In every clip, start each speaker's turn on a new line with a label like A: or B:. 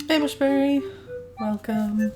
A: Hey Bushberry, welcome.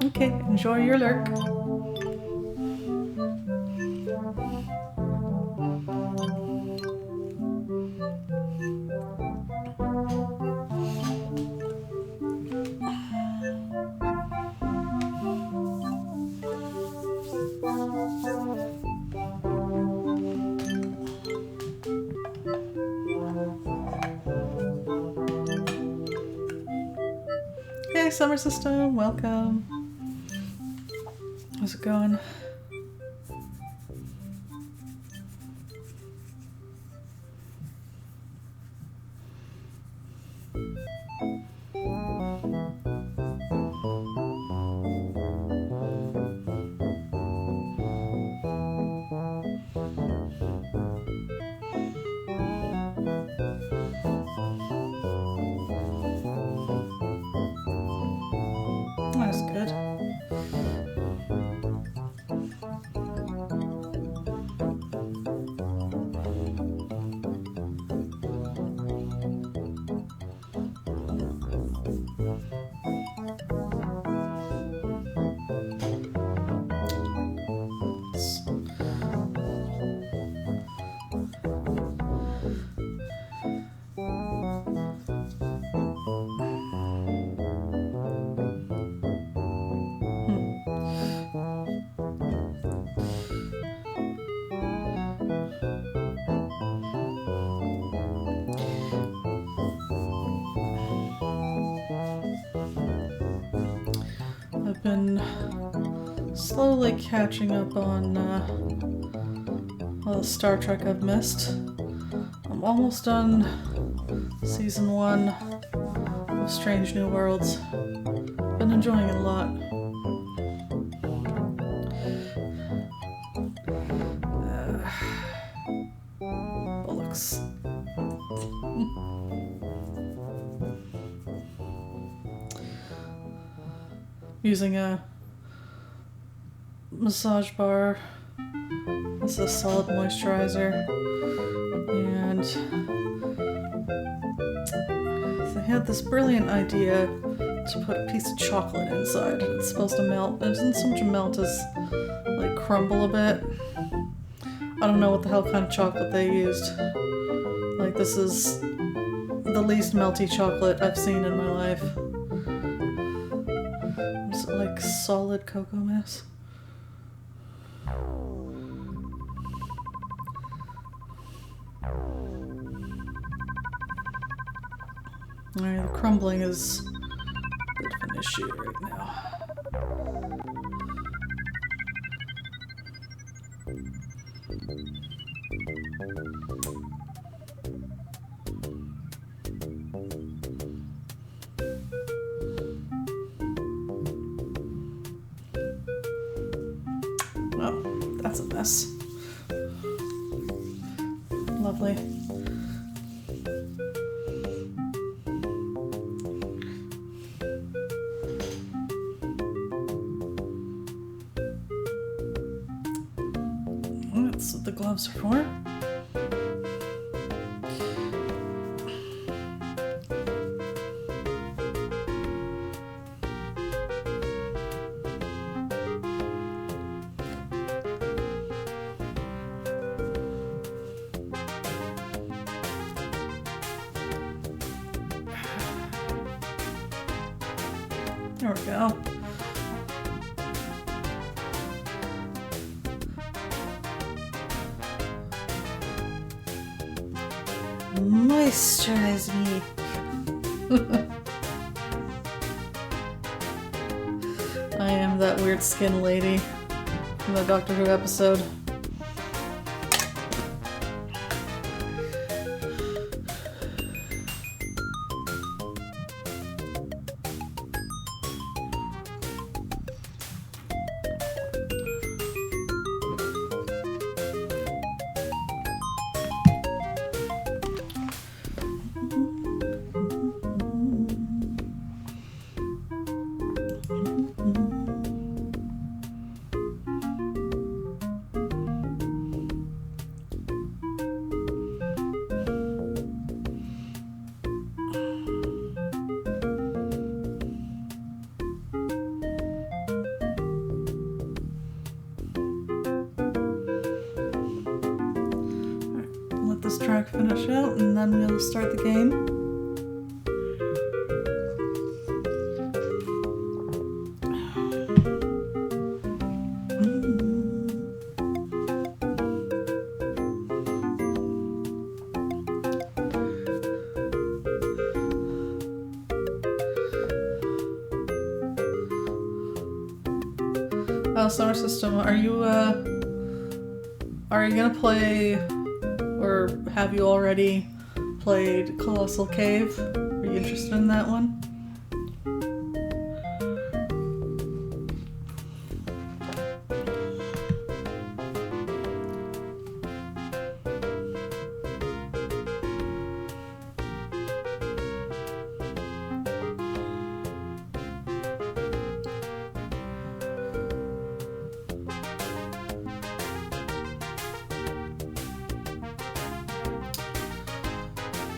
A: Okay, enjoy your lurk. Hey Summer System, welcome. How's it going? That's good. been slowly catching up on all the Star Trek I've missed. I'm almost done season 1 of Strange New Worlds. Been enjoying it a lot. Bullocks. Using a massage bar as a solid moisturizer, and they had this brilliant idea to put a piece of chocolate inside. It's supposed to melt. It doesn't so much melt as like crumble a bit. I don't know what the hell kind of chocolate they used. Like, this is the least melty chocolate I've seen in my life. Is it like solid cocoa mass? Alright, the crumbling is a bit of an issue right now. Oh, that's a mess. Lovely. That's what the gloves are for. There we go. Moisturize me. I am that weird skin lady from the Doctor Who episode. This track finish out, and then we'll start the game. Solar System, are you gonna play, or have you already played Colossal Cave? Are you interested in that one?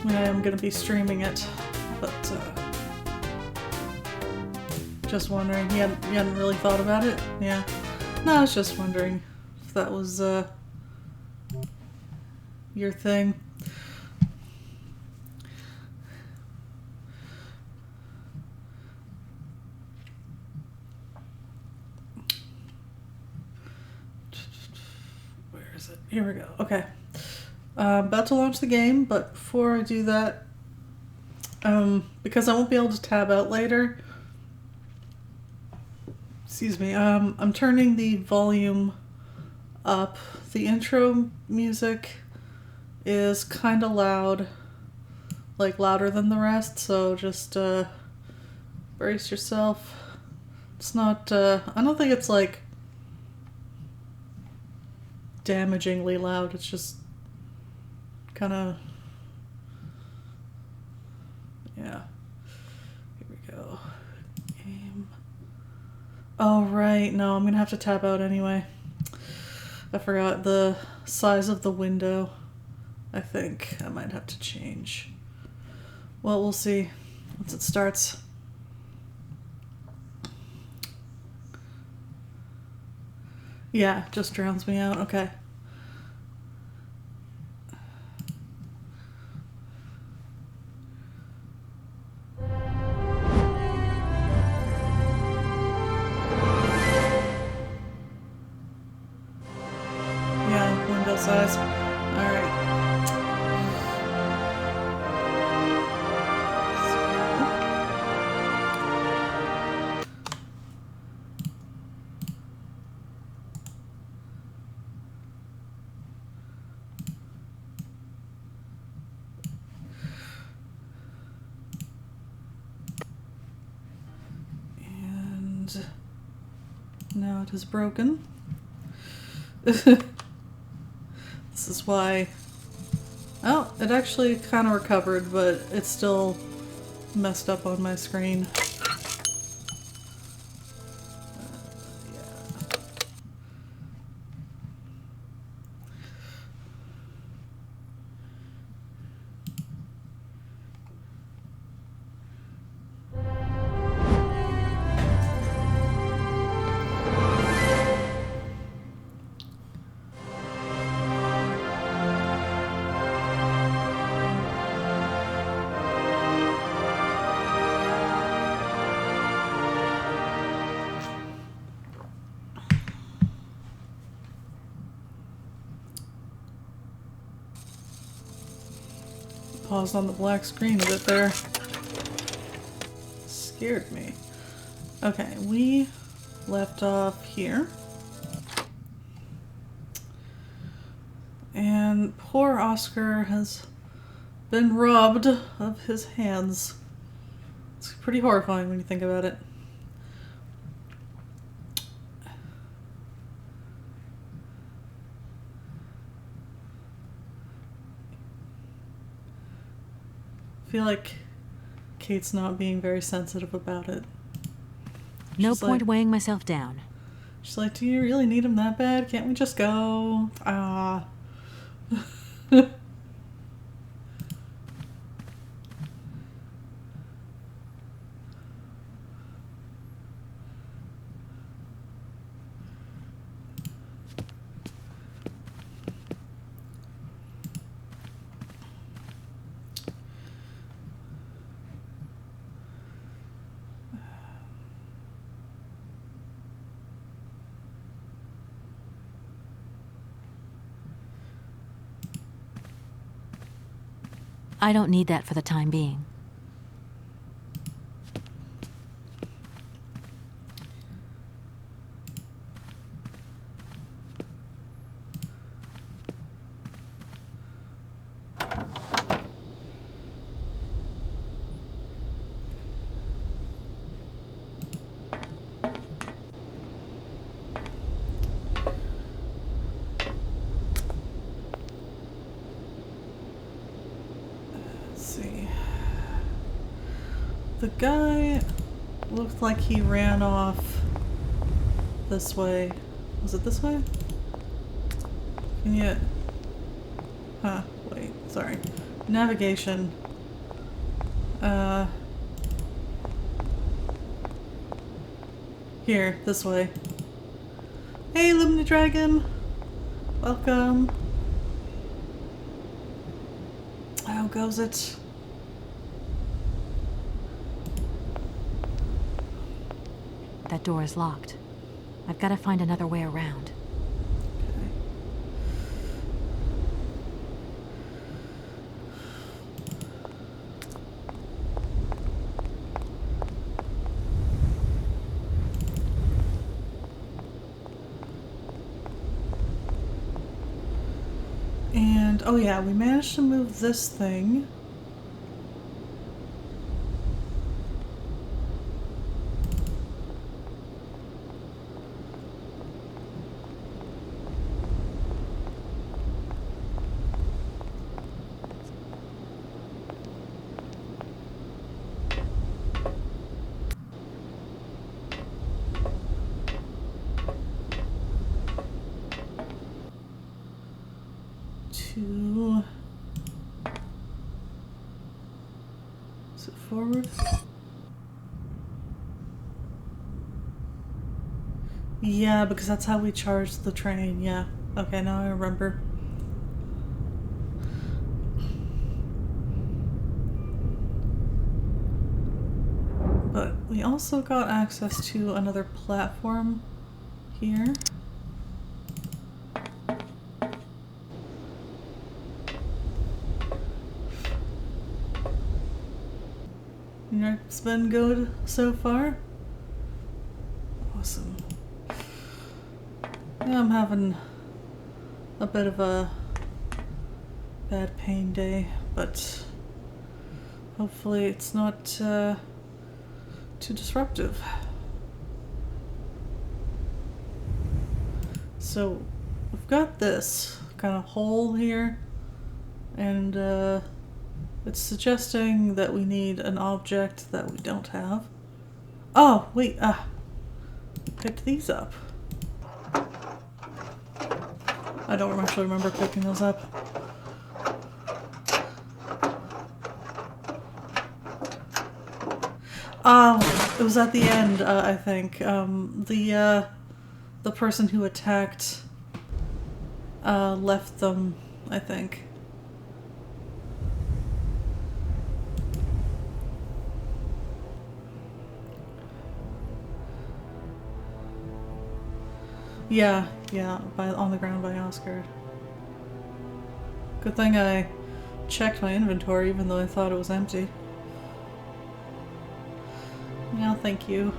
A: I am going to be streaming it, but just wondering. You hadn't really thought about it? Yeah. No, I was just wondering if that was your thing. Where is it? Here we go. Okay. About to launch the game, but before I do that, because I won't be able to tab out later, Excuse me. I'm turning the volume up. The intro music is kind of loud, like louder than the rest, so just brace yourself. It's not, I don't think it's like damagingly loud, it's just kind of, yeah. Here we go. Game. Oh, right. No, I'm gonna have to tab out anyway. I forgot the size of the window. I think I might have to change. Well, we'll see once it starts. Yeah, just drowns me out. Okay. Yeah, window size. All right. And now it is broken. This is why... Oh, it actually kind of recovered, but it's still messed up on my screen. Paused on the black screen a bit there. Scared me. Okay, we left off here. And poor Oscar has been robbed of his hands. It's pretty horrifying when you think about it. I feel like Kate's not being very sensitive about it.
B: No point weighing myself down.
A: She's like, do you really need him that bad? Can't we just go? Ah.
B: I don't need that for the time being.
A: The guy looked like he ran off this way. Was it this way? Can you... Huh, wait, sorry. Navigation. Here, this way. Hey, Lumina Dragon! Welcome. How goes it?
B: That door is locked. I've got to find another way around.
A: Okay. And, oh yeah, we managed to move this thing. To... Is it forward? Yeah, because that's how we charged the train, yeah. Okay, now I remember. But we also got access to another platform here. It's been good so far. Awesome. Yeah, I'm having a bit of a bad pain day, but hopefully it's not too disruptive. So we've got this kind of hole here, and it's suggesting that we need an object that we don't have. Oh, wait, picked these up. I don't actually remember picking those up. Oh, it was at the end, I think. The person who attacked left them, I think. Yeah, on the ground by Oscar. Good thing I checked my inventory even though I thought it was empty. Yeah, thank you.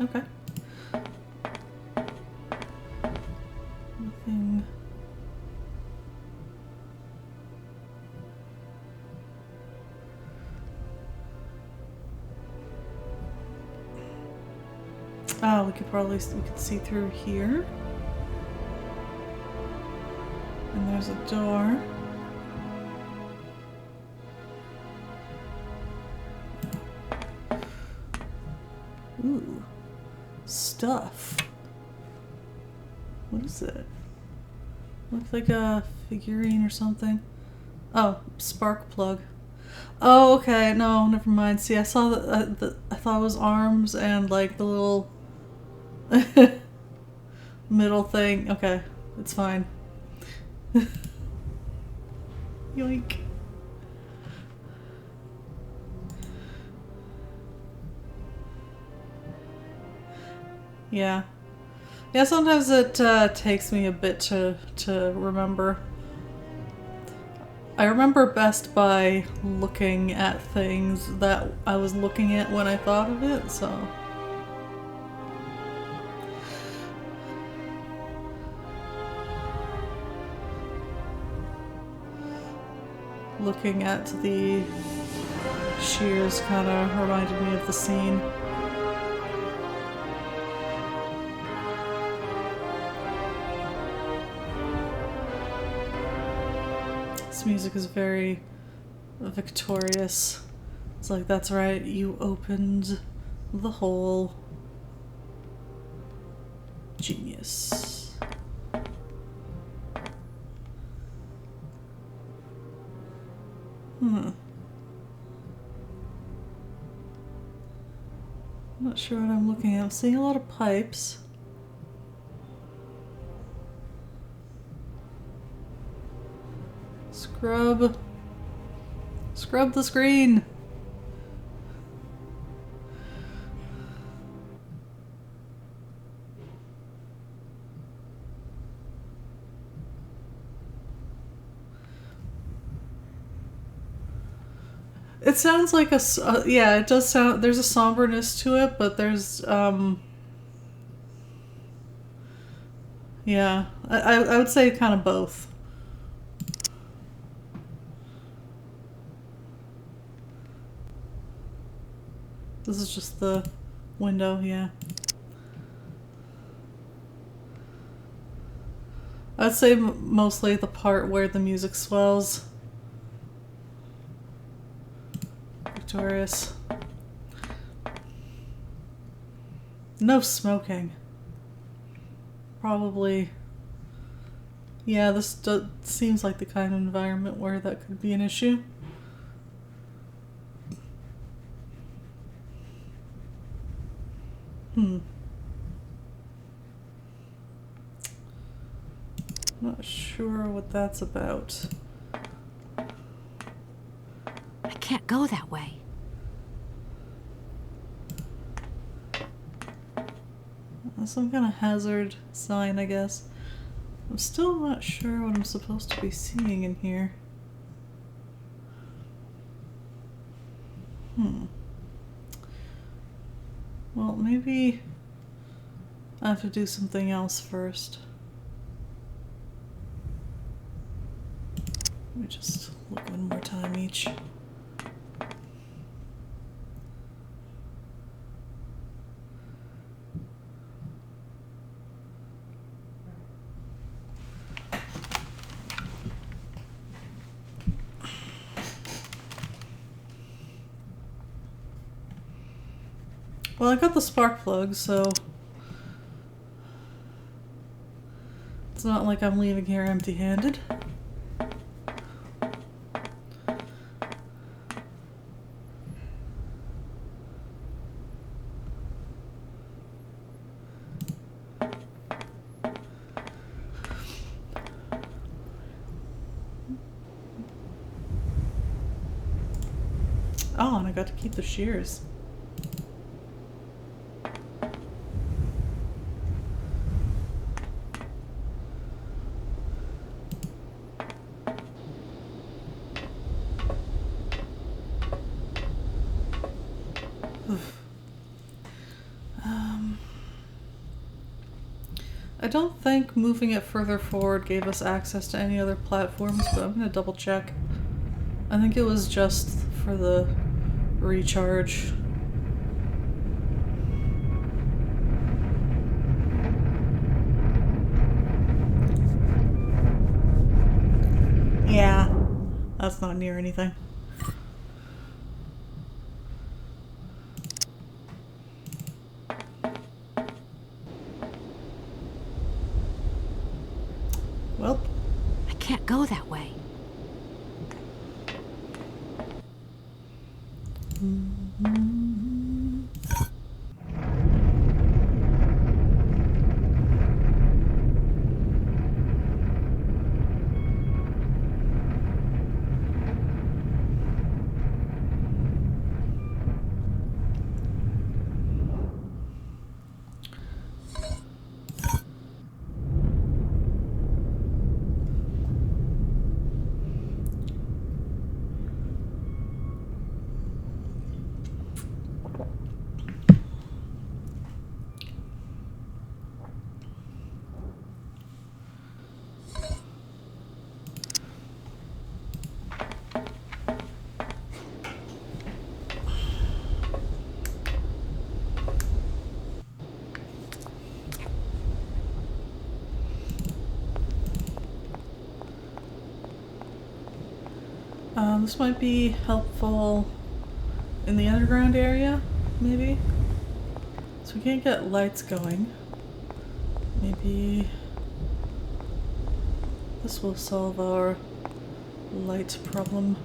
A: Okay. Nothing. Oh, we could see through here. And there's a door. Ooh. Stuff. What is it? Looks like a figurine or something. Oh, spark plug. Oh, okay. No, never mind. See, I saw I thought it was arms and like the little middle thing. Okay, it's fine. Yoink. Yeah. Yeah, sometimes it takes me a bit to remember. I remember best by looking at things that I was looking at when I thought of it, so... Looking at the shears kind of reminded me of the scene. This music is very victorious. It's like, that's right, you opened the hole. Genius. I'm not sure what I'm looking at. I'm seeing a lot of pipes. Scrub Scrub the screen. It sounds like yeah, it does sound, there's a somberness to it, but there's, yeah, I would say kind of both. This is just the window, yeah. I'd say mostly the part where the music swells. Victorious. No smoking. Probably. Yeah, this seems like the kind of environment where that could be an issue. Not sure what that's about.
B: I can't go that way.
A: Some kind of hazard sign, I guess. I'm still not sure what I'm supposed to be seeing in here. Well, maybe I have to do something else first. Let me just look one more time each. Well, I got the spark plug, so it's not like I'm leaving here empty-handed. Oh, and I got to keep the shears. I don't think moving it further forward gave us access to any other platforms, but I'm gonna double check. I think it was just for the recharge. Yeah, that's not near anything. Well,
B: I can't go that way. This might be helpful in the underground area, maybe? So we can't get lights going. Maybe this will solve our light problem.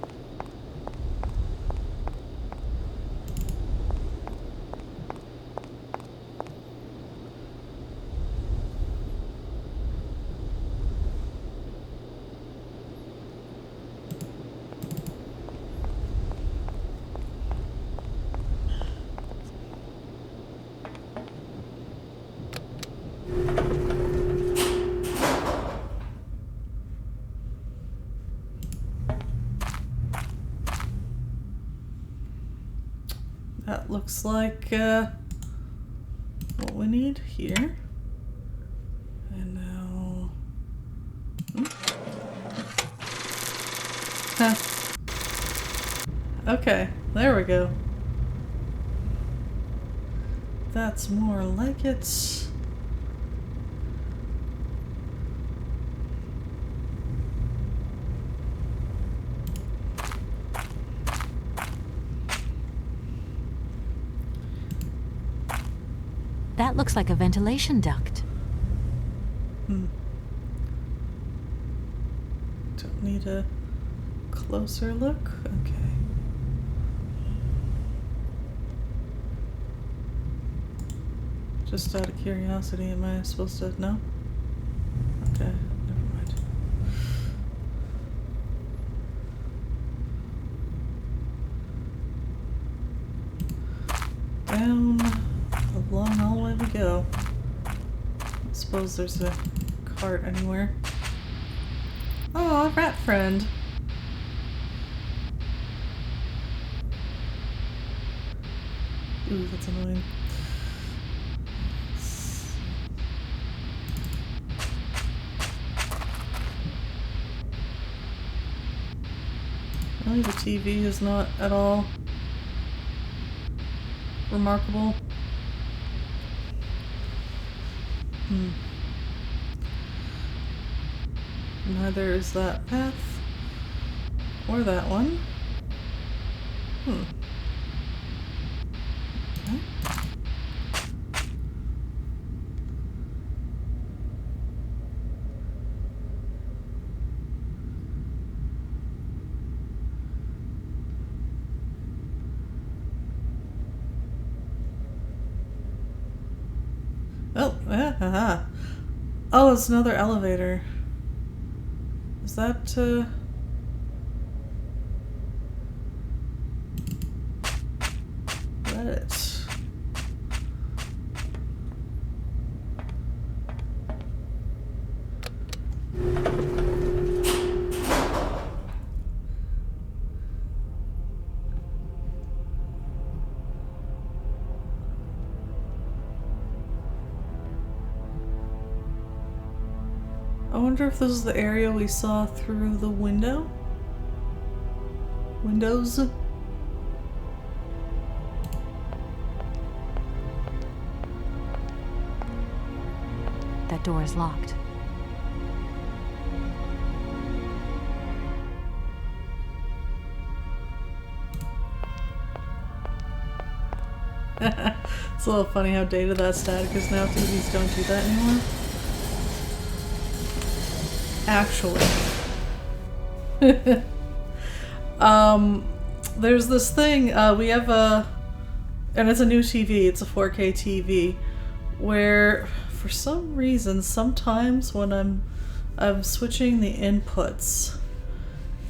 A: That looks like what we need here. And now... Huh. Okay, there we go. That's more like it.
C: That looks like a ventilation duct.
A: Don't need a closer look. Okay. Just out of curiosity, am I supposed to know? Okay, never mind. Down the long hallway we go. I suppose there's a cart anywhere. Oh, rat friend. Ooh, that's annoying. Really, the TV is not at all remarkable. Neither is that path or that one. Okay. Oh, haha. Oh, it's another elevator. Is that, it? I wonder if this is the area we saw through the window? Windows?
C: That door is locked.
A: It's a little funny how dated that static is now. TVs don't do that anymore. Actually. There's this thing, we have and it's a new TV, it's a 4K TV, where for some reason, sometimes when I'm switching the inputs,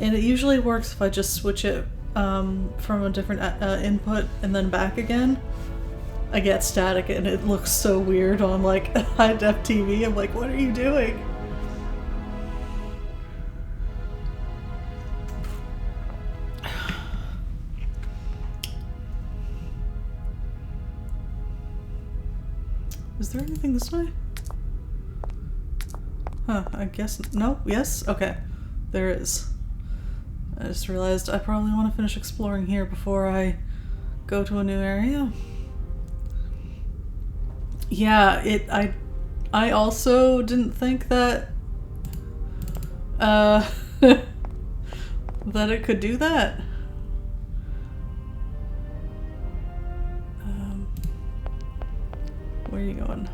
A: and it usually works if I just switch it from a different input and then back again, I get static and it looks so weird on like a high def TV. I'm like, what are you doing? Is there anything this way? Huh, I guess, no, yes, okay, there is. I just realized I probably want to finish exploring here before I go to a new area. Yeah, I also didn't think that, that it could do that. Where are you going?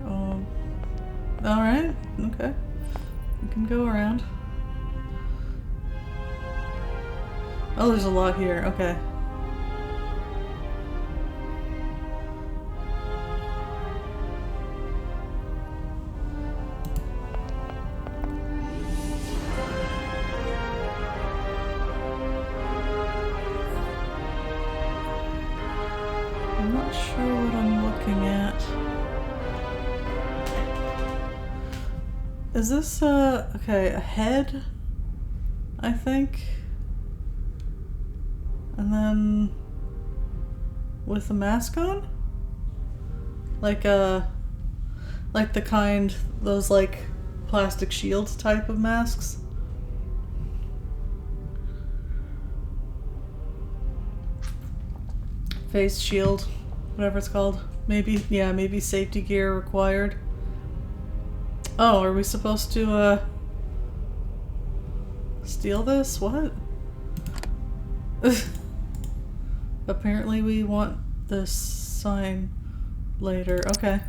A: Oh, alright, okay. We can go around. Oh, there's a lot here, okay. I'm not sure what I'm looking at. Is this okay, a head? I think. And then with a mask on? Like the kind, those like plastic shield type of masks. Face shield, whatever it's called. Maybe, yeah, maybe safety gear required. Oh, are we supposed to, steal this? What? Apparently we want this sign later. Okay.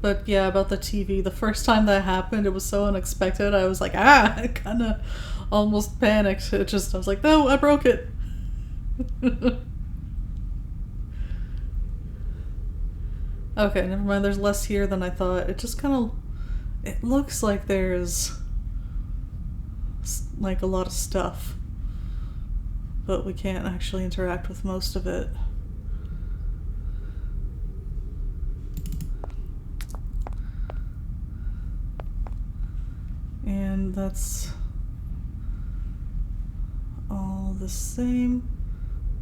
A: But yeah, about the TV, the first time that happened, it was so unexpected. I was like, I kind of almost panicked. I was like, no, I broke it. Okay, never mind. There's less here than I thought. It just kind of, it looks like there's like a lot of stuff, but we can't actually interact with most of it. And that's all the same,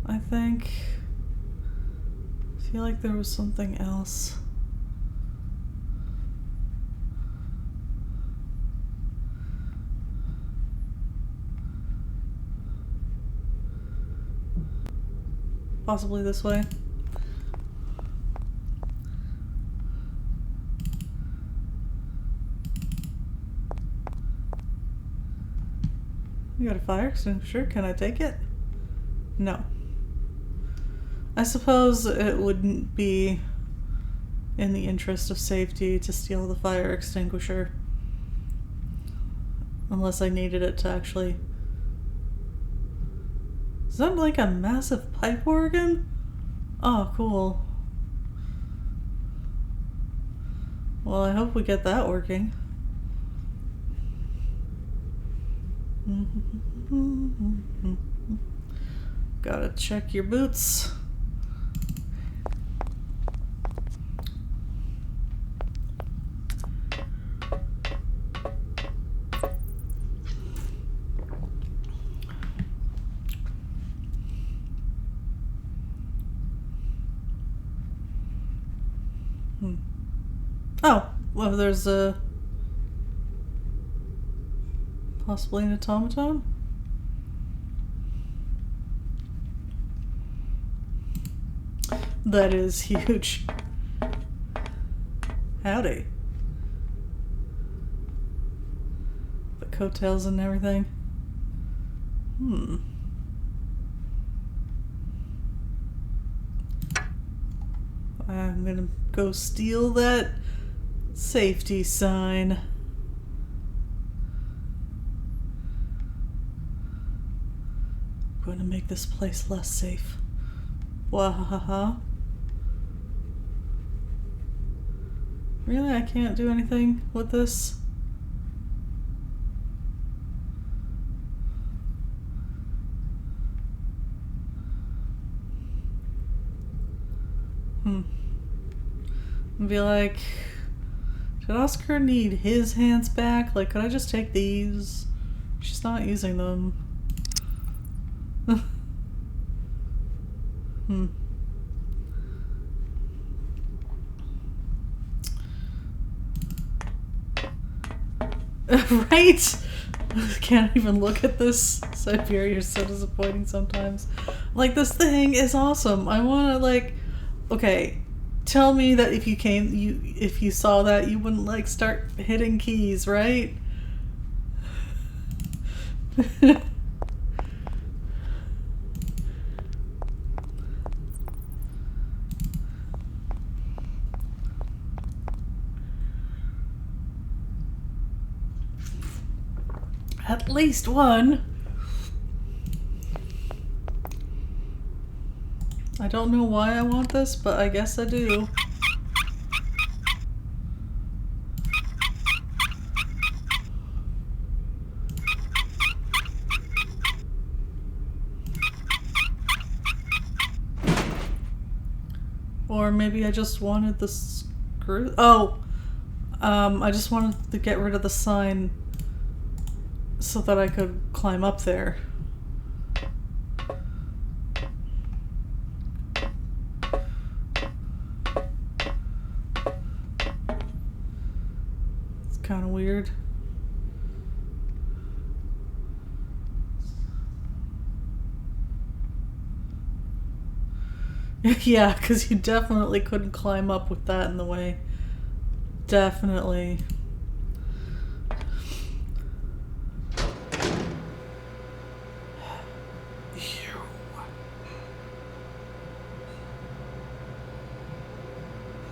A: I think. I feel like there was something else. Possibly this way. You got a fire extinguisher. Can I take it? No. I suppose it wouldn't be in the interest of safety to steal the fire extinguisher. Unless I needed it to actually... Is that like a massive pipe organ? Oh, cool. Well, I hope we get that working. Gotta check your boots. Oh, well, there's a possibly an automaton? That is huge. Howdy. The coattails and everything. I'm gonna go steal that safety sign. Going to make this place less safe. Wahaha. Really? I can't do anything with this? And be like, did Oscar need his hands back? Like, could I just take these? She's not using them. Right? Can't even look at this. Syberia is so disappointing sometimes. Like, this thing is awesome. I want to, like, okay, tell me that if you saw that, you wouldn't, like, start hitting keys, right? At least one. I don't know why I want this, but I guess I do. Or maybe I just wanted the screw. Oh! I just wanted to get rid of the sign so that I could climb up there. It's kind of weird. Yeah, because you definitely couldn't climb up with that in the way. Definitely.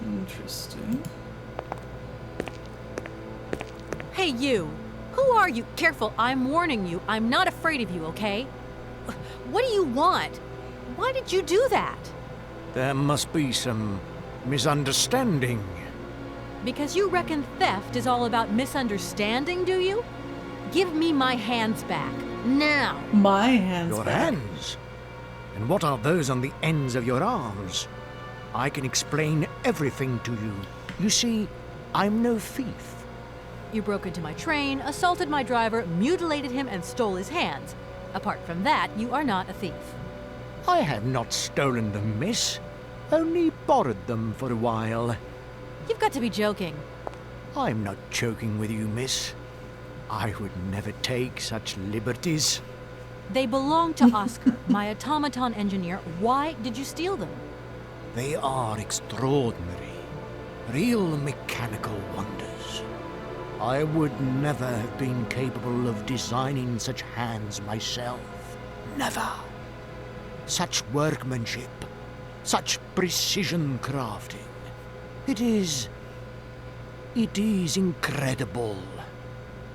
A: Interesting.
C: Hey, you! Who are you? Careful, I'm warning you. I'm not afraid of you, okay? What do you want? Why did you do that?
D: There must be some misunderstanding.
C: Because you reckon theft is all about misunderstanding, do you? Give me my hands back. Now!
A: My hands
D: Your
A: back.
D: hands? And what are those on the ends of your arms? I can explain everything to you. You see, I'm no thief.
C: You broke into my train, assaulted my driver, mutilated him, and stole his hands. Apart from that, you are not a thief.
D: I have not stolen them, miss. Only borrowed them for a while.
C: You've got to be joking.
D: I'm not joking with you, miss. I would never take such liberties.
C: They belong to Oscar, my automaton engineer. Why did you steal them?
D: They are extraordinary. Real mechanical wonders. I would never have been capable of designing such hands myself. Never. Such workmanship. Such precision crafting. It is incredible.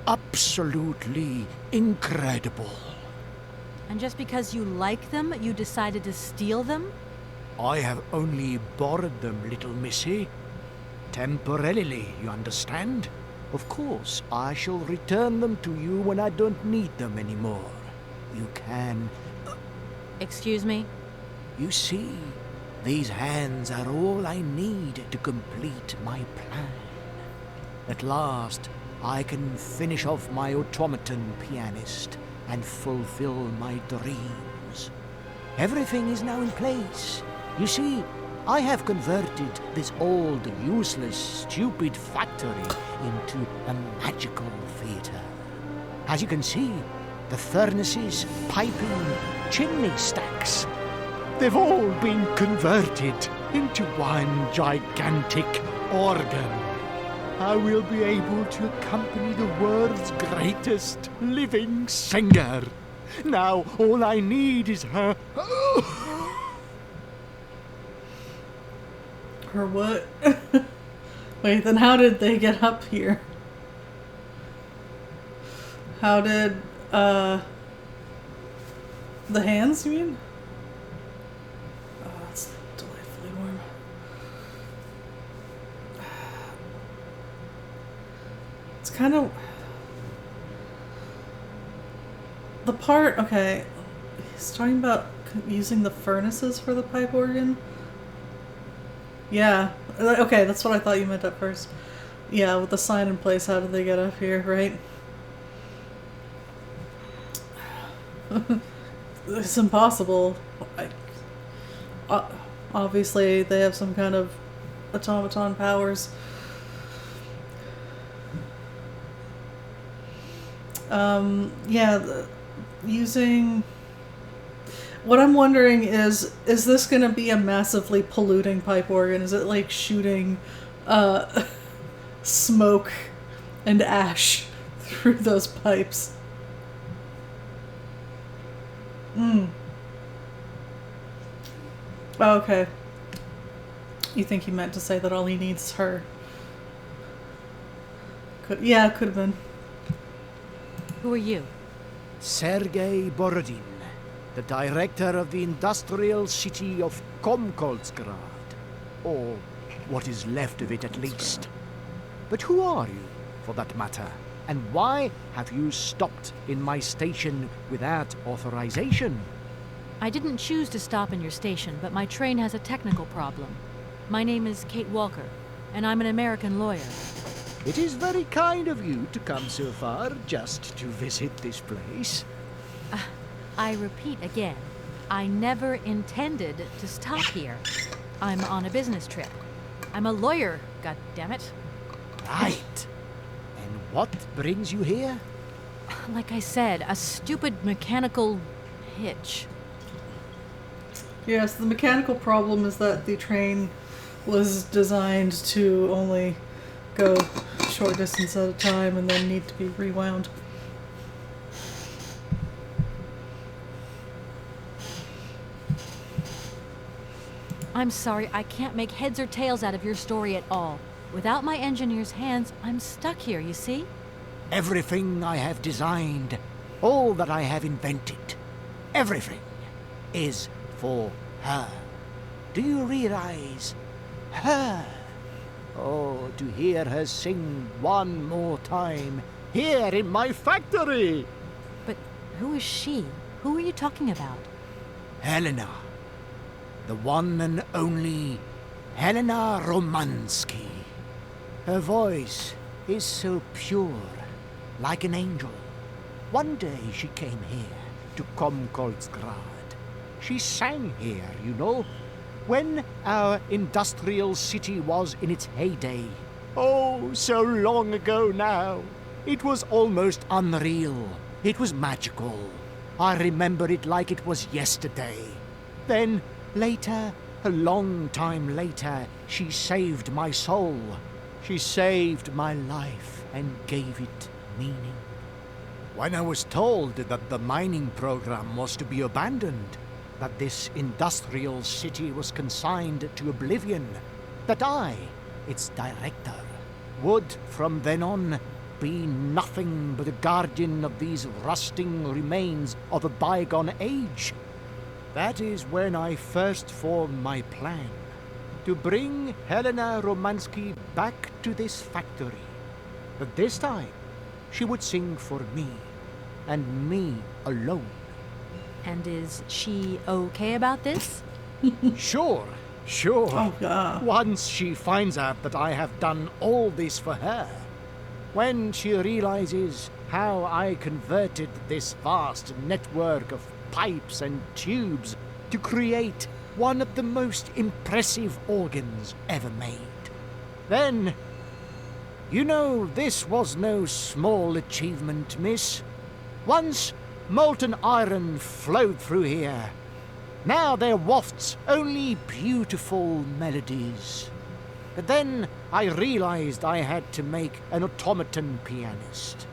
D: Absolutely incredible.
C: And just because you like them, you decided to steal them?
D: I have only borrowed them, little missy. Temporarily, you understand? Of course, I shall return them to you when I don't need them anymore. You can...
C: Excuse me?
D: You see, these hands are all I need to complete my plan. At last, I can finish off my automaton pianist and fulfill my dreams. Everything is now in place. You see, I have converted this old, useless, stupid factory into a magical theater. As you can see, the furnaces, piping, chimney stacks, they've all been converted into one gigantic organ. I will be able to accompany the world's greatest living singer. Now all I need is her...
A: Her what? Wait, then how did they get up here? How did, the hands, you mean? Oh, that's delightfully warm. It's kind of... The part, okay, he's talking about using the furnaces for the pipe organ. Yeah, okay, that's what I thought you meant at first. Yeah, with the sign in place, how did they get up here, right? It's impossible. Obviously, they have some kind of automaton powers. Yeah, using... What I'm wondering is this going to be a massively polluting pipe organ? Is it like shooting smoke and ash through those pipes? Oh, okay. You think he meant to say that all he needs is her? Yeah, it could have been.
C: Who are you?
D: Sergei Borodin, the director of the industrial city of Komkoltsgrad. Or what is left of it, at least. But who are you, for that matter? And why have you stopped in my station without authorization?
C: I didn't choose to stop in your station, but my train has a technical problem. My name is Kate Walker, and I'm an American lawyer.
D: It is very kind of you to come so far just to visit this place.
C: I repeat again, I never intended to stop here. I'm on a business trip. I'm a lawyer, goddammit.
D: Right. And what brings you here?
C: Like I said, a stupid mechanical hitch.
A: Yes, the mechanical problem is that the train was designed to only go short distance at a time and then need to be rewound.
C: I'm sorry, I can't make heads or tails out of your story at all. Without my engineer's hands, I'm stuck here, you see?
D: Everything I have designed, all that I have invented, everything is for her. Do you realize? Her. Oh, to hear her sing one more time here in my factory.
C: But who is she? Who are you talking about?
D: Helena. The one and only Helena Romansky. Her voice is so pure, like an angel. One day she came here to Komkolsgrad. She sang here, you know, when our industrial city was in its heyday. Oh, so long ago now. It was almost unreal. It was magical. I remember it like it was yesterday. Then, later, a long time later, she saved my soul. She saved my life and gave it meaning. When I was told that the mining program was to be abandoned, that this industrial city was consigned to oblivion, that I, its director, would from then on be nothing but a guardian of these rusting remains of a bygone age, that is when I first formed my plan to bring Helena Romansky back to this factory. But this time, she would sing for me, and me alone.
C: And is she okay about this?
D: Sure.
A: Oh, yeah.
D: Once she finds out that I have done all this for her, when she realizes how I converted this vast network of pipes and tubes to create one of the most impressive organs ever made, then, you know, this was no small achievement, miss. Once molten iron flowed through here. Now there wafts only beautiful melodies. But then I realized I had to make an automaton pianist.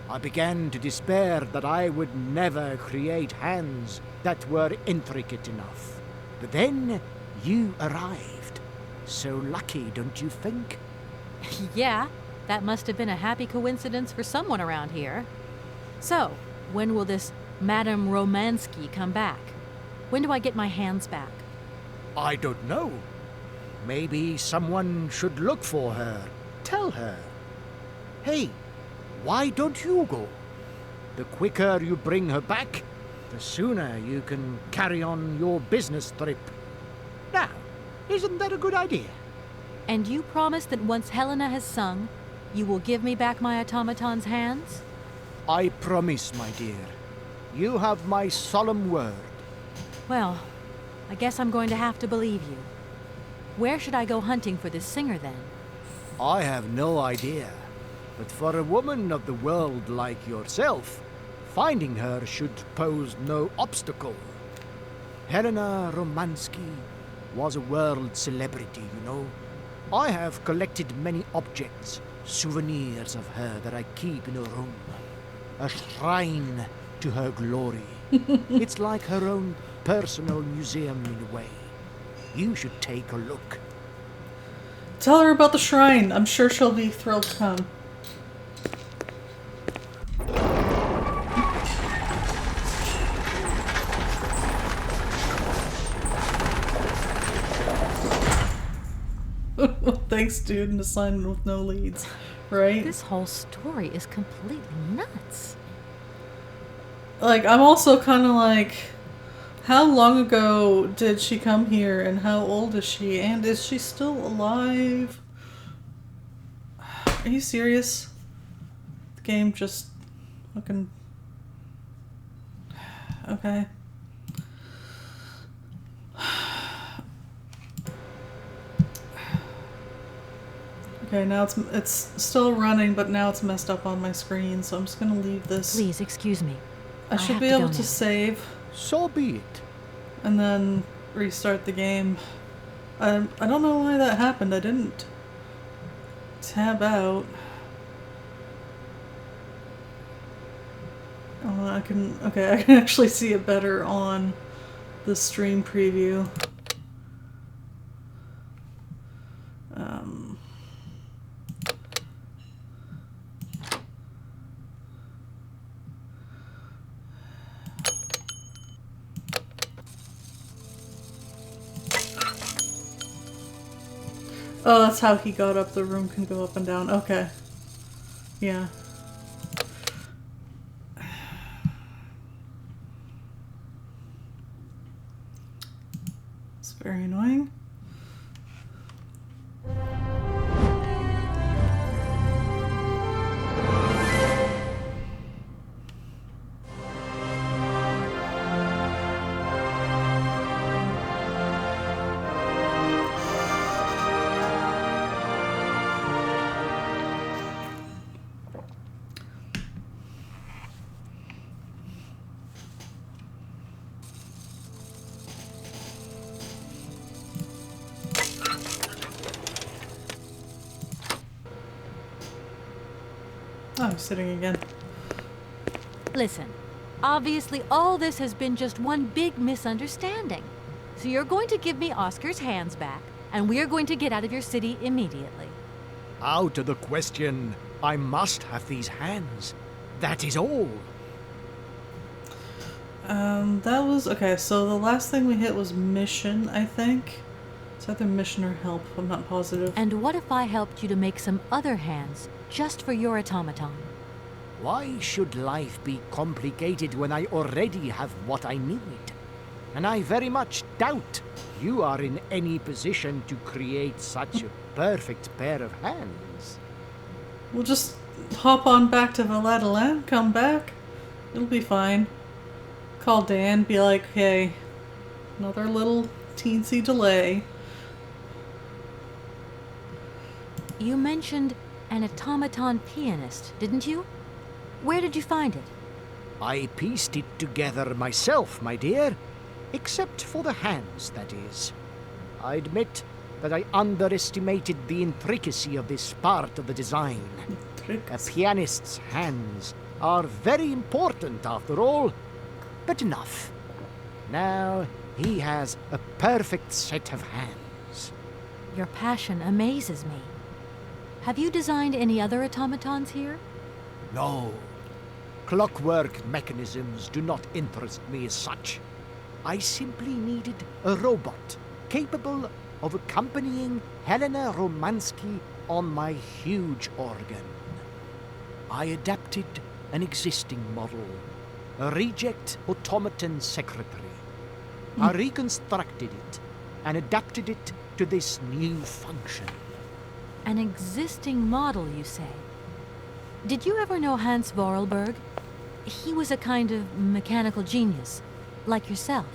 D: I began to despair that I would never create hands that were intricate enough. But then you arrived. So lucky, don't you think?
C: Yeah, that must have been a happy coincidence for someone around here. So, when will this Madame Romansky come back? When do I get my hands back?
D: I don't know. Maybe someone should look for her. Tell her. Hey, why don't you go? The quicker you bring her back, the sooner you can carry on your business trip. Now, isn't that a good idea?
C: And you promise that once Helena has sung, you will give me back my automaton's hands?
D: I promise, my dear. You have my solemn word.
C: Well, I guess I'm going to have to believe you. Where should I go hunting for this singer then?
D: I have no idea. But for a woman of the world like yourself, finding her should pose no obstacle. Helena Romansky was a world celebrity, you know. I have collected many objects, souvenirs of her that I keep in a room. A shrine to her glory. It's like her own personal museum in a way. You should take a look.
A: Tell her about the shrine. I'm sure she'll be thrilled to come. Thanks, dude, an assignment with no leads, right?
C: This whole story is completely nuts.
A: Like, I'm also kind of like, How long ago did she come here, and how old is she, and is she still alive? Are you serious? The game just fucking... Okay. Okay, now it's still running, but now it's messed up on my screen, so I'm just gonna leave this.
C: Please, excuse me.
A: I should
C: have
A: be
C: to
A: able
C: go
A: to
C: now.
A: save
D: So be it.
A: and then restart the game. I don't know why that happened. I didn't tab out. Oh, I can actually see it better on the stream preview. Oh, that's how he got up. The room can go up and down. Okay. Yeah. It's very annoying. Oh, I'm sitting again.
C: Listen, obviously all this has been just one big misunderstanding. So you're going to give me Oscar's hands back, and we are going to get out of your city immediately.
D: Out of the question. I must have these hands. That is all.
A: That was... Okay, so the last thing we hit was mission, I think. It's either mission or help, I'm not positive.
C: And what if I helped you to make some other hands, just for your automaton?
D: Why should life be complicated when I already have what I need? And I very much doubt you are in any position to create such a perfect pair of hands.
A: We'll just hop on back to Valladolid, come back. It'll be fine. Call Dan, be like, hey, another little teensy delay.
C: You mentioned an automaton pianist, didn't you? Where did you find it?
D: I pieced it together myself, my dear. Except for the hands, that is. I admit that I underestimated the intricacy of this part of the design. A pianist's hands are very important, after all. But enough. Now he has a perfect set of hands.
C: Your passion amazes me. Have you designed any other automatons here?
D: No. Clockwork mechanisms do not interest me as such. I simply needed a robot capable of accompanying Helena Romansky on my huge organ. I adapted an existing model, a reject automaton secretary. I reconstructed it and adapted it to this new function.
C: An existing model, you say? Did you ever know Hans Vorarlberg? He was a kind of mechanical genius, like yourself.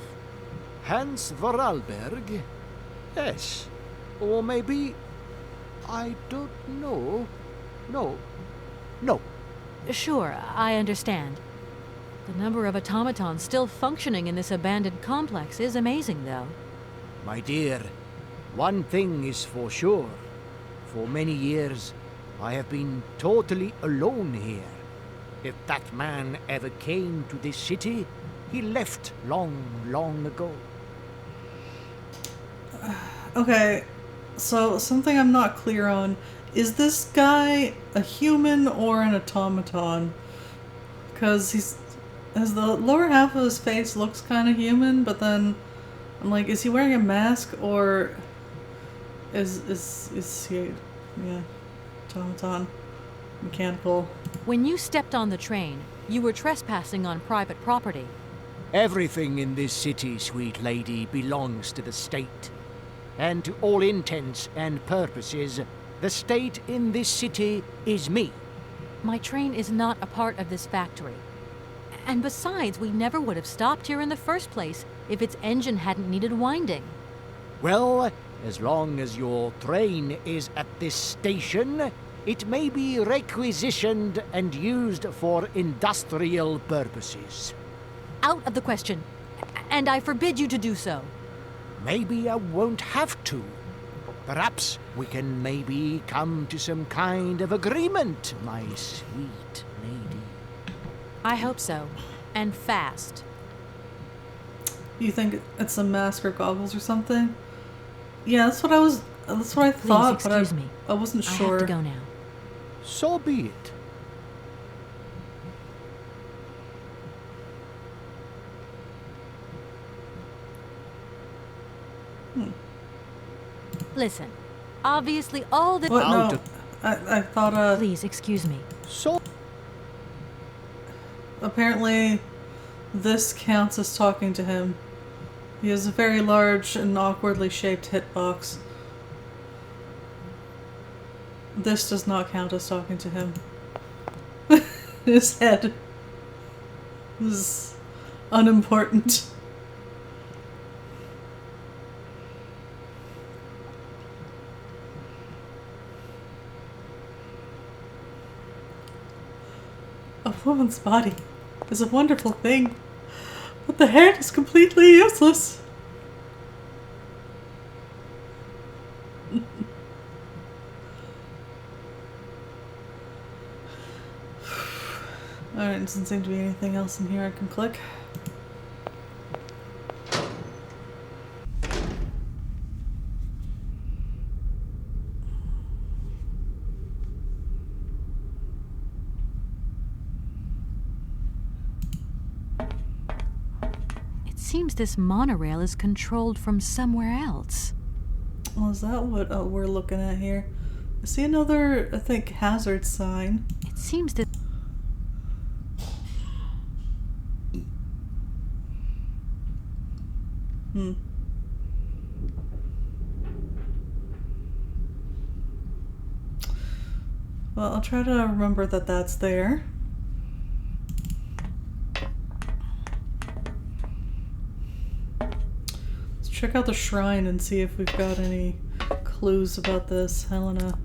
D: Hans Vorarlberg? Yes. Or maybe... I don't know. No.
C: Sure, I understand. The number of automatons still functioning in this abandoned complex is amazing, though.
D: My dear, one thing is for sure. For many years, I have been totally alone here. If that man ever came to this city, he left long, long ago.
A: Okay, so something I'm not clear on. Is this guy a human or an automaton? Because as the lower half of his face looks kind of human, but then I'm like, is he wearing a mask or is he, yeah, automaton, mechanical?
C: When you stepped on the train, you were trespassing on private property.
D: Everything in this city, sweet lady, belongs to the state. And to all intents and purposes, the state in this city is me.
C: My train is not a part of this factory. And besides, we never would have stopped here in the first place if its engine hadn't needed winding.
D: Well, as long as your train is at this station, it may be requisitioned and used for industrial purposes.
C: Out of the question. And I forbid you to do so.
D: Maybe I won't have to. Perhaps we can maybe come to some kind of agreement, my sweet lady.
C: I hope so. And fast.
A: You think it's a mask or goggles or something? Yeah, that's what I thought,
C: Please
A: but
C: excuse me.
A: I wasn't
C: I
A: sure.
C: have to go now.
D: So be it.
C: Listen, obviously all the...
A: What?
D: Out
A: No.
D: of-
A: I thought,
C: Please excuse me.
D: So
A: apparently this counts as talking to him. He has a very large and awkwardly shaped hitbox. This does not count as talking to him. His head is unimportant. A woman's body is a wonderful thing, but the head is completely useless. Alright, doesn't seem to be anything else in here I can click.
C: It seems this monorail is controlled from somewhere else.
A: Well, is that what we're looking at here? I see another, I think, hazard sign.
C: It seems that...
A: Well, I'll try to remember that that's there. Let's check out the shrine and see if we've got any clues about this, Helena.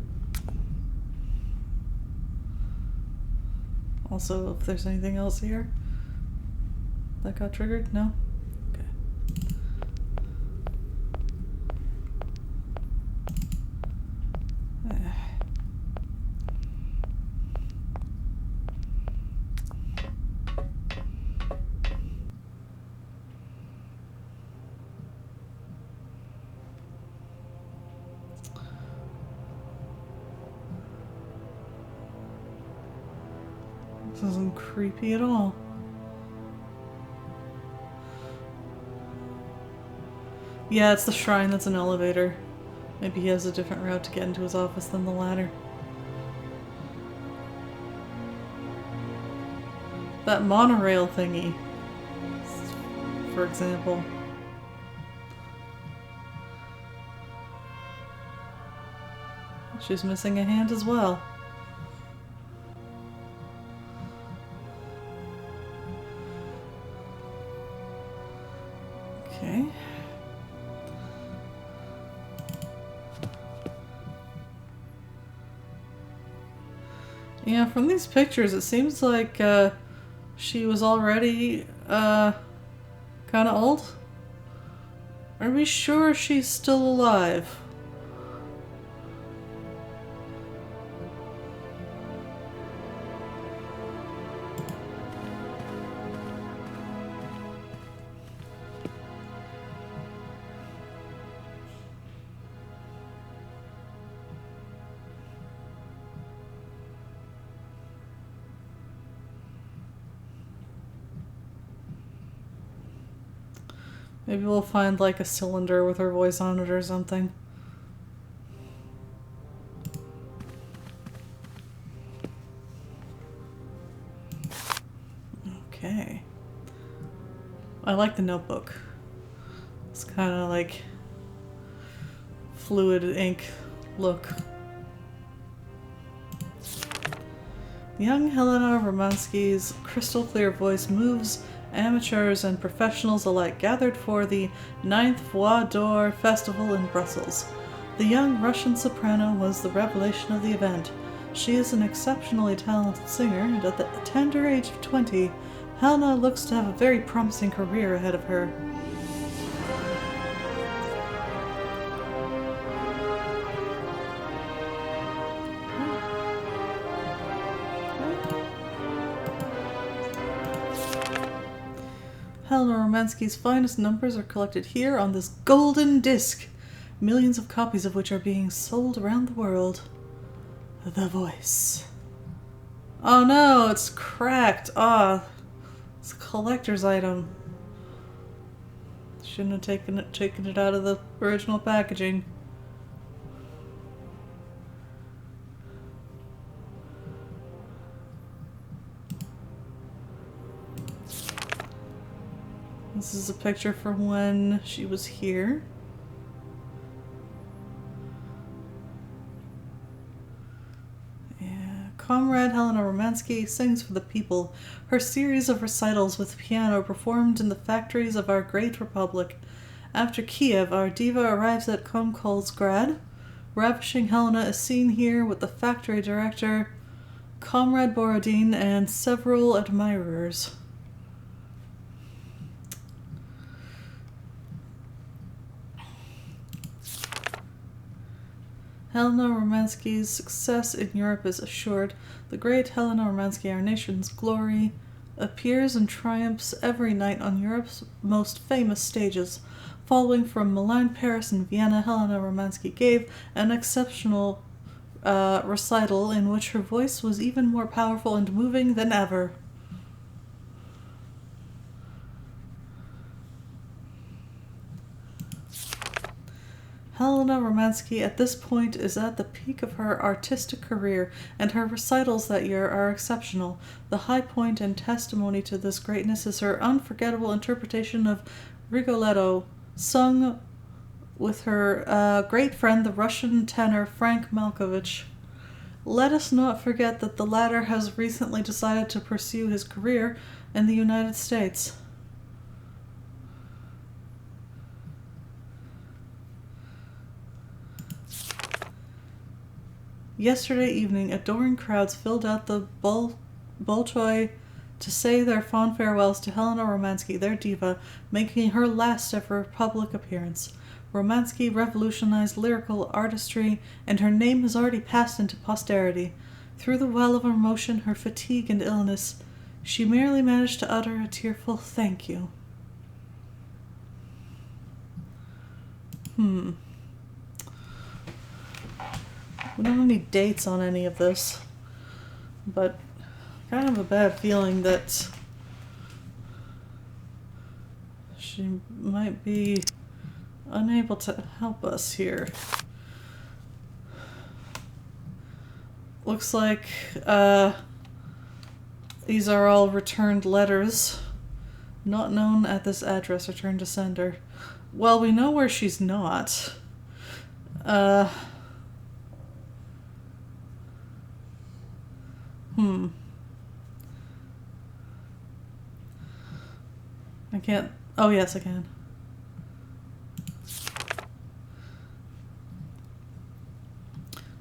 A: Also, if there's anything else here that got triggered? No? Okay. This isn't creepy at all. Yeah, it's the shrine that's an elevator. Maybe he has a different route to get into his office than the ladder. That monorail thingy, for example. She's missing a hand as well. Okay. Yeah, from these pictures, it seems like she was already kind of old. Are we sure she's still alive? Maybe we'll find like a cylinder with her voice on it or something. Okay. I like the notebook. It's kind of like fluid ink look. Young Helena Romansky's crystal clear voice moves amateurs and professionals alike gathered for the 9th Voix d'Or Festival in Brussels. The young Russian soprano was the revelation of the event. She is an exceptionally talented singer, and at the tender age of 20, Helena looks to have a very promising career ahead of her. Helena Romansky's finest numbers are collected here on this golden disc, millions of copies of which are being sold around the world. The Voice. Oh no, it's cracked. Ah, it's a collector's item. Shouldn't have taken it out of the original packaging. This is a picture from when she was here. Comrade Helena Romansky sings for the people. Her series of recitals with piano performed in the factories of our great republic. After Kiev, our diva arrives at Komkolsgrad. Ravishing Helena is seen here with the factory director, Comrade Borodin, and several admirers. Helena Romansky's success in Europe is assured. The great Helena Romansky, our nation's glory, appears and triumphs every night on Europe's most famous stages. Following from Milan, Paris, and Vienna, Helena Romansky gave an exceptional recital in which her voice was even more powerful and moving than ever. Helena Romansky at this point is at the peak of her artistic career, and her recitals that year are exceptional. The high point and testimony to this greatness is her unforgettable interpretation of Rigoletto, sung with her great friend, the Russian tenor Frank Malkovich. Let us not forget that the latter has recently decided to pursue his career in the United States. Yesterday evening, adoring crowds filled out the Bolshoi to say their fond farewells to Helena Romansky, their diva, making her last ever public appearance. Romansky revolutionized lyrical artistry, and her name has already passed into posterity. Through the well of emotion, her fatigue and illness, she merely managed to utter a tearful thank you. We don't have any dates on any of this, but I kind of have a bad feeling that she might be unable to help us here. Looks like these are all returned letters, not known at this address, returned to sender. Well, we know where she's not. I can't. Oh, yes, I can.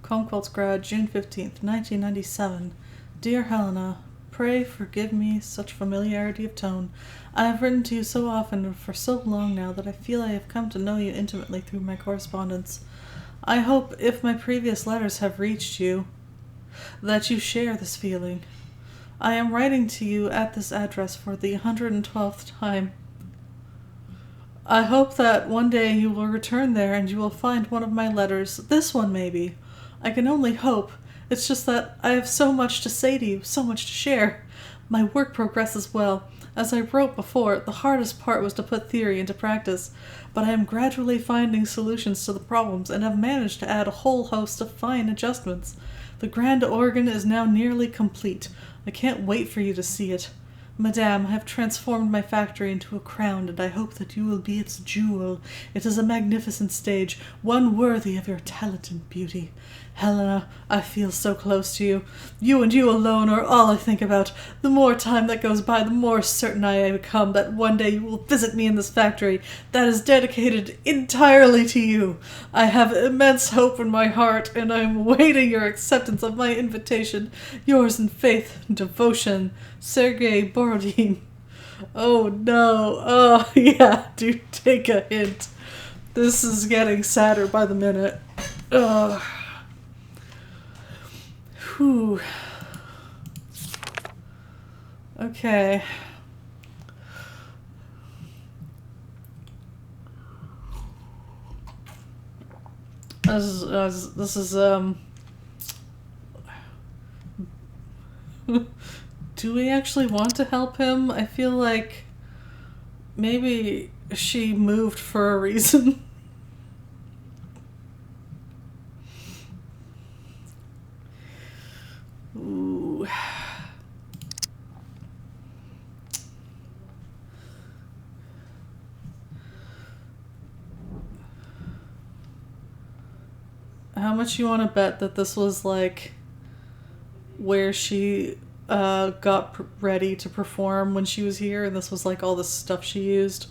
A: Komkolsgrad, June 15th, 1997. Dear Helena, pray forgive me such familiarity of tone. I have written to you so often and for so long now that I feel I have come to know you intimately through my correspondence. I hope, if my previous letters have reached you, that you share this feeling. I am writing to you at this address for the 112th time. I hope that one day you will return there and you will find one of my letters, this one maybe. I can only hope. It's just that I have so much to say to you, so much to share. My work progresses well. As I wrote before, the hardest part was to put theory into practice, but I am gradually finding solutions to the problems and have managed to add a whole host of fine adjustments. The grand organ is now nearly complete. I can't wait for you to see it. Madame, I have transformed my factory into a crown, and I hope that you will be its jewel. It is a magnificent stage, one worthy of your talent and beauty. Helena, I feel so close to you. You and you alone are all I think about. The more time that goes by, the more certain I become that one day you will visit me in this factory that is dedicated entirely to you. I have immense hope in my heart, and I am awaiting your acceptance of my invitation. Yours in faith and devotion, Sergei Borodin. Oh no. Oh yeah, do take a hint. This is getting sadder by the minute. Ugh. Whew. Okay. This is do we actually want to help him? I feel like maybe she moved for a reason. Ooh. How much you want to bet that this was like where she got ready to perform when she was here, and this was like all the stuff she used?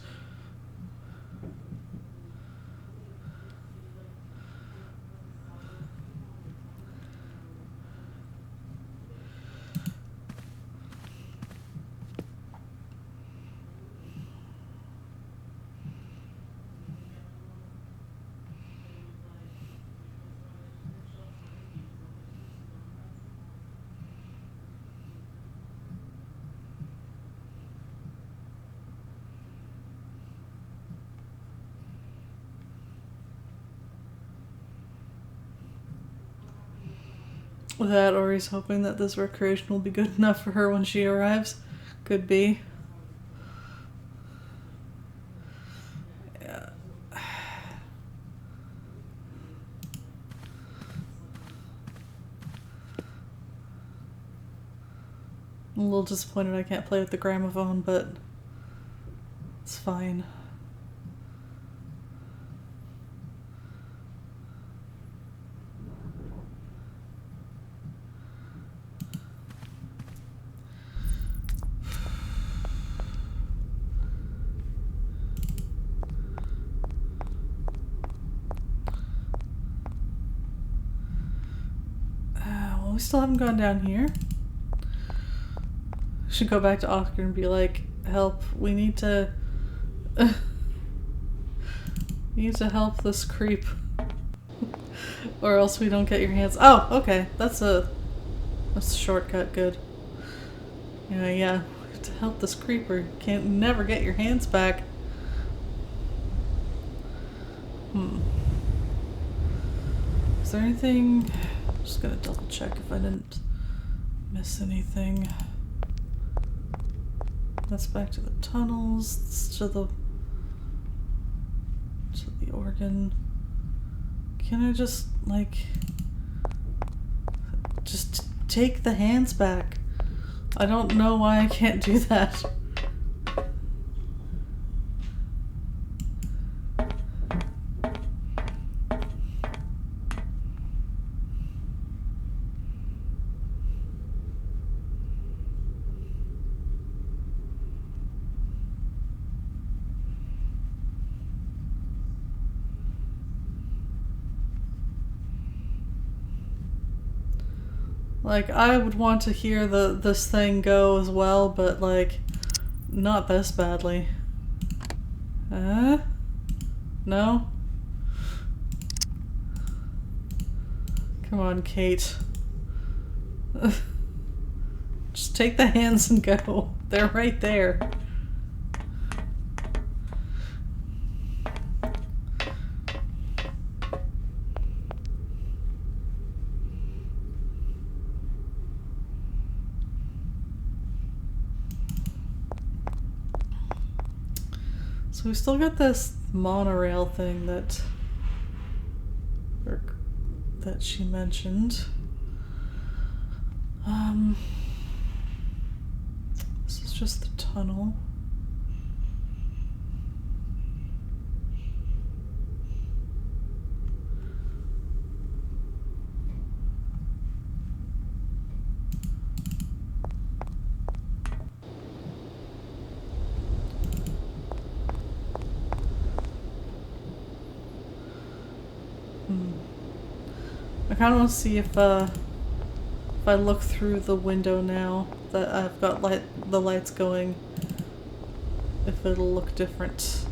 A: That, or he's hoping that this recreation will be good enough for her when she arrives. Could be. Yeah. I'm a little disappointed I can't play with the gramophone, but it's fine. Well, we still haven't gone down here. Should go back to Oscar and be like, help, we need to help this creep. Or else we don't get your hands. Oh, okay. That's a shortcut, good. Yeah. We have to help this creeper. Can't never get your hands back. Is there anything? I'm just gonna double check if I didn't miss anything. That's back to the tunnels. It's to the organ. Can I just take the hands back? I don't know why I can't do that. Like, I would want to hear this thing go as well, but, like, not this badly. No? Come on, Kate. Just take the hands and go. They're right there. So we still got this monorail thing that she mentioned. This is just the tunnel. I kind of want to see if I look through the window now that I've got the lights going, if it'll look different.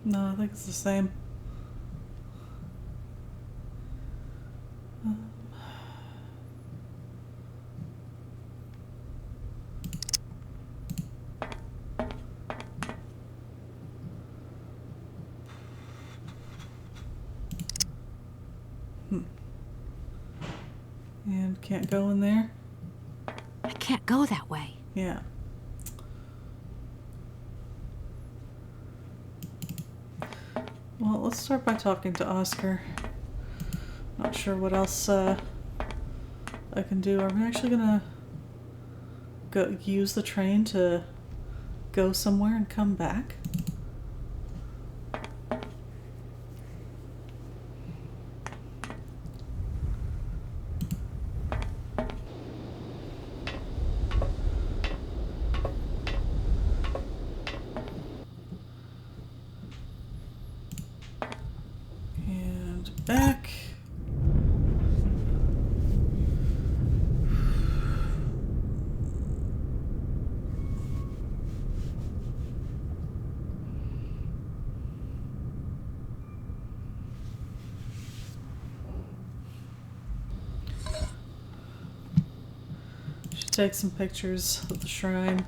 A: No, I think it's the same. And can't go in there?
C: I can't go that way.
A: Yeah. Well, let's start by talking to Oscar. Not sure what else I can do. Are we actually gonna use the train to go somewhere and come back? And back. Should take some pictures of the shrine.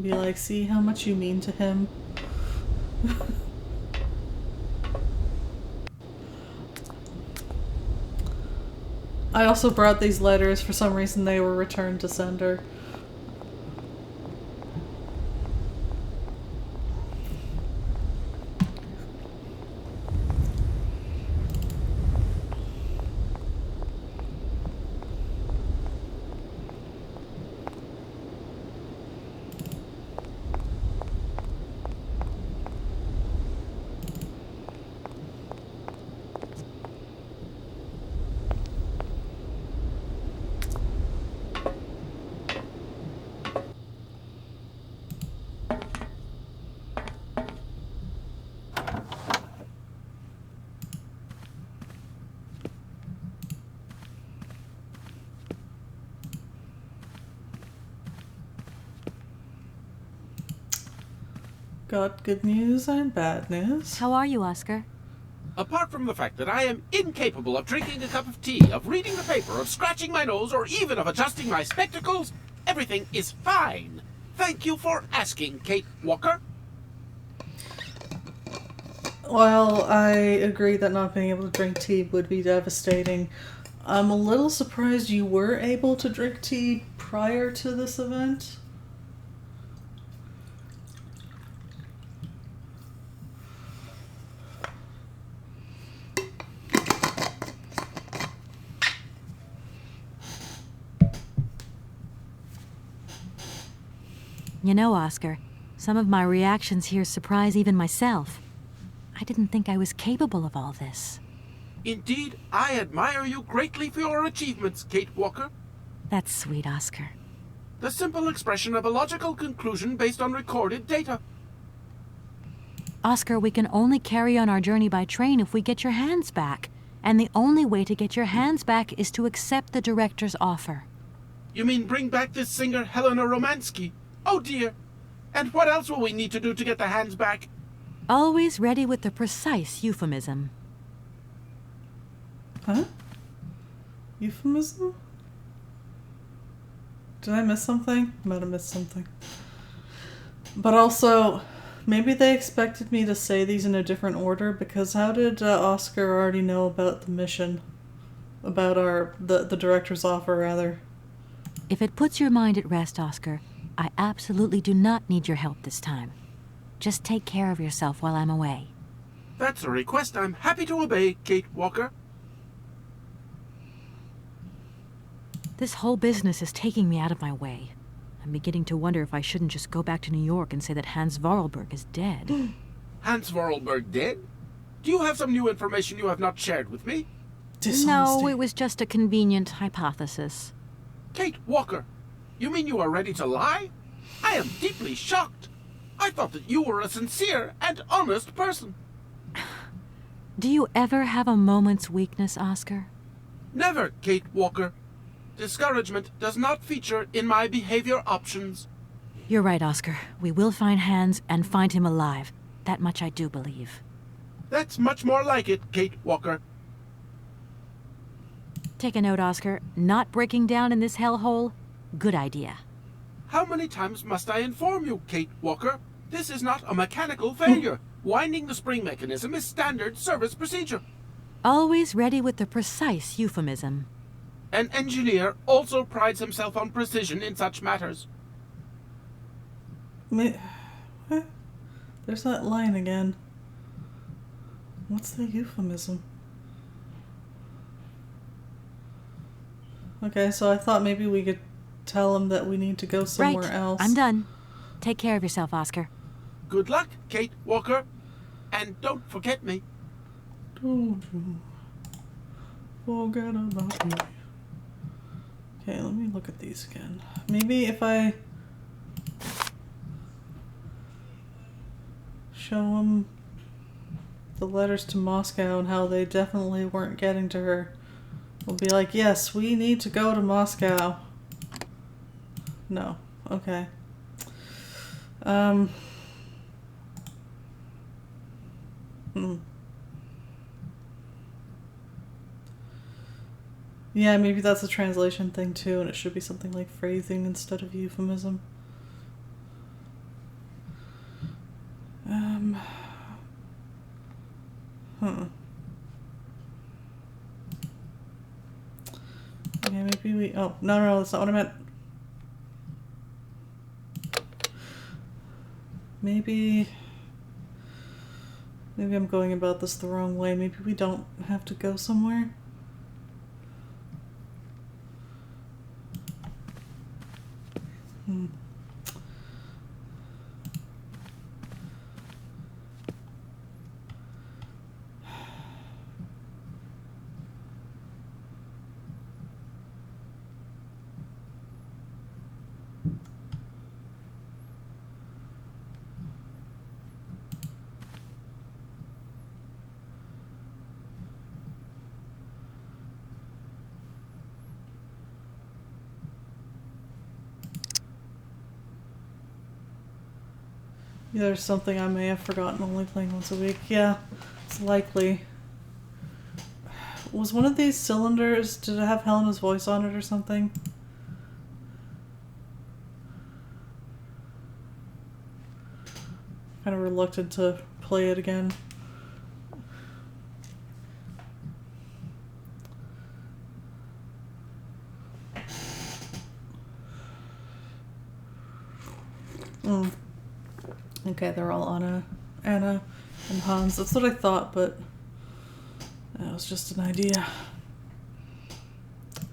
A: Be like, see how much you mean to him. I also brought these letters. For some reason they were returned to sender. Got good news and bad news.
C: How are you, Oscar?
E: Apart from the fact that I am incapable of drinking a cup of tea, of reading the paper, of scratching my nose, or even of adjusting my spectacles, everything is fine. Thank you for asking, Kate Walker.
A: Well, I agree that not being able to drink tea would be devastating. I'm a little surprised you were able to drink tea prior to this event.
C: You know, Oscar, some of my reactions here surprise even myself. I didn't think I was capable of all this.
E: Indeed, I admire you greatly for your achievements, Kate Walker.
C: That's sweet, Oscar.
E: The simple expression of a logical conclusion based on recorded data.
C: Oscar, we can only carry on our journey by train if we get your hands back. And the only way to get your hands back is to accept the director's offer.
E: You mean bring back this singer, Helena Romansky? Oh dear. And what else will we need to do to get the hands back?
C: Always ready with the precise euphemism.
A: Huh? Euphemism? Did I miss something? Might have missed something. But also, maybe they expected me to say these in a different order, because how did Oscar already know about the mission? About the director's offer, rather.
C: If it puts your mind at rest, Oscar, I absolutely do not need your help this time. Just take care of yourself while I'm away.
E: That's a request I'm happy to obey, Kate Walker.
C: This whole business is taking me out of my way. I'm beginning to wonder if I shouldn't just go back to New York and say that Hans Vorarlberg is dead.
E: Hans Vorarlberg dead? Do you have some new information you have not shared with me?
C: No, it was just a convenient hypothesis.
E: Kate Walker, you mean you are ready to lie? I am deeply shocked. I thought that you were a sincere and honest person.
C: Do you ever have a moment's weakness, Oscar?
E: Never, Kate Walker. Discouragement does not feature in my behavior options.
C: You're right, Oscar. We will find Hans and find him alive. That much I do believe.
E: That's much more like it, Kate Walker.
C: Take a note, Oscar. Not breaking down in this hellhole? Good idea.
E: How many times must I inform you, Kate Walker? This is not a mechanical failure. Winding the spring mechanism is standard service procedure.
C: Always ready with the precise euphemism.
E: An engineer also prides himself on precision in such matters.
A: What? There's that line again. What's the euphemism? Okay, so I thought maybe we could tell him that we need to go somewhere else.
C: I'm done. Take care of yourself, Oscar.
E: Good luck, Kate Walker. And don't forget me.
A: Don't you forget about me. Okay, let me look at these again. Maybe if I show him the letters to Moscow and how they definitely weren't getting to her, we'll be like, yes, we need to go to Moscow. No. Okay. Yeah, maybe that's a translation thing too, and it should be something like phrasing instead of euphemism. Okay, maybe we... Oh, no, that's not what I meant. Maybe I'm going about this the wrong way. Maybe we don't have to go somewhere. Yeah, there's something I may have forgotten only playing once a week. Yeah, it's likely. Was one of these cylinders, did it have Helena's voice on it or something? Kind of reluctant to play it again. Okay, they're all Anna and Hans. That's what I thought, but that was just an idea.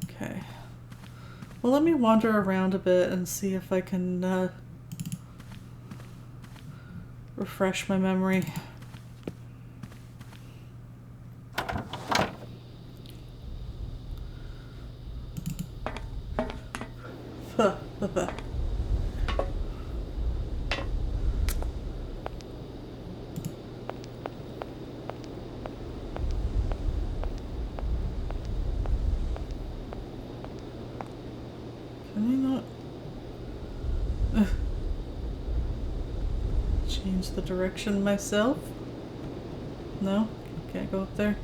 A: Okay. Well, let me wander around a bit and see if I can refresh my memory. Can I not change the direction myself? No? Can't go up there?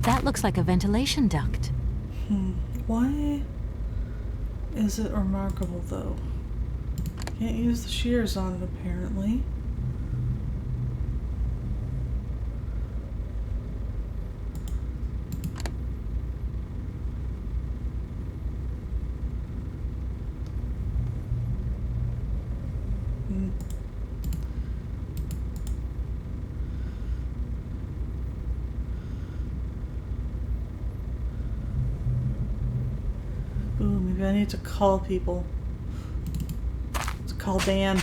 C: That looks like a ventilation duct.
A: Why is it remarkable, though? Can't use the shears on it, apparently. Ooh, maybe I need to call people. To call Dan.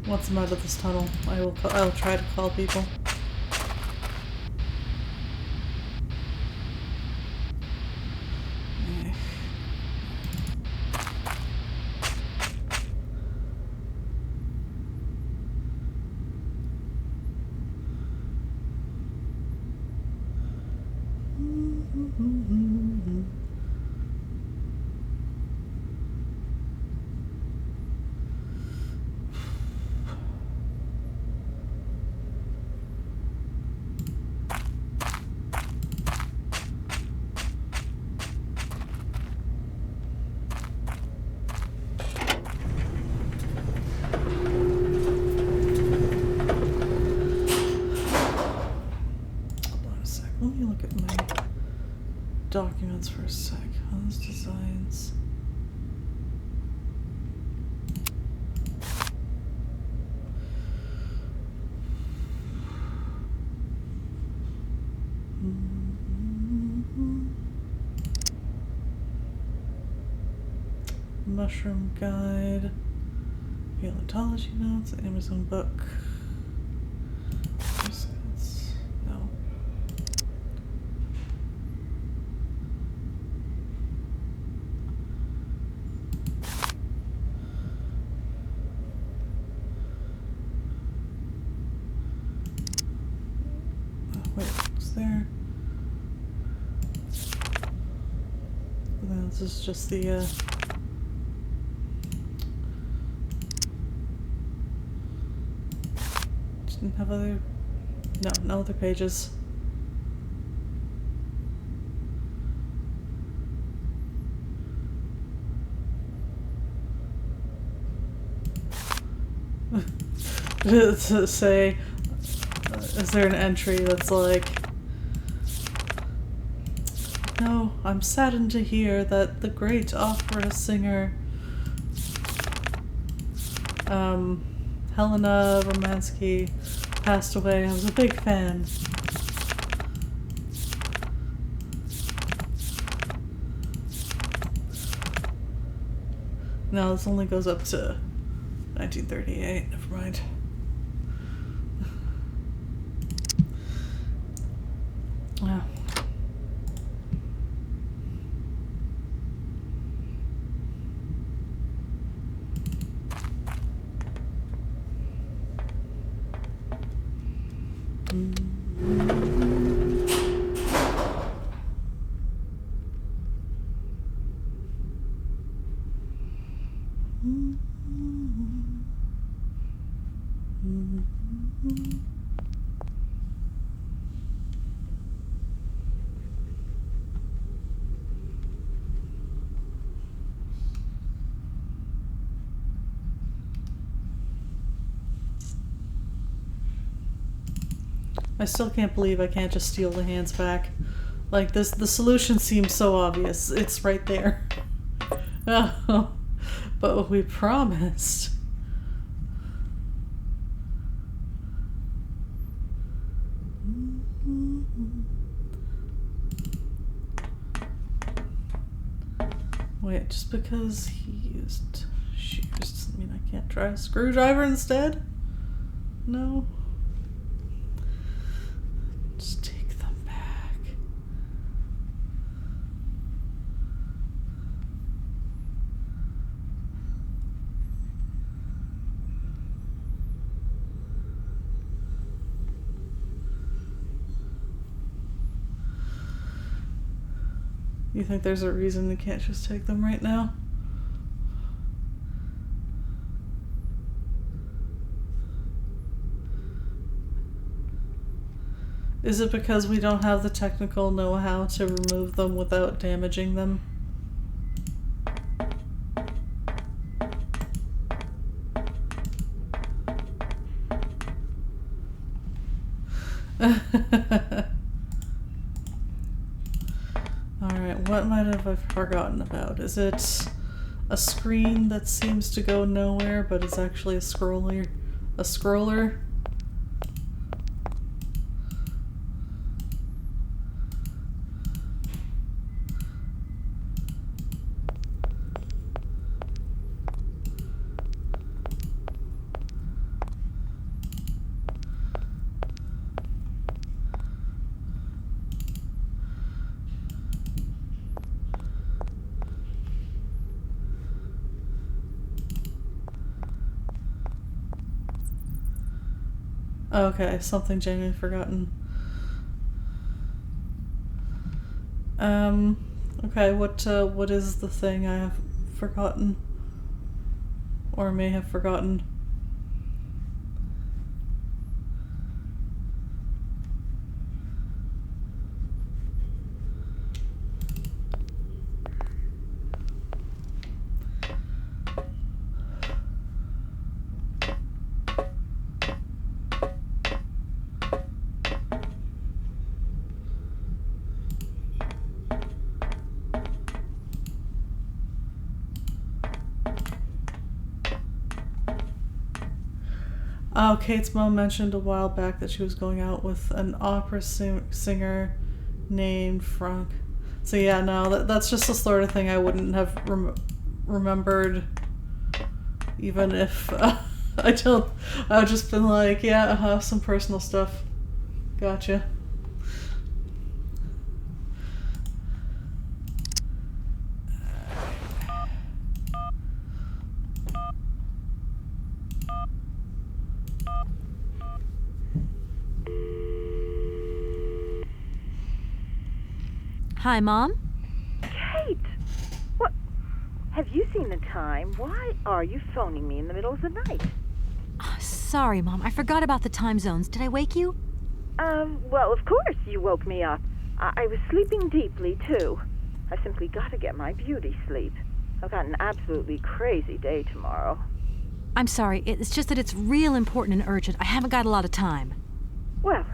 A: Once I'm out of this tunnel, I'll try to call people. Let me look at my documents for a sec. Those designs. Mushroom guide. Paleontology notes. Amazon book. No. Wait, what's there? And then this is just the didn't have other no other pages. To say, is there an entry that's like No, I'm saddened to hear that the great opera singer, Helena Romansky, passed away. I was a big fan. No, this only goes up to 1938. Never mind. Wow. I still can't believe I can't just steal the hands back. Like this, the solution seems so obvious. It's right there. Oh, but we promised. Wait, just because he used shears doesn't mean I can't try a screwdriver instead? No. Just take them back. You think there's a reason you can't just take them right now? Is it because we don't have the technical know-how to remove them without damaging them? Alright, what might have I forgotten about? Is it a screen that seems to go nowhere, but it's actually a scroller? A scroller? Okay, something genuinely forgotten. Okay, what is the thing I have forgotten? Or may have forgotten? Oh, Kate's mom mentioned a while back that she was going out with an opera singer named Frank. So yeah, no, that's just the sort of thing I wouldn't have remembered, even if I've just been like, yeah, some personal stuff. Gotcha.
C: Hi, Mom?
F: Kate! What? Have you seen the time? Why are you phoning me in the middle of the night?
C: Sorry, Mom. I forgot about the time zones. Did I wake you?
F: Well, of course you woke me up. I was sleeping deeply, too. I've simply got to get my beauty sleep. I've got an absolutely crazy day tomorrow.
C: I'm sorry. It's just that it's real important and urgent. I haven't got a lot of time.
F: Well,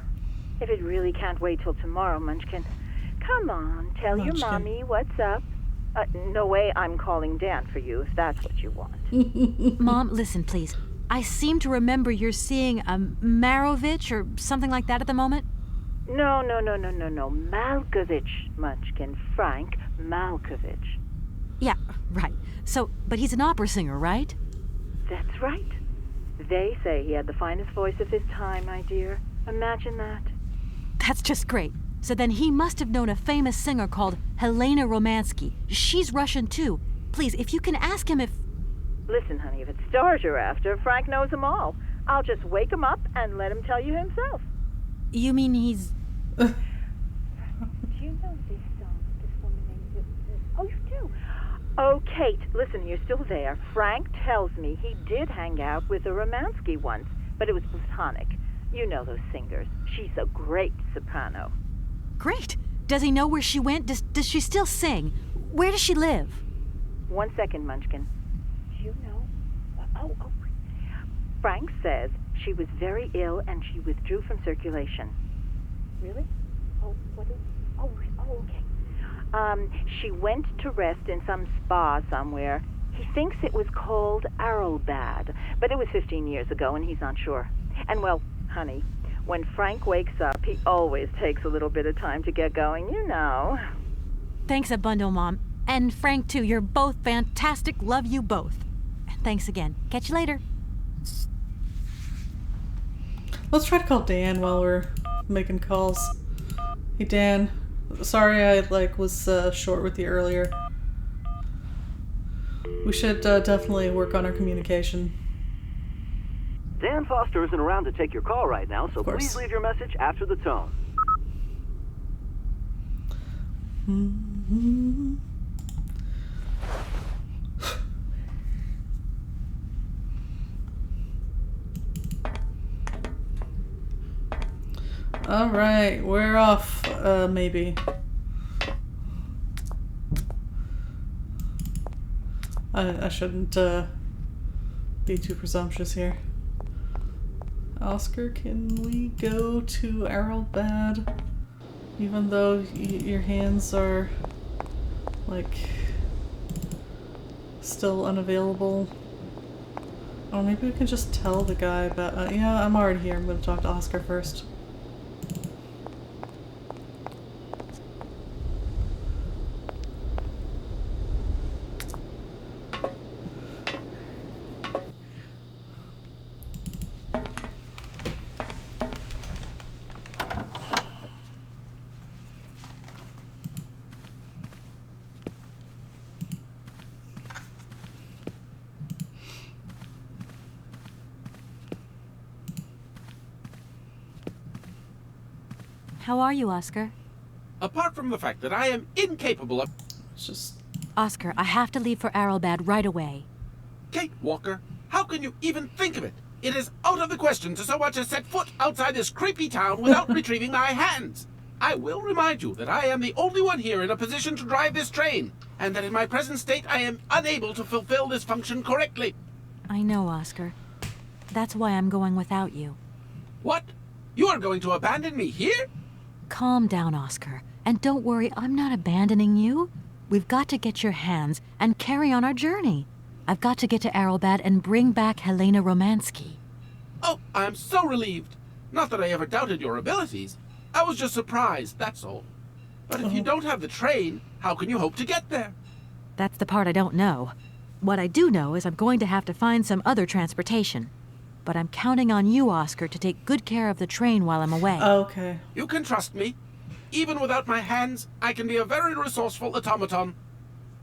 F: if it really can't wait till tomorrow, Munchkin, Come on, tell your
A: Munchkin.
F: mommy what's up. No way I'm calling Dan for you if that's what you want.
C: Mom, listen, please. I seem to remember you're seeing a Marovich or something like that at the moment.
F: No. Malkovich, Munchkin. Frank Malkovich.
C: Yeah, right. So, but he's an opera singer, right?
F: That's right. They say he had the finest voice of his time, my dear. Imagine that.
C: That's just great. So then he must have known a famous singer called Helena Romansky. She's Russian too. Please, if you can ask him if...
F: Listen, honey, if it's stars you're after, Frank knows them all. I'll just wake him up and let him tell you himself.
C: You mean he's...
F: Do you know this woman named... Oh, you do? Oh, Kate, listen, you're still there. Frank tells me he did hang out with a Romansky once, but it was platonic. You know those singers. She's a great soprano.
C: Great. Does he know where she went? Does she still sing? Where does she live?
F: 1 second, Munchkin. Do you know? Oh. Frank says she was very ill and she withdrew from circulation. Really? Oh, what is... Oh, okay. She went to rest in some spa somewhere. He thinks it was called Arrowbad, but it was 15 years ago and he's not sure. And well, honey, when Frank wakes up, he always takes a little bit of time to get going, you know.
C: Thanks a bundle, Mom. And Frank, too. You're both fantastic. Love you both. And thanks again. Catch you later.
A: Let's try to call Dan while we're making calls. Hey, Dan. Sorry I, was short with you earlier. We should definitely work on our communication.
G: Dan Foster isn't around to take your call right now, so please leave your message after the tone.
A: Mm-hmm. Alright, we're off, maybe. I shouldn't be too presumptuous here. Oscar, can we go to Arrowbad? Even though your hands are, still unavailable? Or maybe we can just tell the guy about... yeah, I'm already here. I'm going to talk to Oscar first.
C: How are you, Oscar?
E: Apart from the fact that I am incapable of...
A: It's just...
C: Oscar, I have to leave for Arrowbad right away.
E: Kate Walker, how can you even think of it? It is out of the question to so much as set foot outside this creepy town without retrieving my hands. I will remind you that I am the only one here in a position to drive this train, and that in my present state I am unable to fulfill this function correctly.
C: I know, Oscar. That's why I'm going without you.
E: What? You are going to abandon me here?
C: Calm down, Oscar. And don't worry, I'm not abandoning you. We've got to get your hands and carry on our journey. I've got to get to Arrowbad and bring back Helena Romansky.
E: Oh, I'm so relieved. Not that I ever doubted your abilities. I was just surprised, that's all. But if you don't have the train, how can you hope to get there?
C: That's the part I don't know. What I do know is I'm going to have to find some other transportation. But I'm counting on you, Oscar, to take good care of the train while I'm away.
A: Okay.
E: You can trust me. Even without my hands, I can be a very resourceful automaton.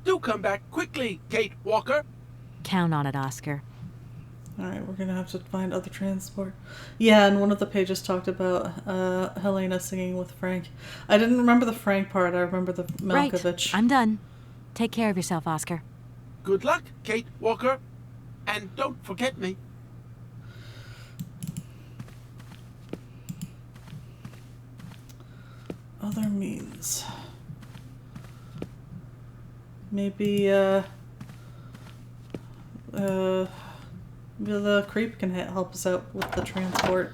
E: Do come back quickly, Kate Walker.
C: Count on it, Oscar.
A: Alright, we're gonna have to find other transport. Yeah, and one of the pages talked about Helena singing with Frank. I didn't remember the Frank part, I remember the Malkovich.
C: Right, I'm done. Take care of yourself, Oscar.
E: Good luck, Kate Walker. And don't forget me.
A: Other means. Maybe, the creep can help us out with the transport.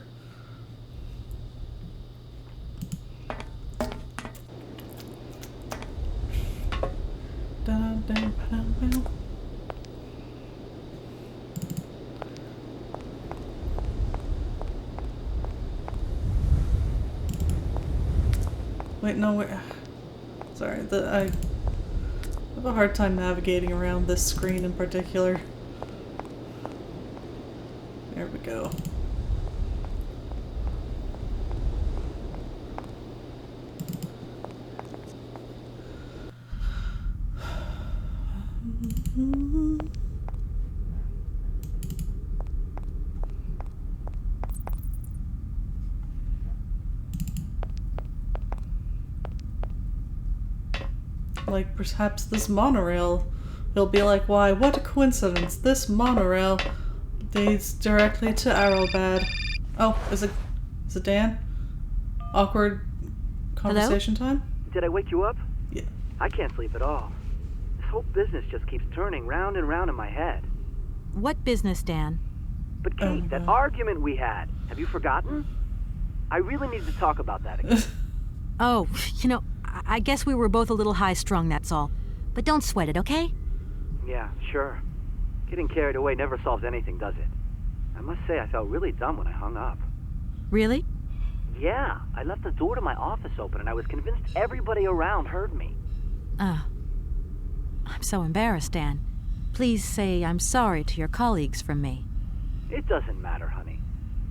A: Padam, padam, padam. Wait, no, wait. Sorry, I have a hard time navigating around this screen in particular. There we go. Like, perhaps this monorail, he'll be like, why, what a coincidence, this monorail leads directly to Arrowbad. Oh, is it Dan? Awkward conversation time?
G: Did I wake you up?
A: Yeah.
G: I can't sleep at all. This whole business just keeps turning round and round in my head.
C: What business, Dan?
G: But Kate, that argument we had, have you forgotten? I really need to talk about that again.
C: Oh, you know, I guess we were both a little high-strung, that's all. But don't sweat it, okay?
G: Yeah, sure. Getting carried away never solves anything, does it? I must say I felt really dumb when I hung up.
C: Really?
G: Yeah, I left the door to my office open and I was convinced everybody around heard me.
C: I'm so embarrassed, Dan. Please say I'm sorry to your colleagues from me.
G: It doesn't matter, honey.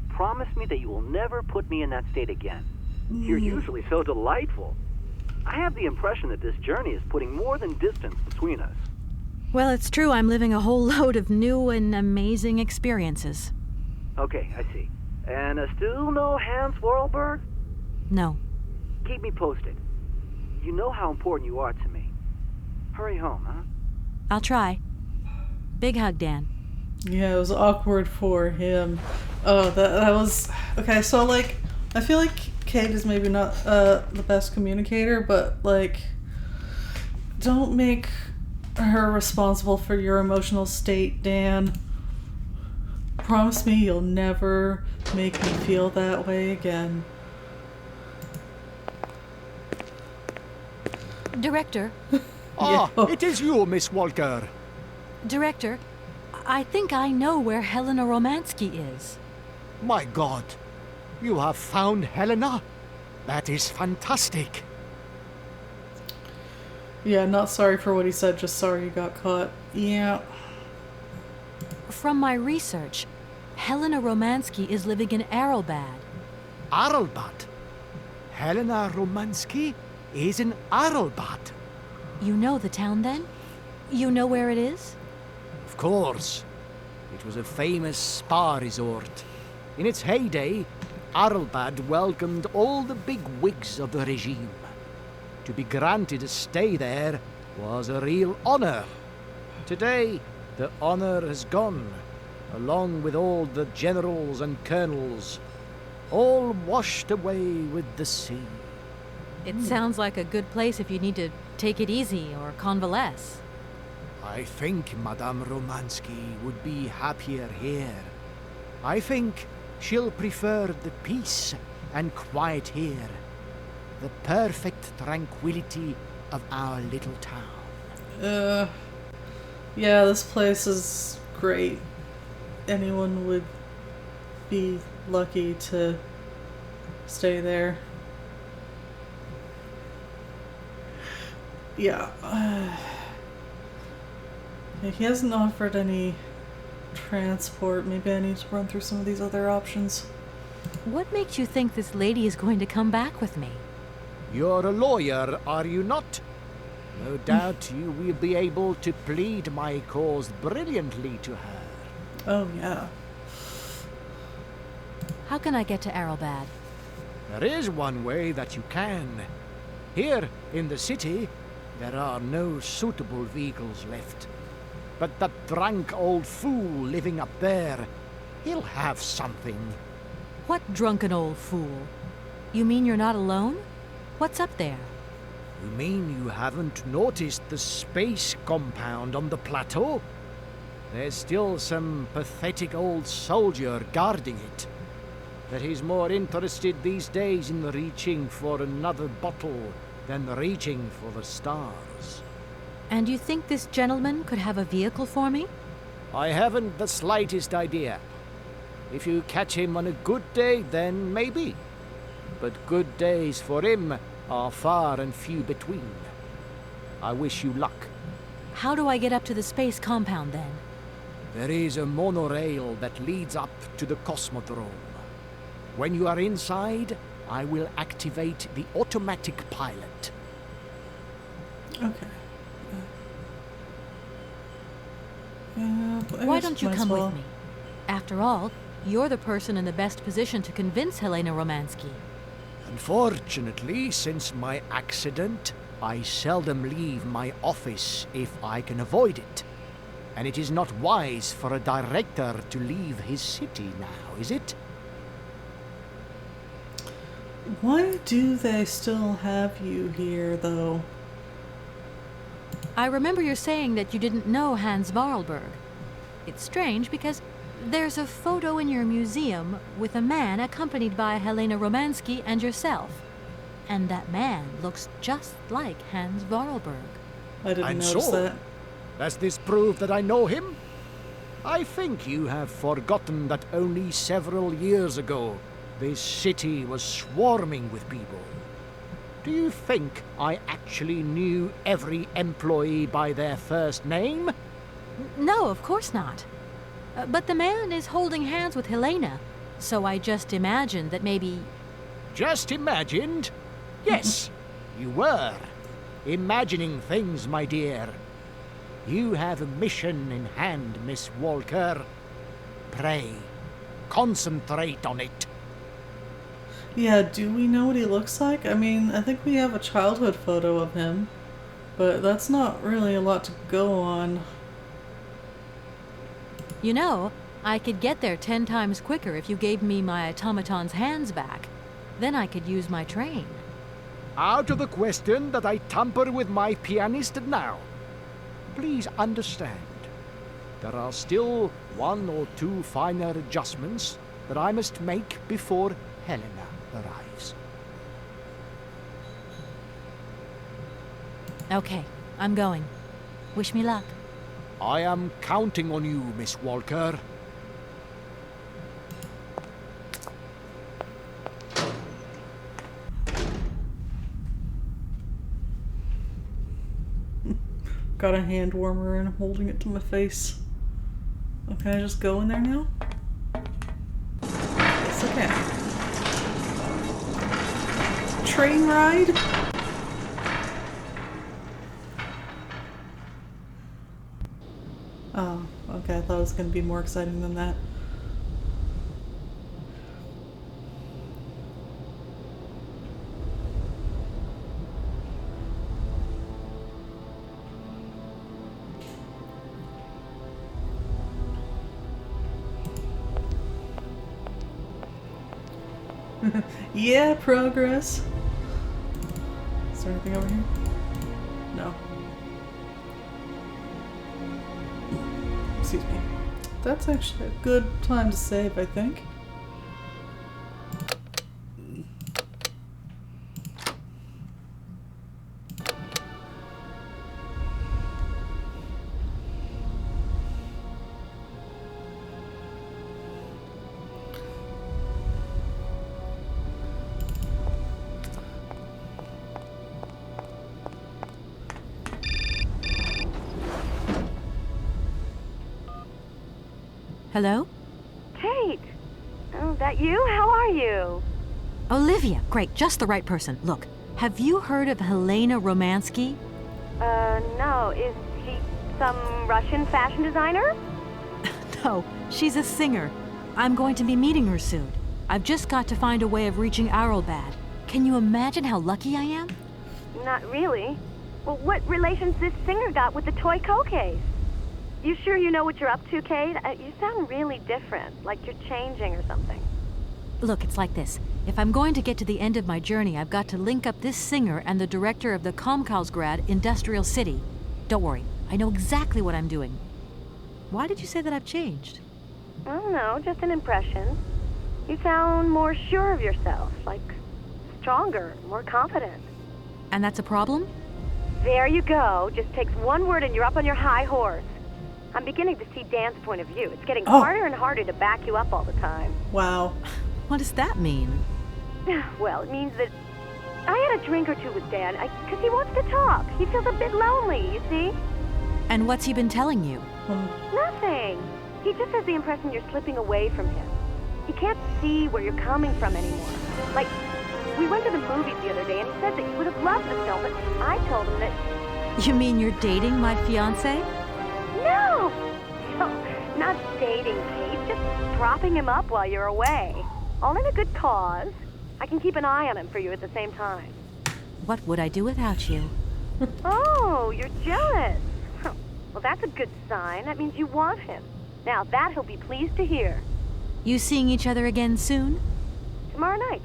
G: Promise me that you will never put me in that state again. You're usually so delightful. I have the impression that this journey is putting more than distance between us.
C: Well, it's true I'm living a whole load of new and amazing experiences.
G: Okay, I see. And still no Hans Vorarlberg?
C: No.
G: Keep me posted. You know how important you are to me. Hurry home, huh?
C: I'll try. Big hug, Dan.
A: Yeah, it was awkward for him. Oh, that was... Okay, so, like, I feel like Kate is maybe not the best communicator, but, like, don't make her responsible for your emotional state, Dan. Promise me you'll never make me feel that way again.
C: Director.
D: Ah, it is you, Miss Walker.
C: Director, I think I know where Helena Romansky is.
D: My God, you have found Helena? That is fantastic.
A: Yeah, not sorry for what he said, just sorry you got caught. Yeah.
C: From my research, Helena Romansky is living in Arrowbad.
D: Arrowbad? Helena Romansky is in Arrowbad.
C: You know the town, then? You know where it is?
D: Of course. It was a famous spa resort. In its heyday, Arrowbad welcomed all the big wigs of the regime. To be granted a stay there was a real honor. Today, the honor has gone, along with all the generals and colonels, all washed away with the sea.
C: It sounds like a good place if you need to take it easy or convalesce.
D: I think Madame Romansky would be happier here. I think she'll prefer the peace and quiet here, the perfect tranquility of our little town.
A: Yeah, this place is great. Anyone would be lucky to stay there. Yeah. He hasn't offered any transport. Maybe I need to run through some of these other options.
C: What makes you think this lady is going to come back with me?
D: You're a lawyer, are you not? No doubt you will be able to plead my cause brilliantly to her.
A: Oh, yeah.
C: How can I get to Arrowbad?
D: There is one way that you can. Here in the city, there are no suitable vehicles left. But that drunk old fool living up there, he'll have something.
C: What drunken old fool? You mean you're not alone? What's up there?
D: You mean you haven't noticed the space compound on the plateau? There's still some pathetic old soldier guarding it. But he's more interested these days in reaching for another bottle than reaching for the stars.
C: And you think this gentleman could have a vehicle for me?
D: I haven't the slightest idea. If you catch him on a good day, then maybe. But good days for him are far and few between. I wish you luck.
C: How do I get up to the space compound then?
D: There is a monorail that leads up to the Cosmodrome. When you are inside, I will activate the automatic pilot.
A: Okay.
C: Why don't you come with me? After all, you're the person in the best position to convince Helena Romansky.
D: Unfortunately, since my accident, I seldom leave my office if I can avoid it. And it is not wise for a director to leave his city now, is it?
A: Why do they still have you here, though?
C: I remember you saying that you didn't know Hans Varlberg. It's strange because there's a photo in your museum with a man accompanied by Helena Romansky and yourself. And that man looks just like Hans Varlberg.
A: I didn't
D: And
A: notice
D: so,
A: that.
D: does this prove that I know him? I think you have forgotten that only several years ago, this city was swarming with people. Do you think I actually knew every employee by their first name?
C: No, of course not. But the man is holding hands with Helena, so I just imagined that maybe...
D: Just imagined? Yes, you were. Imagining things, my dear. You have a mission in hand, Miss Walker. Pray, concentrate on it.
A: Yeah, do we know what he looks like? I mean, I think we have a childhood photo of him, but that's not really a lot to go on.
C: You know, I could get there 10 times quicker if you gave me my automaton's hands back. Then I could use my train.
D: Out of the question that I tamper with my pianist now. Please understand, there are still 1 or 2 finer adjustments that I must make before Helena arrives.
C: Okay, I'm going. Wish me luck.
D: I am counting on you, Miss Walker.
A: Got a hand warmer and I'm holding it to my face. Oh, can I just go in there now? Yes, I can. Train ride? Oh, okay. I thought it was going to be more exciting than that. Yeah, progress. Is there anything over here? No. Excuse me. That's actually a good time to save, I think.
C: Hello?
F: Kate! Oh, that you? How are you?
C: Olivia, great, just the right person. Look, have you heard of Helena Romansky?
F: No. Is she some Russian fashion designer?
C: No, she's a singer. I'm going to be meeting her soon. I've just got to find a way of reaching Arlbad. Can you imagine how lucky I am?
F: Not really. Well, what relation's this singer got with the toy case? You sure you know what you're up to, Kate? You sound really different, like you're changing or something.
C: Look, it's like this. If I'm going to get to the end of my journey, I've got to link up this singer and the director of the Comkausgrad Industrial City. Don't worry, I know exactly what I'm doing. Why did you say that I've changed?
F: I don't know, just an impression. You sound more sure of yourself, like stronger, more confident.
C: And that's a problem?
F: There you go. Just takes one word and you're up on your high horse. I'm beginning to see Dan's point of view. It's getting harder and harder to back you up all the time.
A: Wow.
C: What does that mean?
F: Well, it means that I had a drink or two with Dan because he wants to talk. He feels a bit lonely, you see?
C: And what's he been telling you?
F: Nothing. He just has the impression you're slipping away from him. He can't see where you're coming from anymore. Like, we went to the movies the other day and he said that he would have loved the film, but I told him that...
C: You mean you're dating my fiancé?
F: No! No, not dating, Kate. Just propping him up while you're away. All in a good cause. I can keep an eye on him for you at the same time.
C: What would I do without you?
F: Oh, you're jealous. Well, that's a good sign. That means you want him. Now, that he'll be pleased to hear.
C: You seeing each other again soon?
F: Tomorrow night.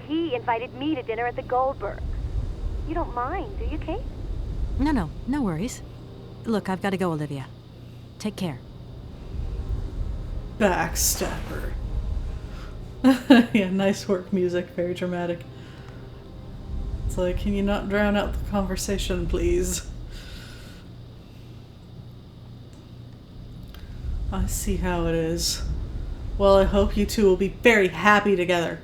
F: He invited me to dinner at the Goldbergs. You don't mind, do you, Kate?
C: No worries. Look, I've got to go, Olivia. Take care.
A: Backstabber. Yeah, nice work, music. Very dramatic. It's like, can you not drown out the conversation, please? I see how it is. Well, I hope you two will be very happy together.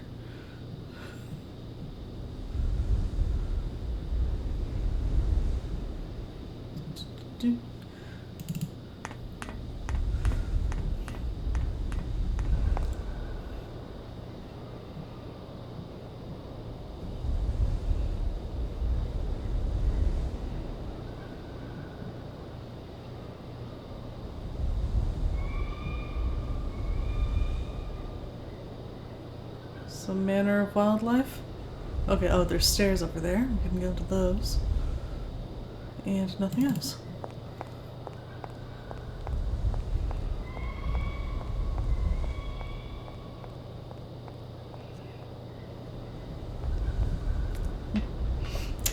A: Some manner of wildlife. Okay, oh, there's stairs over there. We can go to those. And nothing else.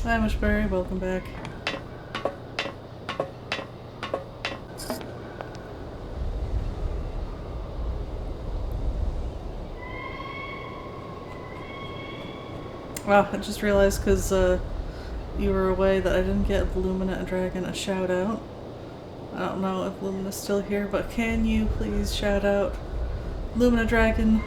A: Hi, Mushberry. Welcome back. Wow, I just realized because you were away that I didn't get Lumina and Dragon a shout out. I don't know if Lumina's still here, but can you please shout out Lumina Dragon?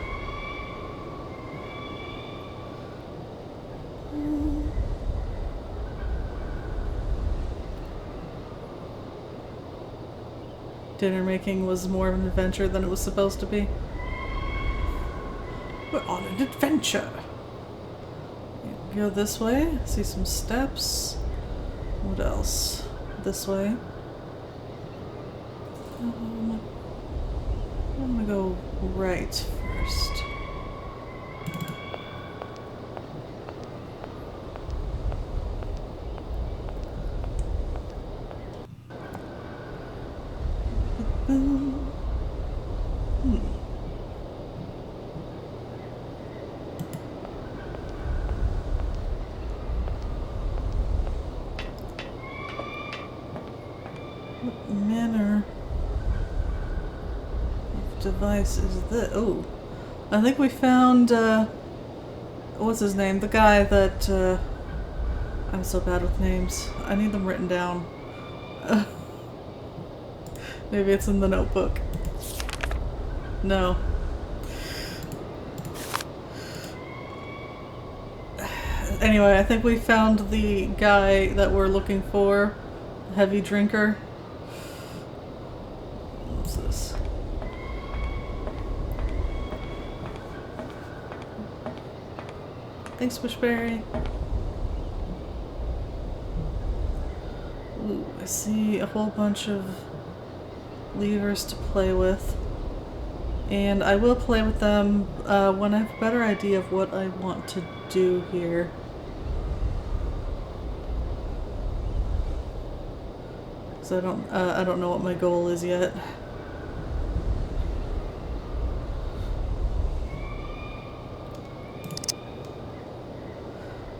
A: Dinner making was more of an adventure than it was supposed to be. We're on an adventure! Go this way, see some steps. What else? This way. I'm gonna go right first. What manner of device is this? Oh, I think we found, what's his name? The guy that, I'm so bad with names. I need them written down. Maybe it's in the notebook. No. Anyway, I think we found the guy that we're looking for. Heavy drinker. What's this? Thanks, Bushberry. Ooh, I see a whole bunch of levers to play with. And I will play with them when I have a better idea of what I want to do here. So I don't know what my goal is yet.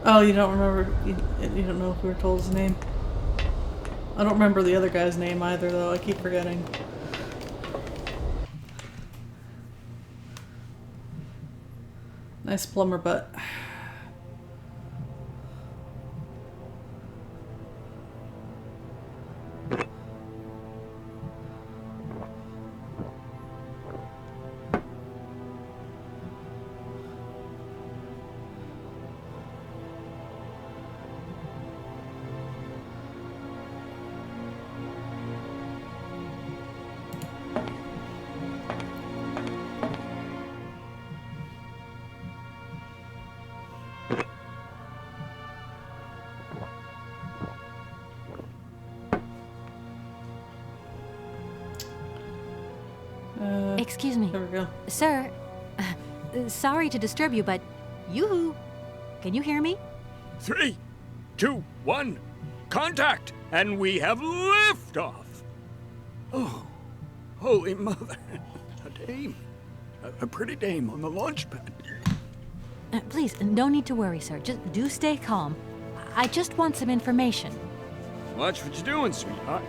A: Oh, you don't remember? You don't know who told his name? I don't remember the other guy's name either, though. I keep forgetting. Nice plumber butt.
C: Excuse me.
A: There we go.
C: Sir, sorry to disturb you, but yoo-hoo. Can you hear me?
H: 3, 2, 1, contact! And we have liftoff! Oh, holy mother. A dame. A pretty dame on the launch pad.
C: Please, no need to worry, sir. Just do stay calm. I just want some information.
H: Watch what you're doing, sweetheart.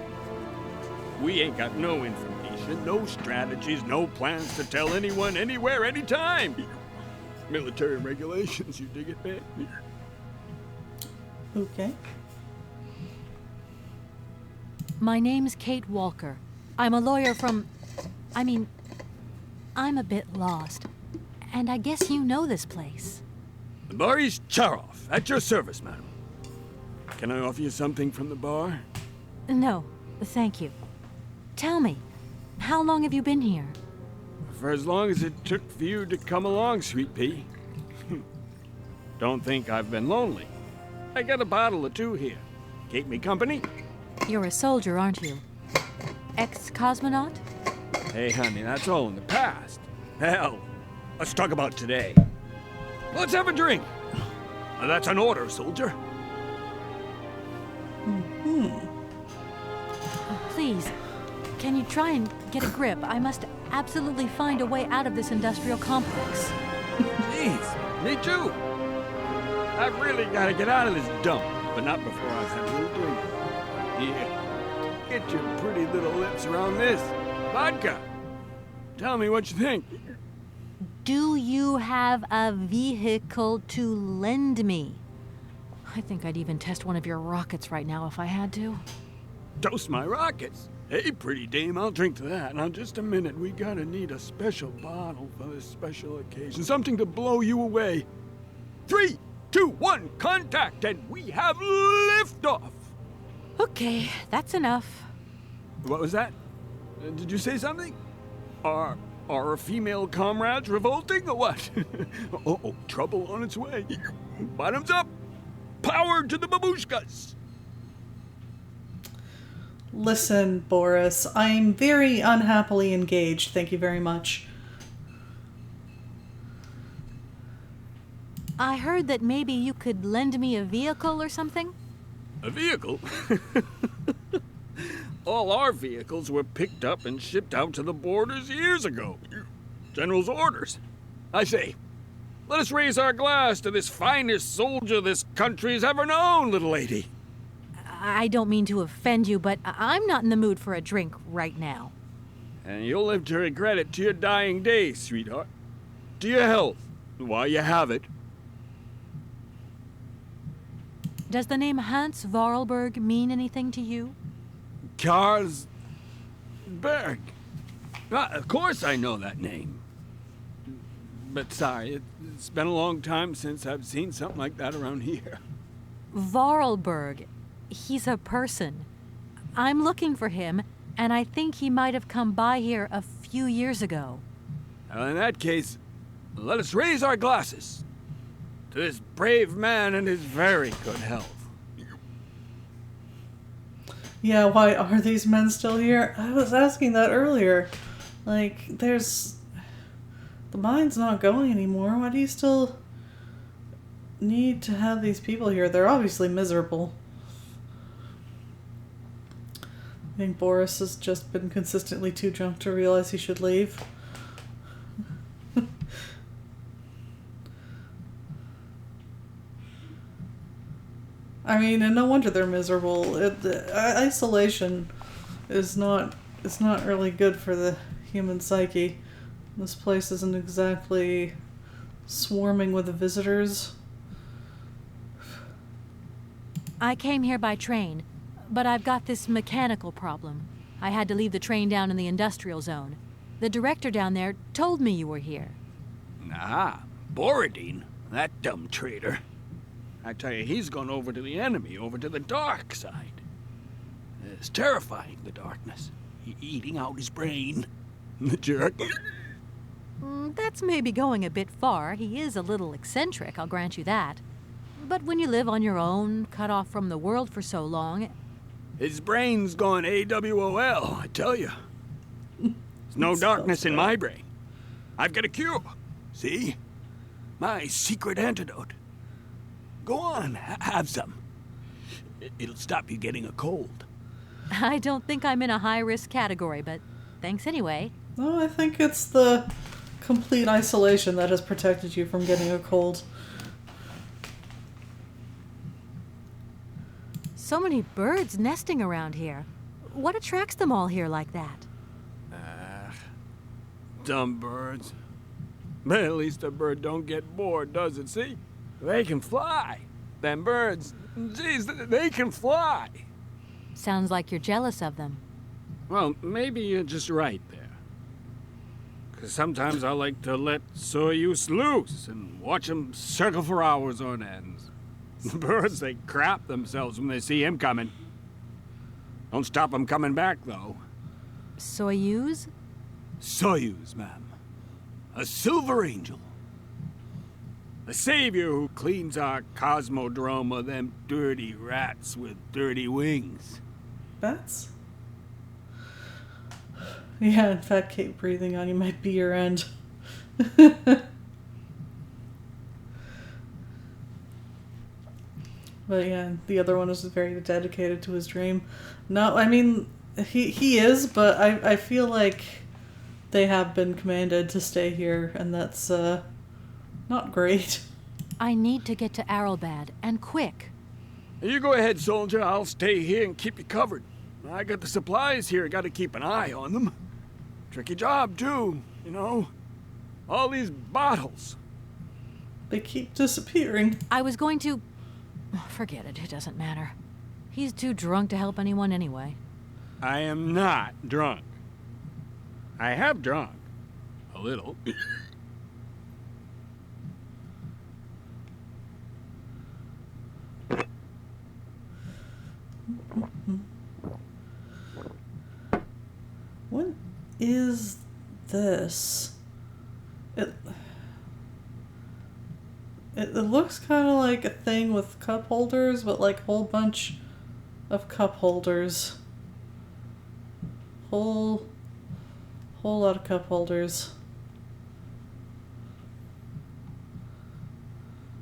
H: We ain't got no information, no strategies, no plans to tell anyone, anywhere, anytime. Military regulations, you dig it, babe?
A: Okay.
C: My name's Kate Walker. I'm a lawyer from... I'm a bit lost. And I guess you know this place.
H: Boris Charov, at your service, madam. Can I offer you something from the bar?
C: No, thank you. Tell me, how long have you been here?
H: For as long as it took for you to come along, sweet pea. Don't think I've been lonely. I got a bottle or two here. Keep me company?
C: You're a soldier, aren't you? Ex-cosmonaut?
H: Hey, honey, that's all in the past. Hell, let's talk about today. Let's have a drink. That's an order, soldier.
C: Please, can you try and get a grip? I must absolutely find a way out of this industrial complex.
H: Jeez, me too. I've really got to get out of this dump, but not before I've had a little drink. Yeah, get your pretty little lips around this. Vodka. Tell me what you think.
C: Do you have a vehicle to lend me? I think I'd even test one of your rockets right now if I had to.
H: Toast my rockets. Hey, pretty dame, I'll drink to that. Now, just a minute. We gotta need a special bottle for this special occasion. Something to blow you away. 3, 2, 1, contact, and we have liftoff.
C: Okay, that's enough.
H: What was that? Did you say something? Are our female comrades revolting or what? Oh, trouble on its way. Bottoms up. Power to the babushkas.
A: Listen, Boris, I'm very unhappily engaged. Thank you very much.
C: I heard that maybe you could lend me a vehicle or something?
H: A vehicle? All our vehicles were picked up and shipped out to the borders years ago. General's orders. I say, let us raise our glass to this finest soldier this country's ever known, little lady.
C: I don't mean to offend you, but I'm not in the mood for a drink right now.
H: And you'll live to regret it to your dying days, sweetheart. To your health, while you have it.
C: Does the name Hans Vorarlberg mean anything to you?
H: Karlsberg. Of course I know that name. But sorry, it's been a long time since I've seen something like that around here.
C: Vorarlberg. He's a person. I'm looking for him, and I think he might have come by here a few years ago.
H: Well, in that case, let us raise our glasses to this brave man and his very good health.
A: Yeah, why are these men still here? I was asking that earlier. Like, the mine's not going anymore. Why do you still need to have these people here? They're obviously miserable. I think Boris has just been consistently too drunk to realize he should leave. I mean, and no wonder they're miserable. Isolation is not really good for the human psyche. This place isn't exactly swarming with visitors.
C: I came here by train, but I've got this mechanical problem. I had to leave the train down in the industrial zone. The director down there told me you were here.
H: Ah, Borodine, that dumb traitor. I tell you, he's gone over to the enemy, over to the dark side. It's terrifying, the darkness. Eating out his brain. The jerk.
C: That's maybe going a bit far. He is a little eccentric, I'll grant you that. But when you live on your own, cut off from the world for so long...
H: His brain's gone AWOL, I tell you. There's no darkness in my brain. I've got a cure. See? My secret antidote. Go on, have some. It'll stop you getting a cold.
C: I don't think I'm in a high-risk category, but thanks anyway.
A: No, I think it's the complete isolation that has protected you from getting a cold.
C: So many birds nesting around here. What attracts them all here like that?
H: Dumb birds. But at least a bird don't get bored, does it? See? They can fly. Them birds, geez, they can fly.
C: Sounds like you're jealous of them.
H: Well, maybe you're just right there. 'Cause sometimes I like to let Soyuz loose and watch them circle for hours on ends. The birds, they crap themselves when they see him coming. Don't stop them coming back, though.
C: Soyuz?
H: Soyuz, ma'am. A silver angel. A savior who cleans our cosmodrome of them dirty rats with dirty wings.
A: Bats? Yeah, in fact, Kate, breathing on you might be your end. But yeah, the other one is very dedicated to his dream. No, I mean, he is, but I feel like they have been commanded to stay here, and that's not great.
C: I need to get to Aralbad, and quick.
H: You go ahead, soldier. I'll stay here and keep you covered. I got the supplies here. Got to keep an eye on them. Tricky job, too, you know. All these bottles.
A: They keep disappearing.
C: I was going to... Forget it, it doesn't matter. He's too drunk to help anyone anyway.
H: I am not drunk. I have drunk. A little.
A: What is this? It looks kind of like a thing with cup holders, but like a whole bunch of cup holders. Whole lot of cup holders.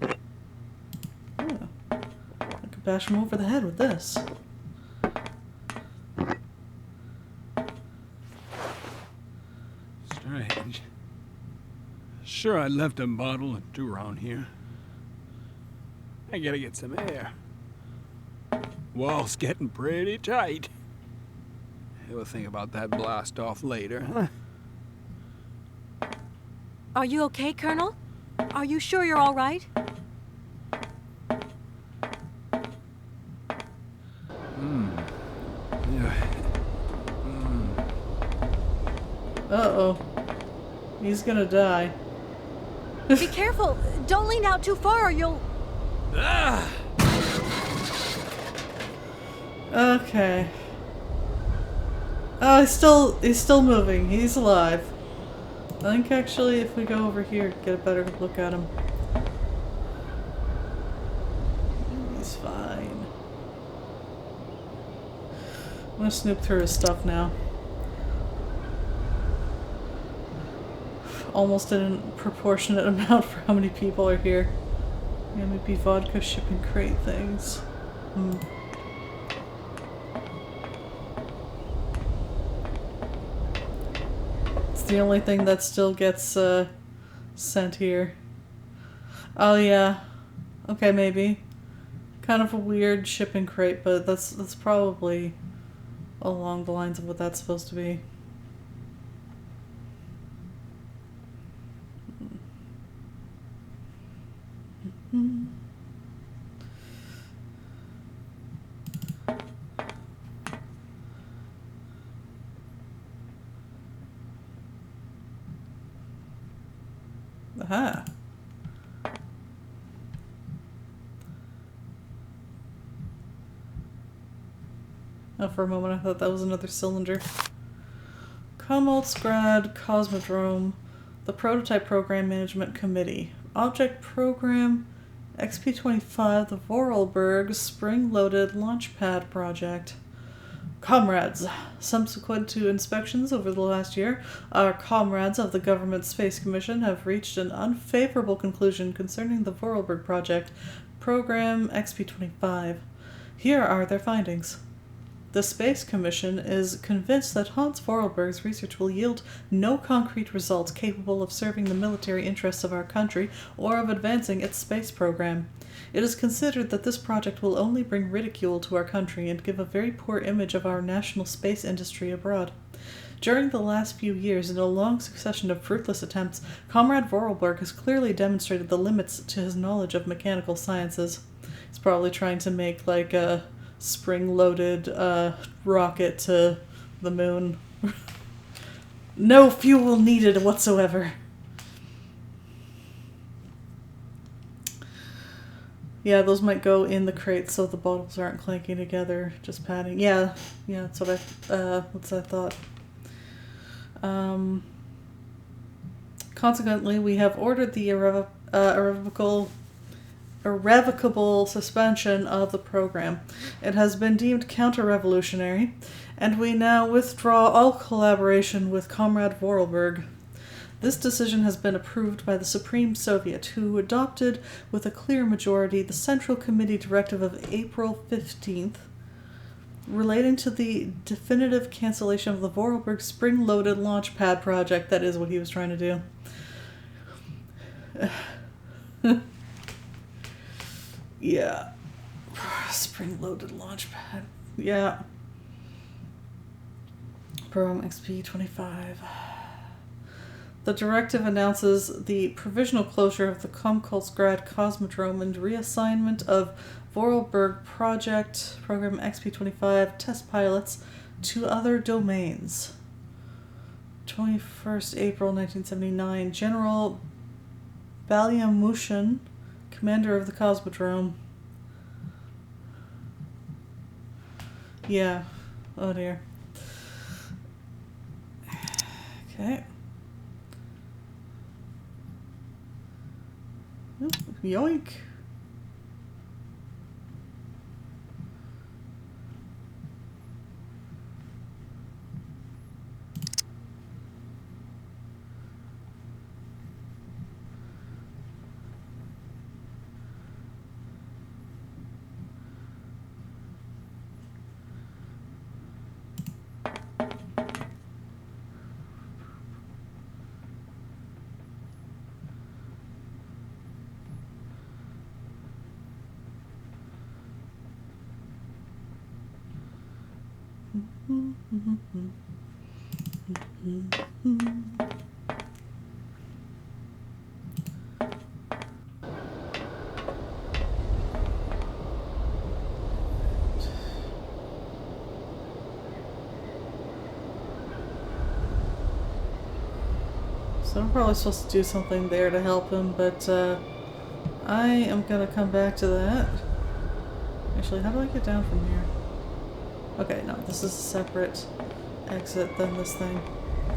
A: Yeah. I could bash him over the head with this.
H: Strange. Sure, I left a bottle or two around here. I gotta get some air. Wall's getting pretty tight. We'll think about that blast off later, huh?
C: Are you okay, Colonel? Are you sure you're all right?
H: Yeah.
A: Uh-oh. He's gonna die.
C: Be careful! Don't lean out too far or you'll...
H: Ah!
A: Okay. Oh, he's still moving. He's alive. I think actually if we go over here, get a better look at him. He's fine. I'm gonna snoop through his stuff now. Almost in a proportionate amount for how many people are here. Yeah, maybe vodka shipping crate things. It's the only thing that still gets sent here. Oh yeah. Okay, maybe. Kind of a weird shipping crate, but that's probably along the lines of what that's supposed to be. Aha. Oh, for a moment I thought that was another cylinder. Komoltsgrad Cosmodrome, the Prototype Program Management Committee. Object Program XP-25, the Vorarlberg Spring-Loaded Launchpad Project. Comrades, subsequent to inspections over the last year, our comrades of the Government Space Commission have reached an unfavorable conclusion concerning the Vorarlberg project, Program XP-25. Here are their findings. The Space Commission is convinced that Hans Vorarlberg's research will yield no concrete results capable of serving the military interests of our country or of advancing its space program. It is considered that this project will only bring ridicule to our country and give a very poor image of our national space industry abroad. During the last few years, in a long succession of fruitless attempts, Comrade Vorarlberg has clearly demonstrated the limits to his knowledge of mechanical sciences. He's probably trying to make, like, a spring-loaded rocket to the moon. No fuel needed whatsoever. Yeah, those might go in the crates so the bottles aren't clanking together, just padding. Yeah, that's what I thought. Consequently, we have ordered the irrevocable suspension of the program. It has been deemed counter-revolutionary, and we now withdraw all collaboration with Comrade Vorarlberg. This decision has been approved by the Supreme Soviet, who adopted with a clear majority the Central Committee Directive of April 15th, relating to the definitive cancellation of the Vorarlberg spring-loaded launch pad project. That is what he was trying to do. Yeah. Spring-loaded launch pad. Yeah. Program XP-25. The directive announces the provisional closure of the Komkolsgrad Cosmodrome and reassignment of Vorarlberg Program XP-25 test pilots to other domains. 21st April 1979. General Balyamushin, commander of the Cosmodrome. Yeah. Oh dear. Okay. Oop, yoink. So I'm probably supposed to do something there to help him, but I am gonna come back to that. Actually, how do I get down from here? Okay, no, this is a separate exit than this thing. I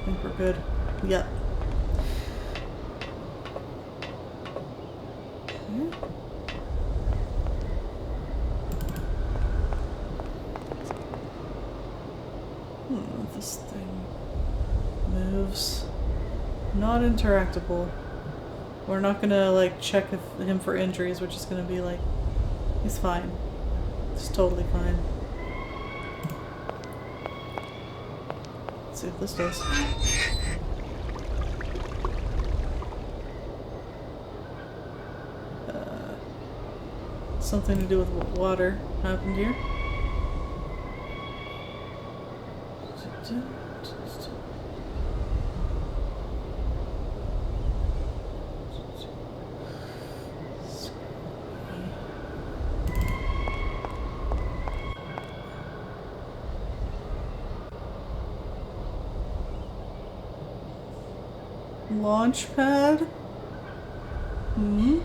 A: think we're good. Yep. Okay. This thing moves. Not interactable. We're not gonna, like, check him for injuries. We're just gonna be like, he's fine. He's totally fine. Let's see what this does. Something to do with what water happened here. Launch pad? Hmm?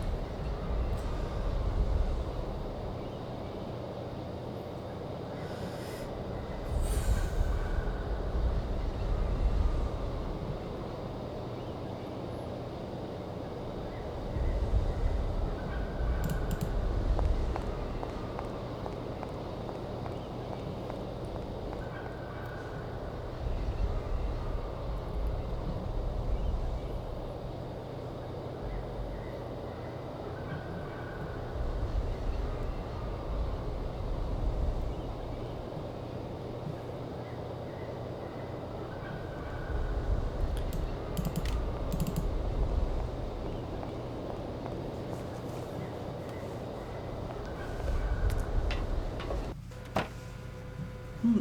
A: Hmm.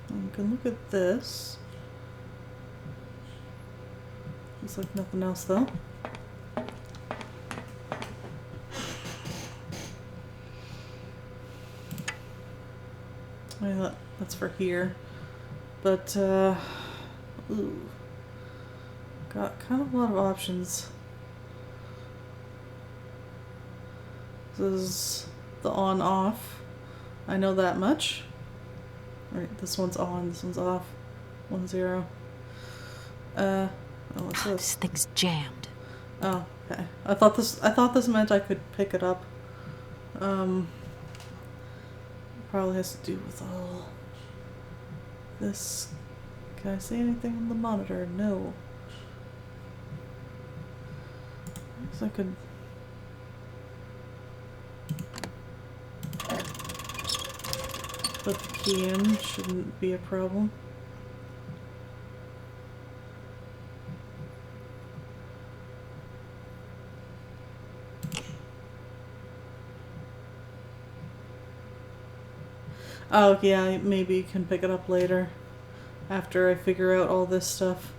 A: We can look at this. Looks like nothing else though. Yeah, that's for here. But, ooh. Got kind of a lot of options. This is the on-off. I know that much. Alright, this one's on, this one's off. 1, 0. Oh, what's this?
C: This thing's jammed.
A: Oh, okay. I thought this meant I could pick it up. Probably has to do with all this. Can I see anything on the monitor? No. I guess I could. Put the key in, shouldn't be a problem. Oh, yeah, maybe you can pick it up later. After I figure out all this stuff.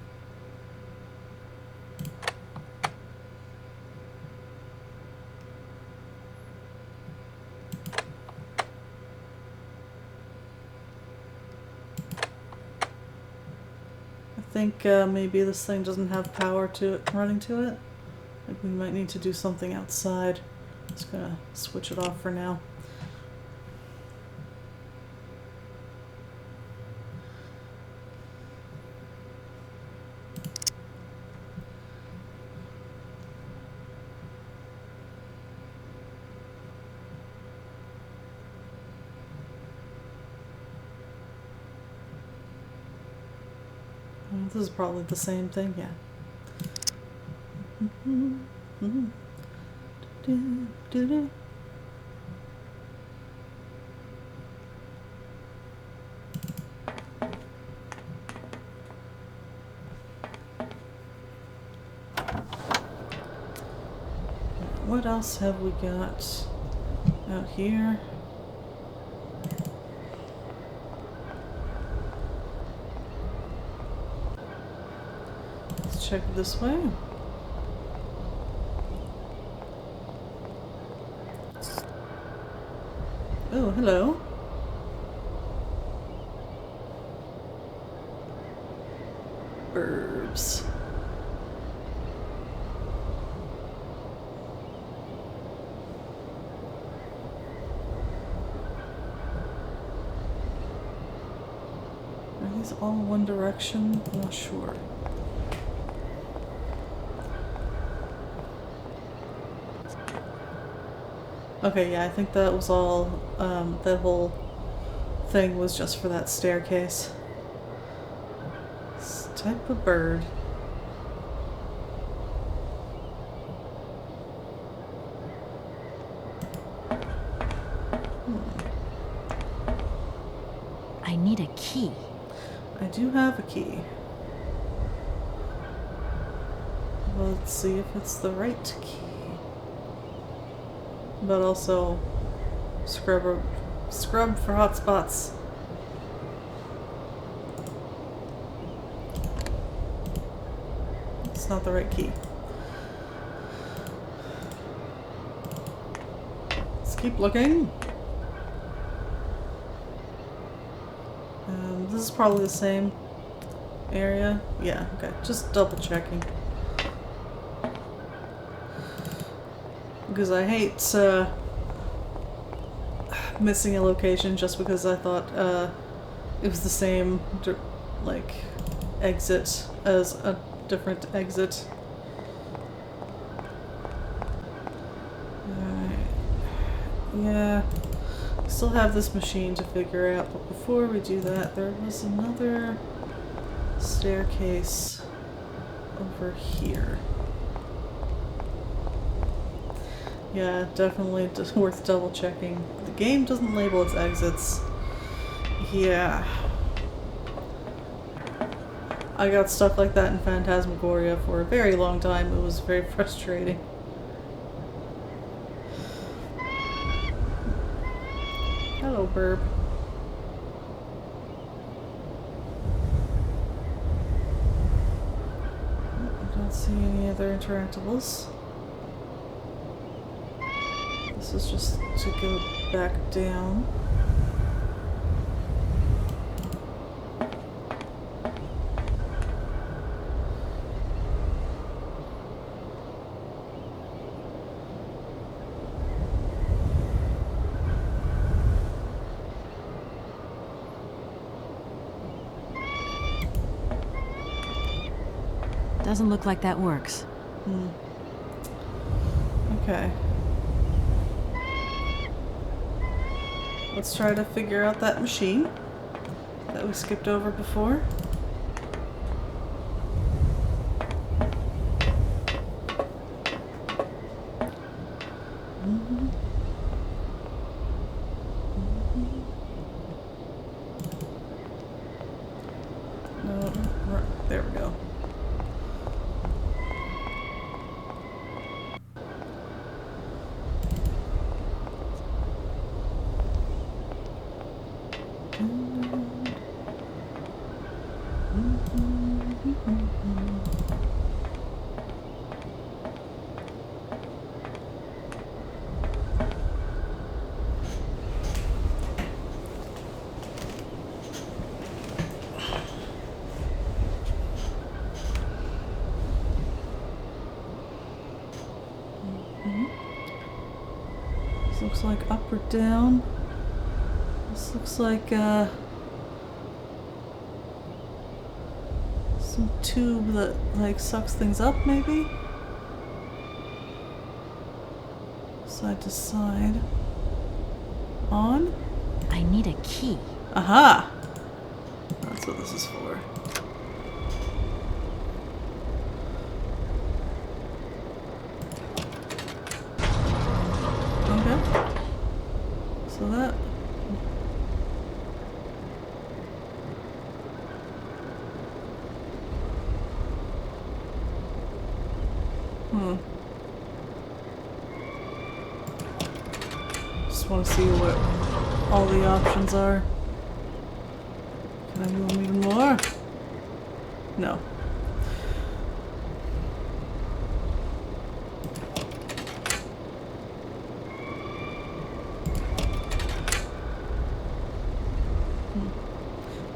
A: I think maybe this thing doesn't have power to it running to it. Like we might need to do something outside. Just gonna switch it off for now. This is probably the same thing, yeah. What else have we got out here? Check it this way. Oh, hello. Birds. Are these all one direction? I'm not sure. Okay, yeah, I think that was all, that whole thing was just for that staircase. This type of bird.
C: I need a key.
A: I do have a key. Let's see if it's the right key. But also scrub for hot spots. It's not the right key. Let's keep looking. This is probably the same area. Yeah, okay. Just double checking. Because I hate missing a location just because I thought it was the same like exit as a different exit. Alright. Yeah. Still have this machine to figure out, but before we do that, there was another staircase over here. Yeah, definitely just worth double checking. The game doesn't label its exits. Yeah. I got stuck like that in Phantasmagoria for a very long time. It was very frustrating. Hello, Burb. I don't see any other interactables. This is just to go back down.
C: Doesn't look like that works.
A: Okay. Let's try to figure out that machine that we skipped over before. No, there we go. This looks like up or down. This looks like some tube that like sucks things up, maybe? Side to side. On?
C: I need a key.
A: Aha! That's what this is for. Okay. So that... Just want to see what all the options are. Can I move them even more? No.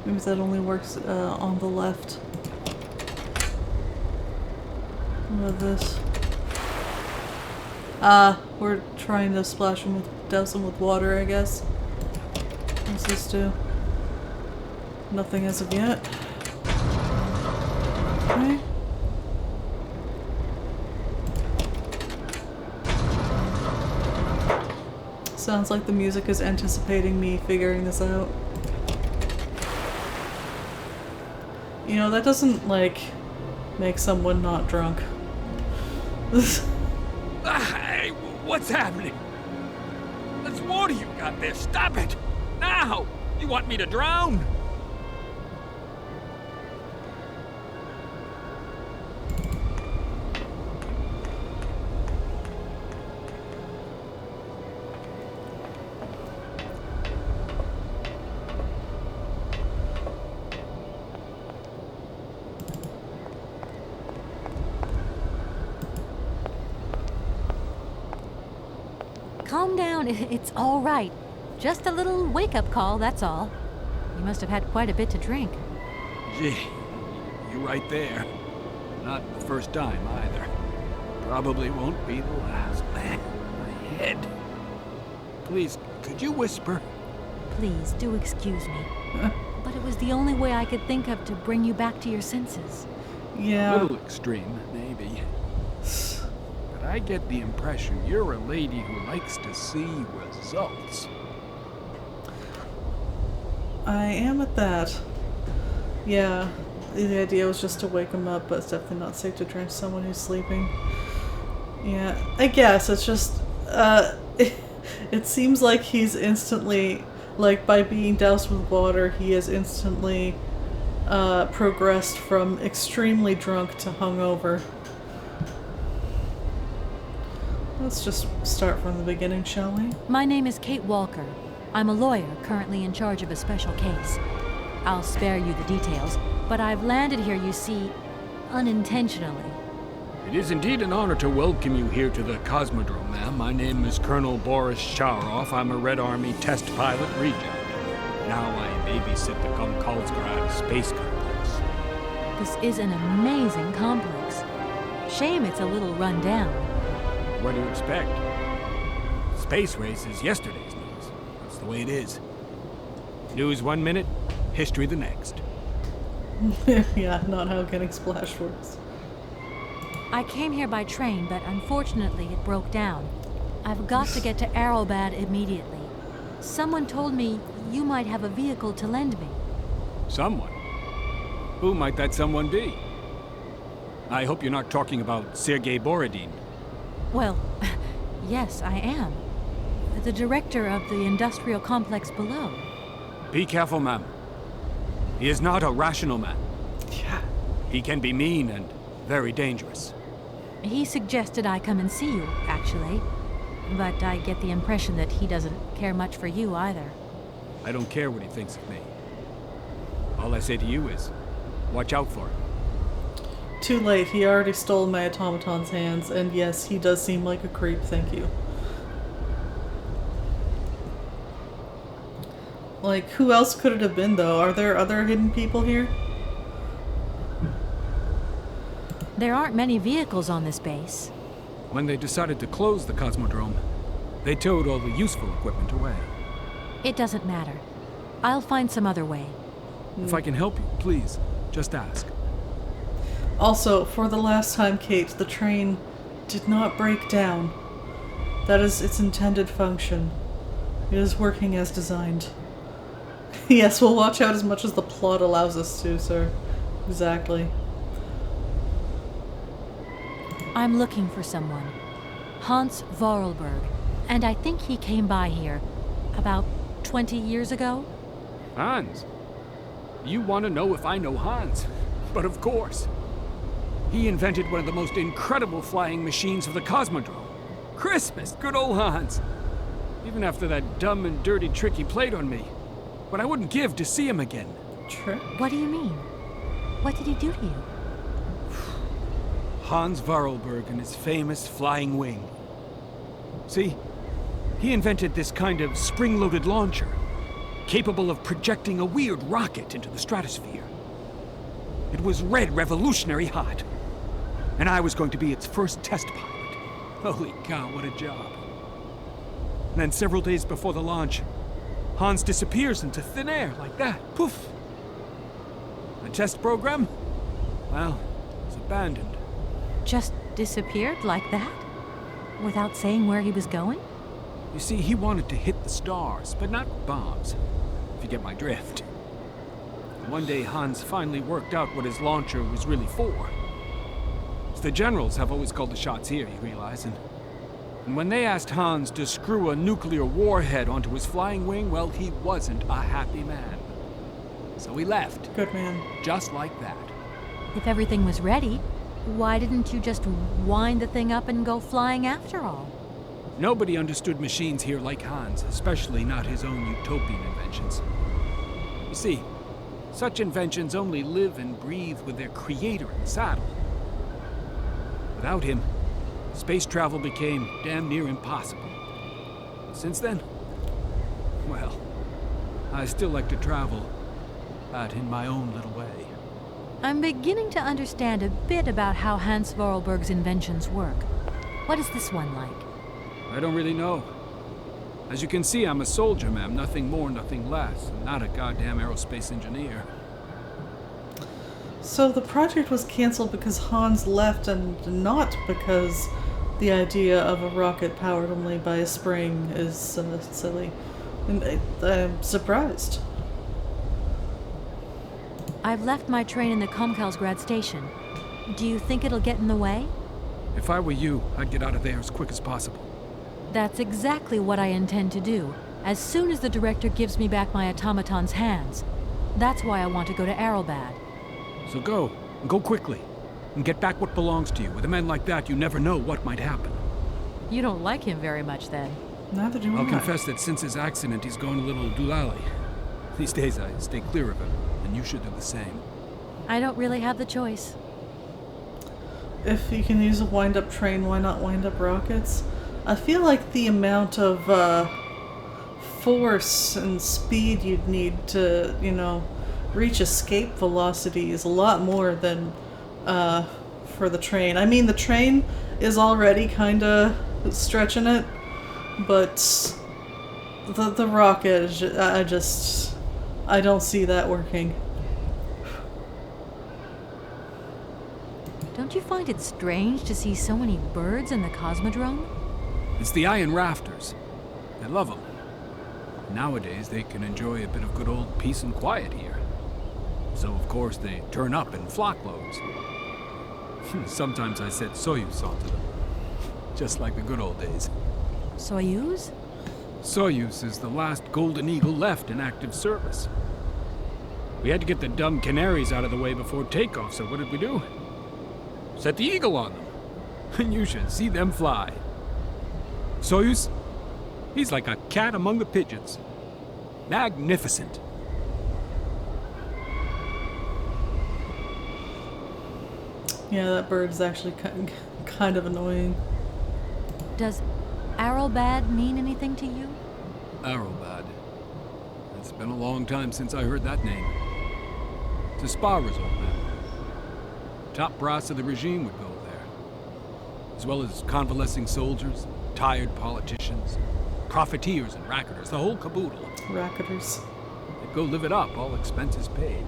A: Maybe that only works on the left. What about this? We're trying to splash them with, douse them with water, I guess. What's this do? Nothing as of yet. Okay. Sounds like the music is anticipating me figuring this out. You know, that doesn't, like, make someone not drunk.
H: Hey, what's happening? There's water you got there. Stop it! Now! You want me to drown?
C: Calm down, it's all right. Just a little wake-up call, that's all. You must have had quite a bit to drink.
H: Gee, you're right there. Not the first time, either. Probably won't be the last. Man, my head. Please, could you whisper?
C: Please, do excuse me. But it was the only way I could think of to bring you back to your senses.
A: Yeah.
H: A little extreme, maybe. But I get the impression you're a lady who likes to see results.
A: I am at that. Yeah. The idea was just to wake him up, but it's definitely not safe to drench someone who's sleeping. Yeah. I guess it's just It seems like he's instantly, like by being doused with water, he has instantly progressed from extremely drunk to hungover. Let's just start from the beginning, shall we?
C: My name is Kate Walker. I'm a lawyer currently in charge of a special case. I'll spare you the details, but I've landed here, you see, unintentionally.
H: It is indeed an honor to welcome you here to the Cosmodrome, ma'am. My name is Colonel Boris Sharoff. I'm a Red Army test pilot regent. Now I babysit the Komkalsgrad space complex.
C: This is an amazing complex. Shame it's a little run down.
H: What do you expect? Space race is yesterday's news. That's the way it is. News 1 minute, history the next.
A: Yeah, not how getting splashed works.
C: I came here by train, but unfortunately it broke down. I've got to get to Arrowbad immediately. Someone told me you might have a vehicle to lend me.
H: Someone? Who might that someone be? I hope you're not talking about Sergei Borodin.
C: Well, yes, I am. The director of the industrial complex below.
H: Be careful, ma'am. He is not a rational man.
A: Yeah.
H: He can be mean and very dangerous.
C: He suggested I come and see you, actually. But I get the impression that he doesn't care much for you either.
H: I don't care what he thinks of me. All I say to you is, watch out for him.
A: Too late, he already stole my automaton's hands, and yes, he does seem like a creep, thank you. Like, who else could it have been, though? Are there other hidden people here?
C: There aren't many vehicles on this base.
H: When they decided to close the Cosmodrome, they towed all the useful equipment away.
C: It doesn't matter. I'll find some other way.
H: If I can help you, please, just ask.
A: Also, for the last time, Kate, the train did not break down. That is its intended function. It is working as designed. Yes, we'll watch out as much as the plot allows us to, sir. Exactly.
C: I'm looking for someone. Hans Vorarlberg. And I think he came by here about 20 years ago.
H: Hans? You want to know if I know Hans? But of course. He invented one of the most incredible flying machines of the Cosmodrome. Christmas, good old Hans. Even after that dumb and dirty trick he played on me. But I wouldn't give to see him again.
A: Trick?
C: What do you mean? What did he do to you?
H: Hans Vorarlberg and his famous flying wing. See, he invented this kind of spring-loaded launcher, capable of projecting a weird rocket into the stratosphere. It was red revolutionary hot, and I was going to be its first test pilot. Holy cow, what a job. And then several days before the launch, Hans disappears into thin air like that. Poof! The test program? Well, it's abandoned.
C: Just disappeared like that? Without saying where he was going?
H: You see, he wanted to hit the stars, but not bombs, if you get my drift. One day, Hans finally worked out what his launcher was really for. The generals have always called the shots here, you realize, and when they asked Hans to screw a nuclear warhead onto his flying wing, well, he wasn't a happy man. So he left.
A: Good man.
H: Just like that.
C: If everything was ready, why didn't you just wind the thing up and go flying after all?
H: Nobody understood machines here like Hans, especially not his own utopian inventions. You see, such inventions only live and breathe with their creator in the saddle. Without him, space travel became damn near impossible. Since then, well, I still like to travel, but in my own little way.
C: I'm beginning to understand a bit about how Hans Vorarlberg's inventions work. What is this one like?
H: I don't really know. As you can see, I'm a soldier, ma'am. Nothing more, nothing less. I'm not a goddamn aerospace engineer.
A: So the project was cancelled because Hans left and not because the idea of a rocket powered only by a spring is silly. And I'm surprised.
C: I've left my train in the Komkalsgrad station. Do you think it'll get in the way?
H: If I were you, I'd get out of there as quick as possible.
C: That's exactly what I intend to do, as soon as the director gives me back my automaton's hands. That's why I want to go to Arrowbad.
H: So go, and go quickly, and get back what belongs to you. With a man like that, you never know what might happen.
C: You don't like him very much, then?
A: Neither do
H: I'll
A: I.
H: confess that since his accident, he's gone a little doolally. These days, I stay clear of him, and you should do the same.
C: I don't really have the choice.
A: If you can use a wind-up train, why not wind up rockets? I feel like the amount of force and speed you'd need to, reach escape velocity is a lot more than for the train. I mean, the train is already kind of stretching it, but the rocket, I don't see that working.
C: Don't you find it strange to see so many birds in the Cosmodrome?
H: It's the iron rafters. They love them. Nowadays, they can enjoy a bit of good old peace and quiet here. So, of course, they turn up in flockloads. Sometimes I set Soyuz onto them. Just like the good old days.
C: Soyuz?
H: Soyuz is the last Golden Eagle left in active service. We had to get the dumb canaries out of the way before takeoff, so what did we do? Set the Eagle on them. And you should see them fly. Soyuz, he's like a cat among the pigeons. Magnificent.
A: Yeah, that bird's actually kind of annoying.
C: Does Arrowbad mean anything to you?
H: Arrowbad. It's been a long time since I heard that name. It's a spa resort now. Top brass of the regime would go there. As well as convalescing soldiers, tired politicians, profiteers and racketers, the whole caboodle.
A: Racketers.
H: They'd go live it up, all expenses paid.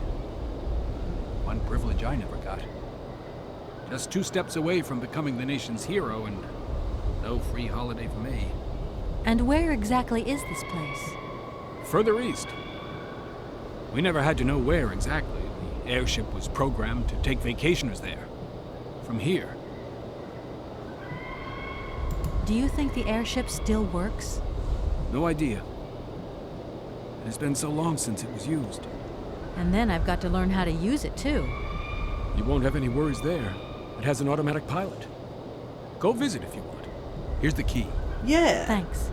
H: One privilege I never got. Just 2 steps away from becoming the nation's hero, and no free holiday for me.
C: And where exactly is this place?
H: Further east. We never had to know where exactly. The airship was programmed to take vacationers there. From here.
C: Do you think the airship still works?
H: No idea. It has been so long since it was used.
C: And then I've got to learn how to use it, too.
H: You won't have any worries there. It has an automatic pilot. Go visit if you want. Here's the key.
A: Yeah.
C: Thanks.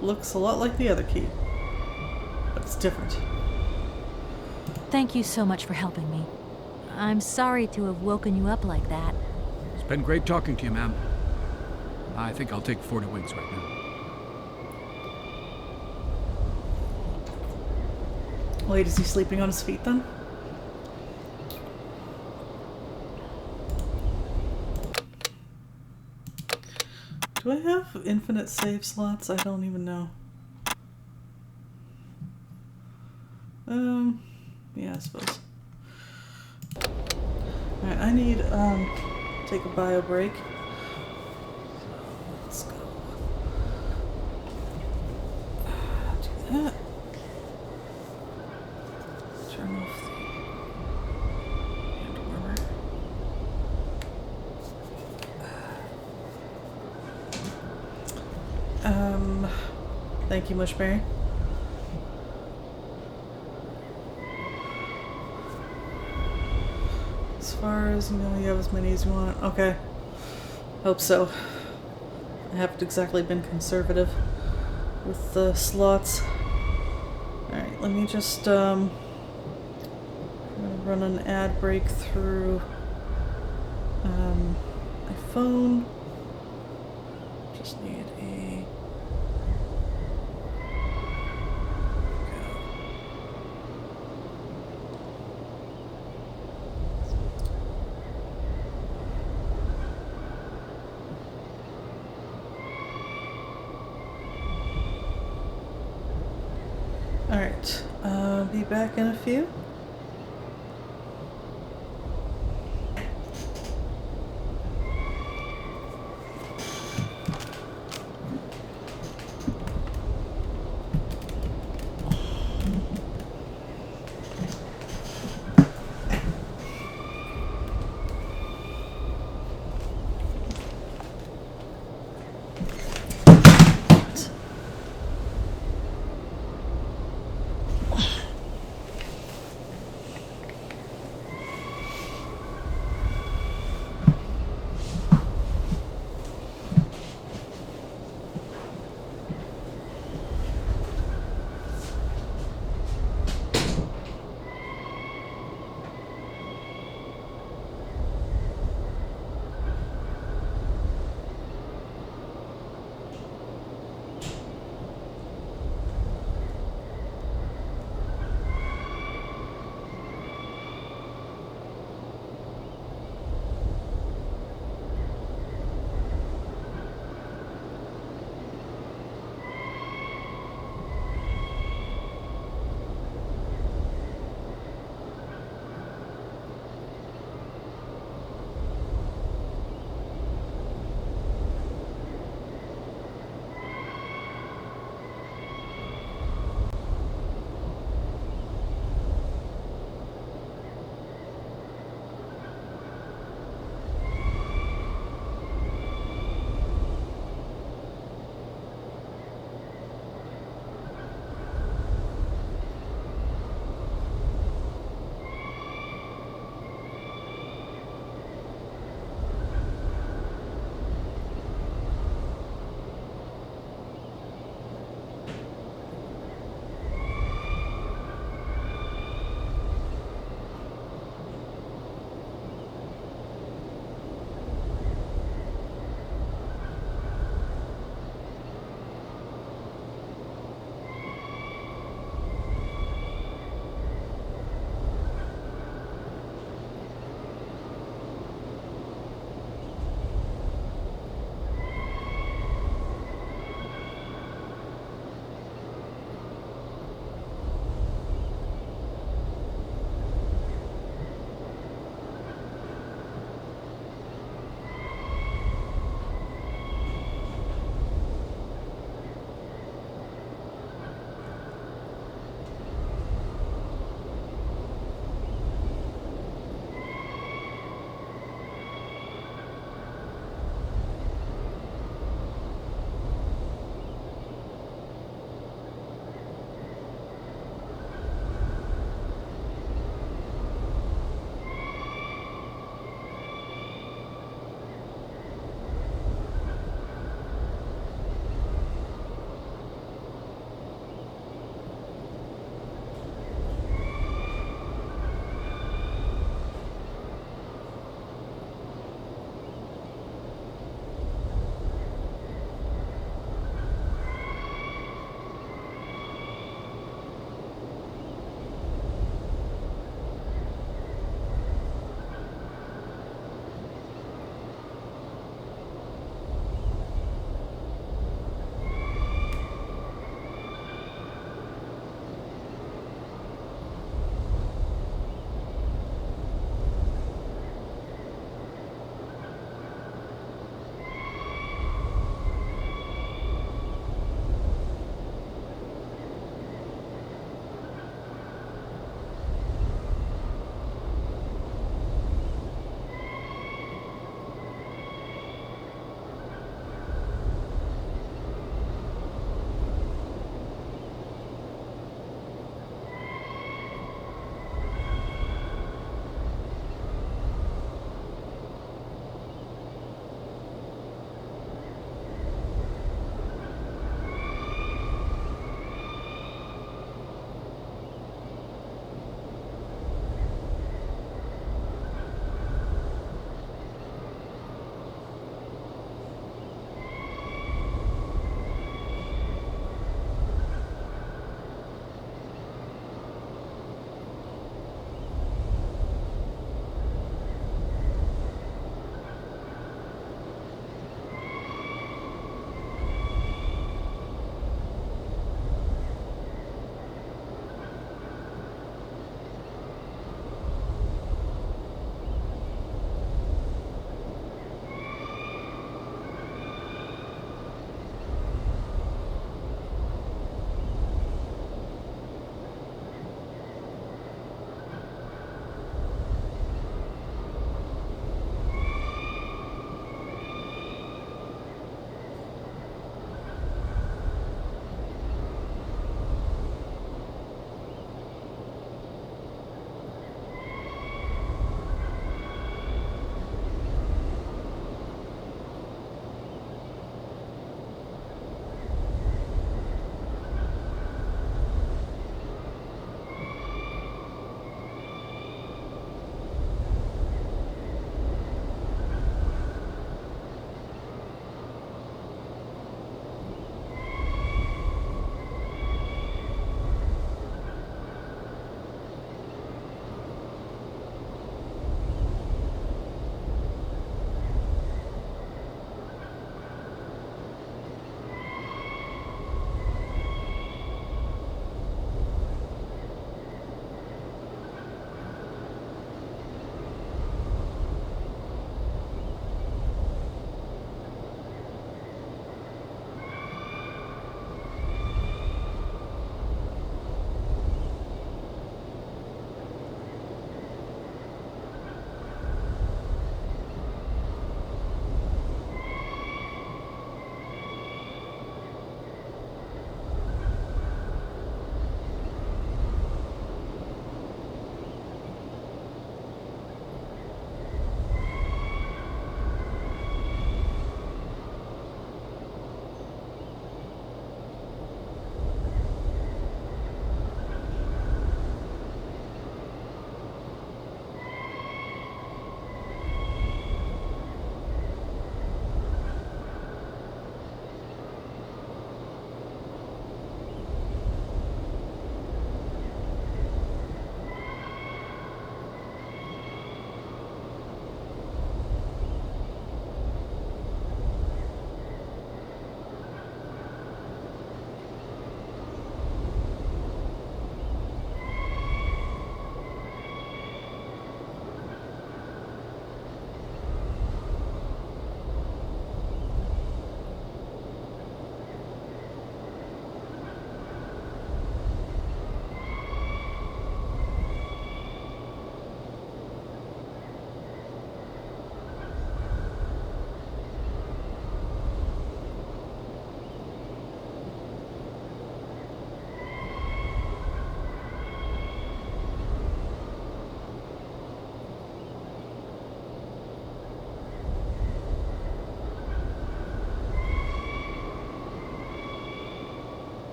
A: Looks a lot like the other key, but it's different.
C: Thank you so much for helping me. I'm sorry to have woken you up like that.
H: It's been great talking to you, ma'am. I think I'll take 40 wings right now.
A: Wait, is he sleeping on his feet then? Do I have infinite save slots? I don't even know. Yeah, I suppose. Alright, I need, take a bio break. Let's go. Do that. Turn off the hand warmer. Thank you, Mushberry. As far as you know, you have as many as you want. Okay. Hope so. I haven't exactly been conservative with the slots. Alright, let me just I'm gonna run an ad break through my phone. Just need a Alright, be back in a few.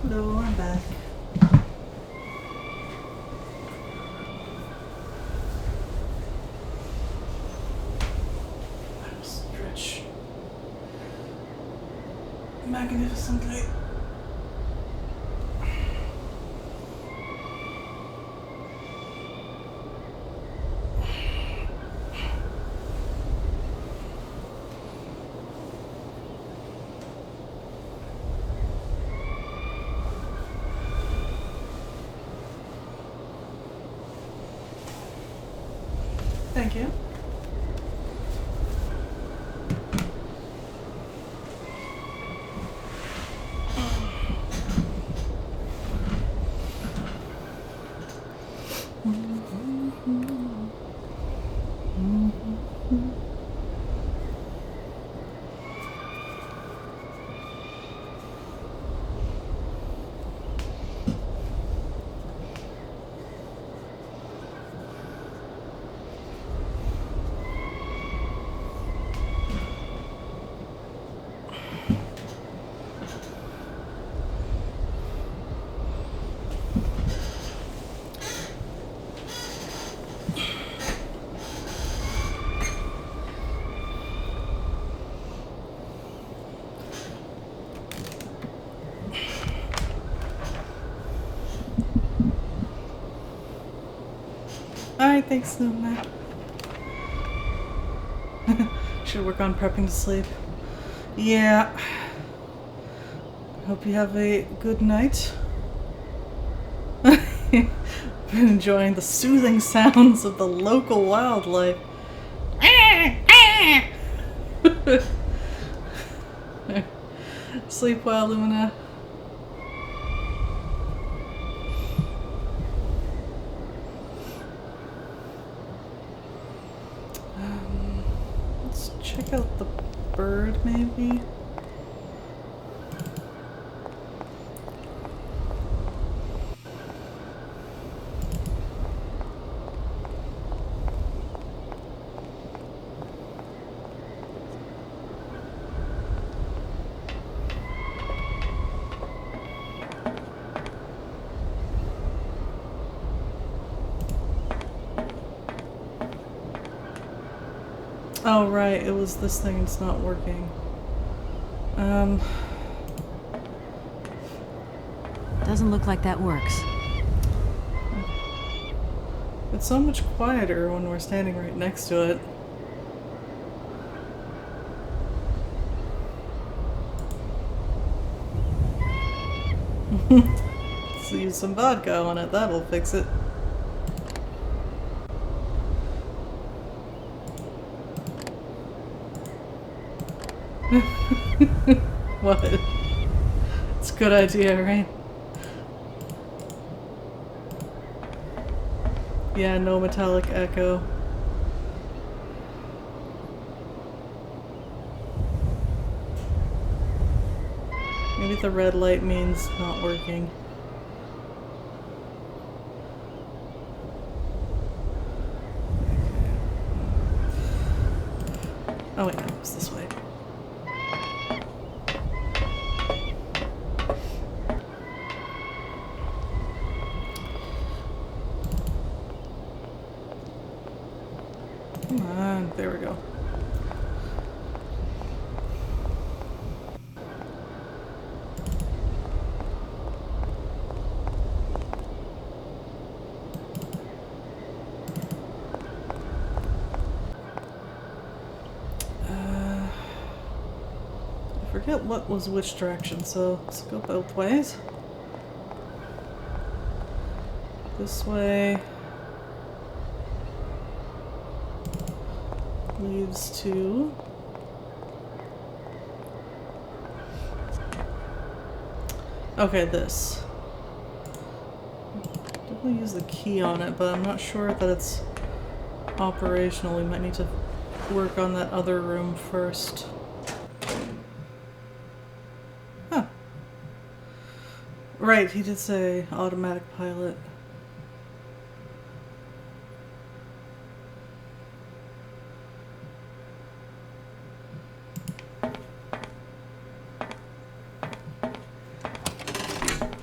A: Hello, I'm back. I'll stretch magnificently. Thank you. Alright, thanks, Luna. Should work on prepping to sleep. Yeah. Hope you have a good night. Been enjoying the soothing sounds of the local wildlife. Sleep well, Luna. Let's check out the bird, maybe. Oh, right, it was this thing, it's not working.
C: Doesn't look like that works.
A: It's so much quieter when we're standing right next to it. Let's use some vodka on it, that'll fix it. What? It's a good idea, right? Yeah, no metallic echo. Maybe the red light means not working. Oh wait, no, it's this way. Come on, there we go. I forget what was which direction, so let's go both ways. This way leads to... Okay, this. Definitely use the key on it, but I'm not sure that it's operational. We might need to work on that other room first. Huh. Right, he did say automatic pilot.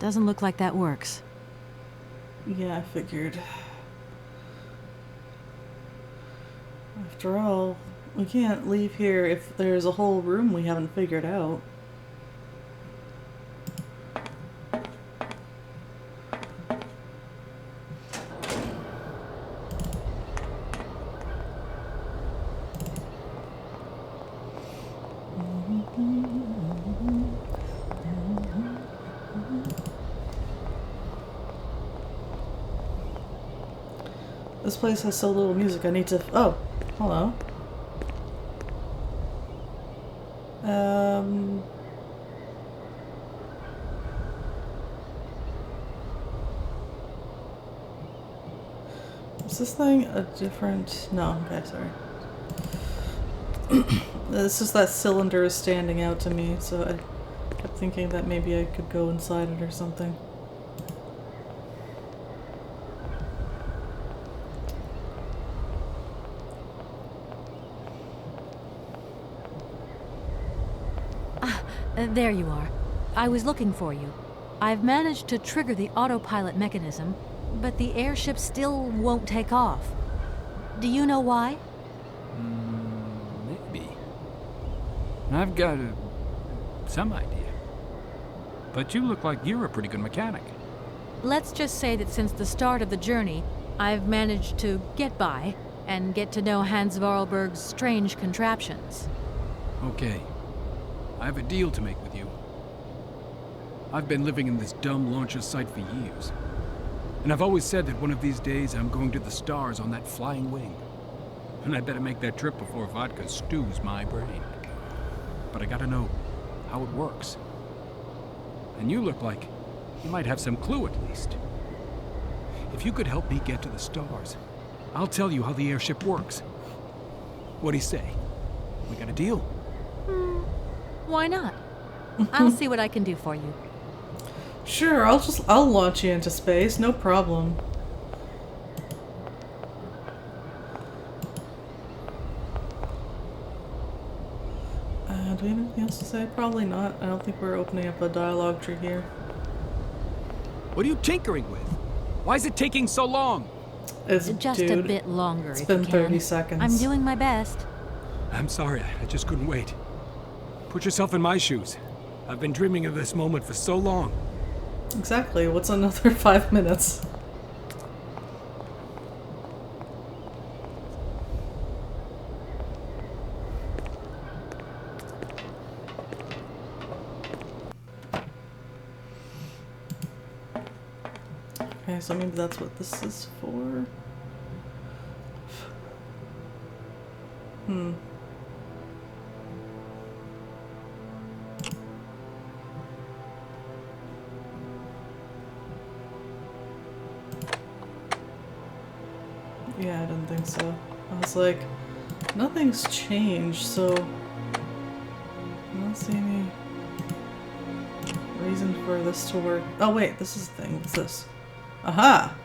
C: Doesn't look like that works.
A: Yeah, I figured. After all, we can't leave here if there's a whole room we haven't figured out. This place has so little music, I need to... Oh, hello. Is this thing a different... No, okay, sorry. It's just that cylinder is standing out to me, so I kept thinking that maybe I could go inside it or something.
C: There you are. I was looking for you. I've managed to trigger the autopilot mechanism, but the airship still won't take off. Do you know why?
I: Maybe. I've got some idea. But you look like you're a pretty good mechanic.
C: Let's just say that since the start of the journey, I've managed to get by and get to know Hans Vorarlberg's strange contraptions.
I: Okay. I have a deal to make with you. I've been living in this dumb launcher site for years. And I've always said that one of these days I'm going to the stars on that flying wing. And I'd better make that trip before vodka stews my brain. But I gotta know how it works. And you look like you might have some clue at least. If you could help me get to the stars, I'll tell you how the airship works. What do you say? We got a deal?
C: Why not? I'll see what I can do for you.
A: Sure, I'll launch you into space, no problem. Do we have anything else to say? Probably not. I don't think we're opening up a dialogue tree here.
I: What are you tinkering with? Why is it taking so long?
C: Just a bit longer,
A: It's
C: if
A: been
C: you can.
A: 30 seconds.
C: I'm doing my best.
I: I'm sorry, I just couldn't wait. Put yourself in my shoes. I've been dreaming of this moment for so long.
A: Exactly. What's another 5 minutes? Okay, so maybe that's what this is for. Yeah, I didn't think so. I was like, nothing's changed, so I don't see any reason for this to work. Oh wait, this is the thing. What's this? Aha!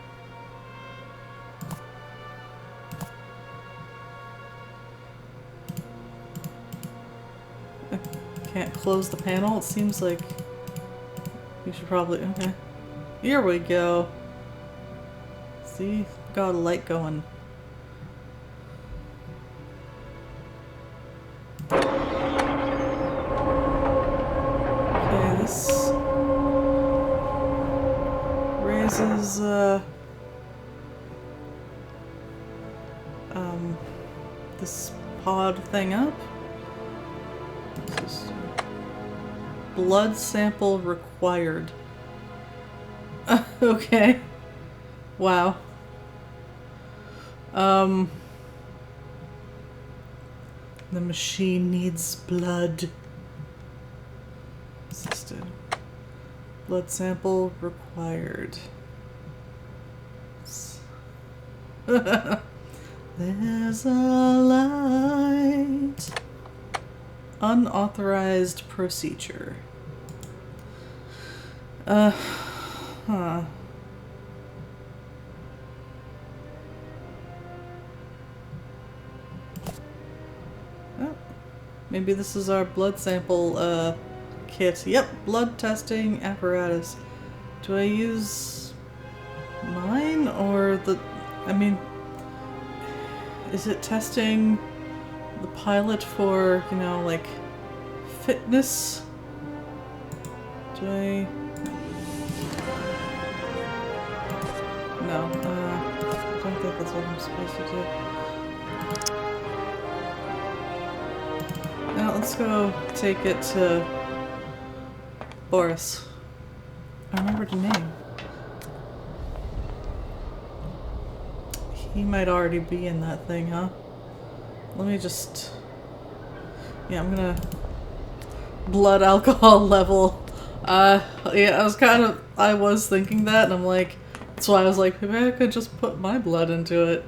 A: I can't close the panel. It seems like you should probably... Okay. Here we go. See? Got a light going. Okay, this raises this pod thing up. This is blood sample required. Okay. Wow. The machine needs blood. Assisted. Blood sample required. There's a light. Unauthorized procedure. Huh. Maybe this is our blood sample kit. Yep, blood testing apparatus. Do I use mine or the... I mean, is it testing the pilot for, you know, like, fitness? Do I... No, I don't think that's what I'm supposed to do. Now let's go take it to Boris. I remembered the name. He might already be in that thing, huh? Let me just... Yeah, I'm gonna... Blood alcohol level. Yeah, I was thinking that, and I'm like... That's why I was like, maybe I could just put my blood into it.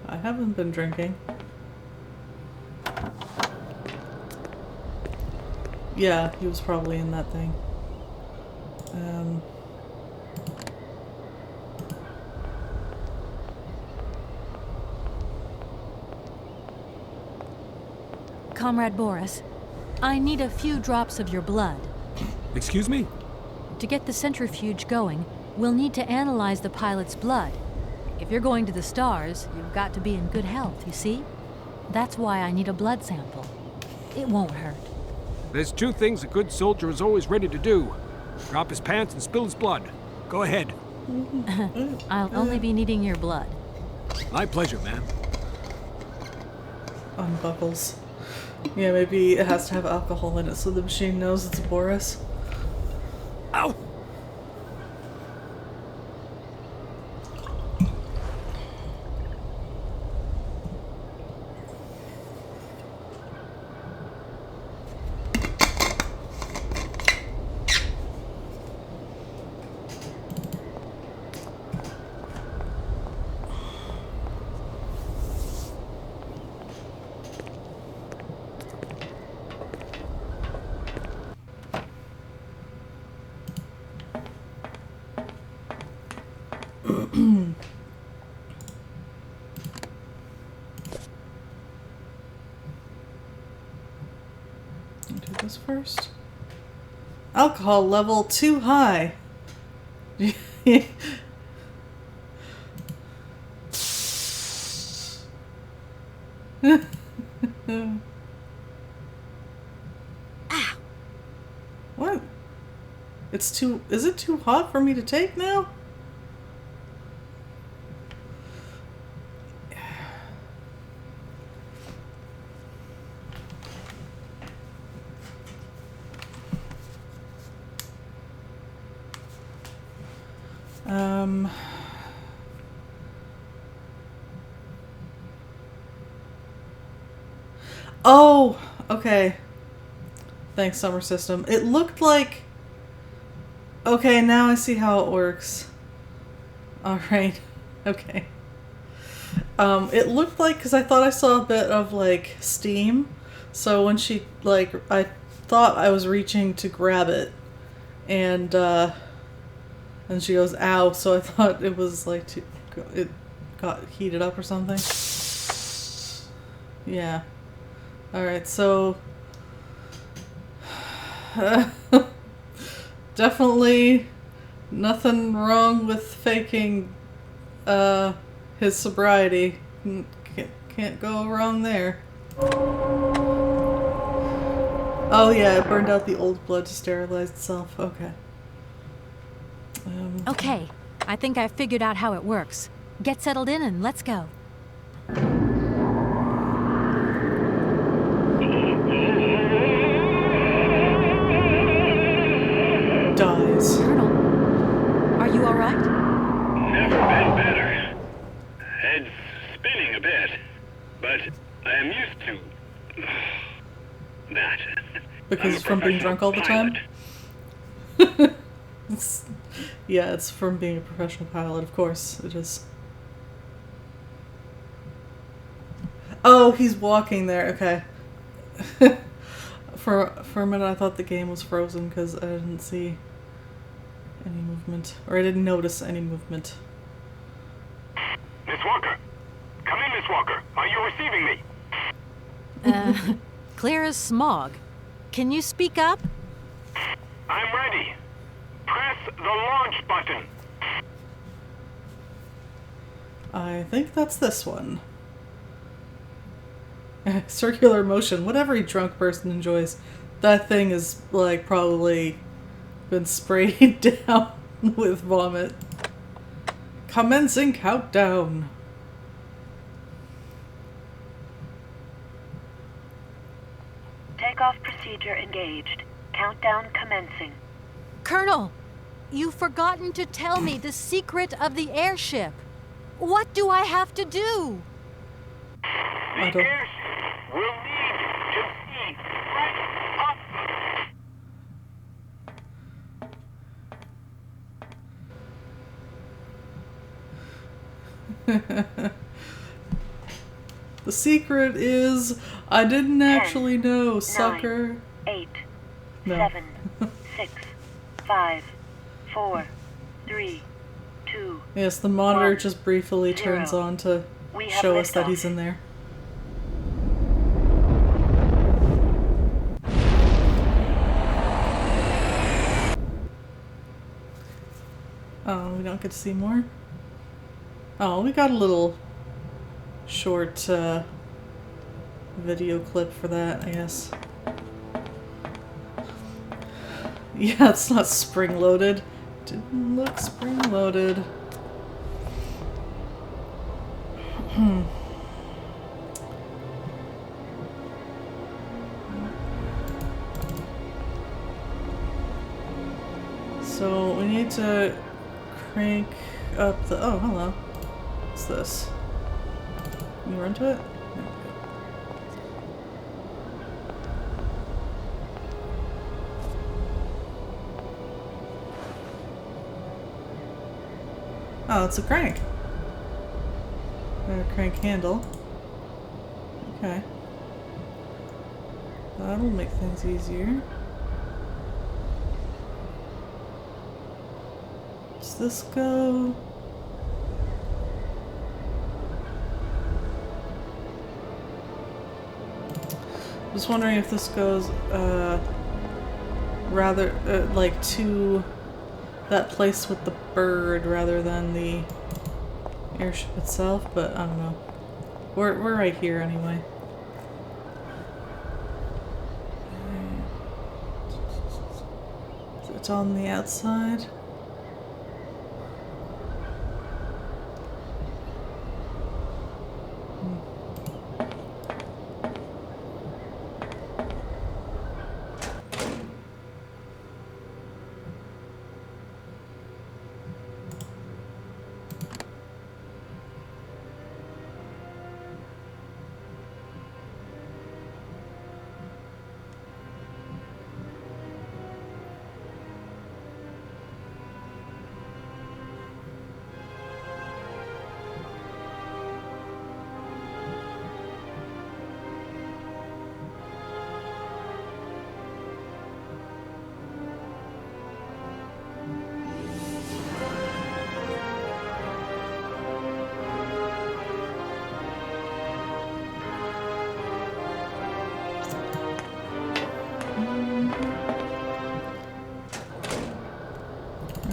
A: I haven't been drinking. Yeah, he was probably in that thing.
C: Comrade Boris, I need a few drops of your blood.
I: Excuse me?
C: To get the centrifuge going, we'll need to analyze the pilot's blood. If you're going to the stars, you've got to be in good health, you see? That's why I need a blood sample. It won't hurt.
I: There's two things a good soldier is always ready to do. Drop his pants and spill his blood. Go ahead.
C: I'll only be needing your blood.
I: My pleasure, ma'am.
A: Unbuckles. Yeah, maybe it has to have alcohol in it so the machine knows it's Boris.
I: Ow!
A: Do this first. Alcohol level too high. What? It's too... Is it too hot for me to take now? Oh, okay. Thanks, Summer System. It looked like... Okay, now I see how it works. Alright. Okay. It looked like... Because I thought I saw a bit of, like, steam. So when she, like... I thought I was reaching to grab it. And she goes, ow. So I thought it was, like... It got heated up or something. Yeah. Alright, so... definitely nothing wrong with faking his sobriety. Can't go wrong there. Oh yeah, it burned out the old blood to sterilize itself. Okay.
C: Okay, I think I've figured out how it works. Get settled in and let's go.
A: Dies.
C: Colonel, are you all right?
J: Never been better. Head's spinning a bit, but I am used to that.
A: Because it's from being drunk all the time? Yeah, it's from being a professional pilot, of course it is. Oh, he's walking there, okay. For a minute I thought the game was frozen because I didn't see any movement. Or I didn't notice any movement.
J: Miss Walker! Come in, spacewalker. Are you receiving me?
C: Clear as smog. Can you speak up?
J: I'm ready. Press the launch button.
A: I think that's this one. Circular motion. What every drunk person enjoys. That thing is, like, probably been sprayed down with vomit. Commencing countdown.
F: Takeoff procedure engaged. Countdown commencing.
C: Colonel, you've forgotten to tell me the secret of the airship. What do I have to do?
J: The airship will need to be right up.
A: The secret is I didn't actually know, sucker.
F: 8,
A: No.
F: 7, 6, 5, 4, 3, 2.
A: Yes, the monitor
F: 1,
A: just briefly
F: 0.
A: turns on to
F: We have
A: show us that
F: liftoff.
A: he's in there. Oh, we don't get to see more? Oh, we got a little short video clip for that, I guess. Yeah, it's not spring-loaded. Didn't look spring-loaded. So we need to crank up the... Oh, hello. What's this? Can you run to it? No, good. Oh, it's a crank. A crank handle. Okay. That'll make things easier. Does this go? Just wondering if this goes, rather, like to that place with the bird rather than the airship itself, but I don't know. We're right here anyway. It's on the outside.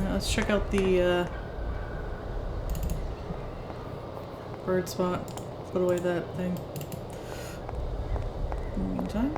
A: Let's check out the bird spot. Put away that thing. In the meantime.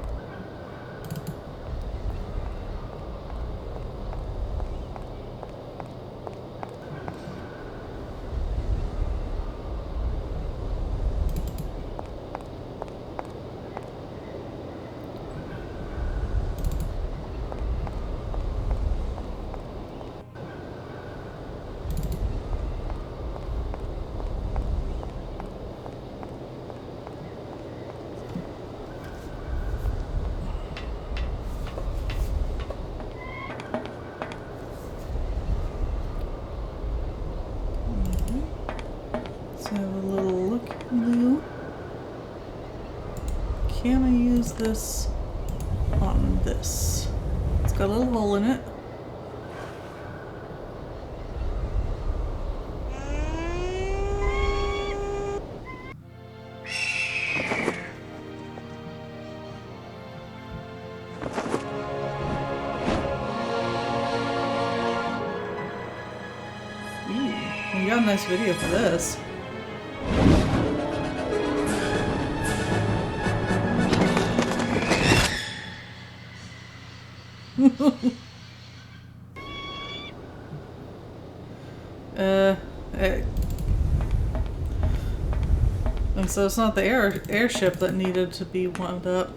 A: Have a little look, Lou. Can I use this on this? It's got a little hole in it. nice video for this. And so it's not the airship that needed to be wound up.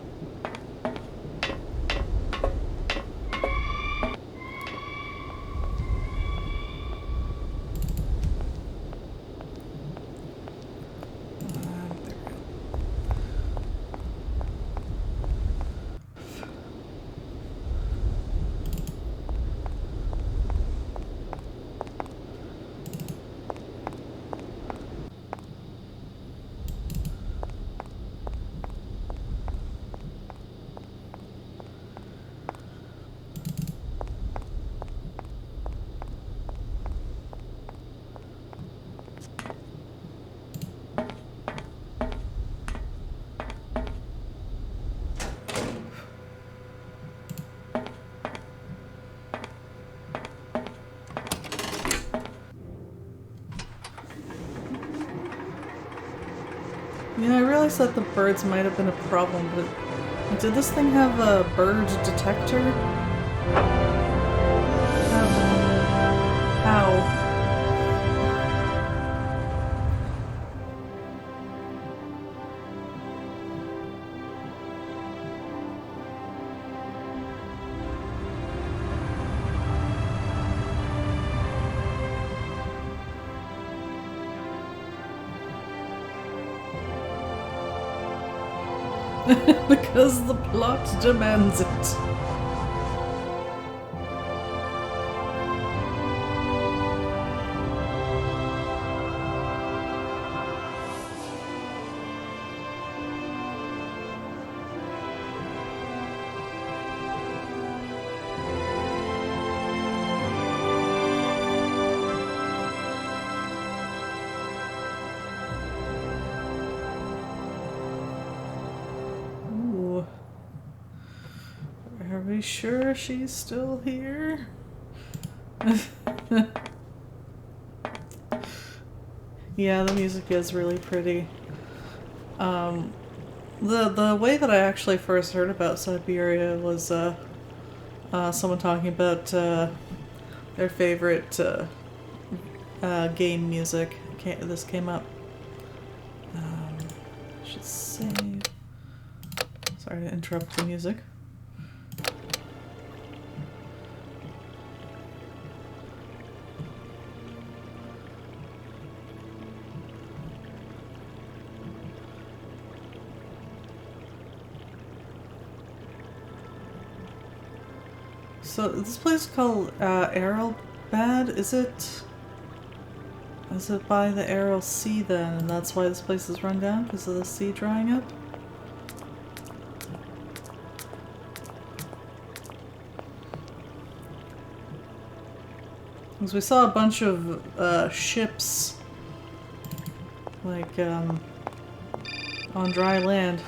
A: Yeah, I realized that the birds might have been a problem, but did this thing have a bird detector? How? Because the plot demands it. Are we sure she's still here? Yeah, the music is really pretty. The way that I actually first heard about Syberia was someone talking about their favorite game music. This came up. I should save. Sorry to interrupt the music. So this place is called Arrowbad. Is it by the Arrow Sea then, and that's why this place is run down because of the sea drying up? Because we saw a bunch of ships like on dry land.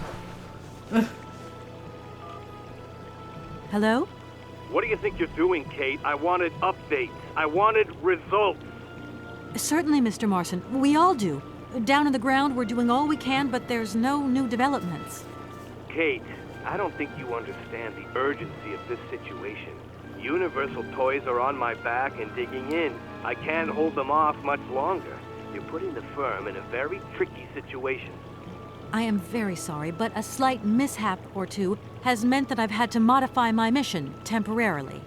C: Hello?
J: What do you think you're doing, Kate? I wanted updates. I wanted results.
C: Certainly, Mr. Marson. We all do. Down on the ground, we're doing all we can, but there's no new developments.
J: Kate, I don't think you understand the urgency of this situation. Universal Toys are on my back and digging in. I can't hold them off much longer. You're putting the firm in a very tricky situation.
C: I am very sorry, but a slight mishap or two has meant that I've had to modify my mission temporarily.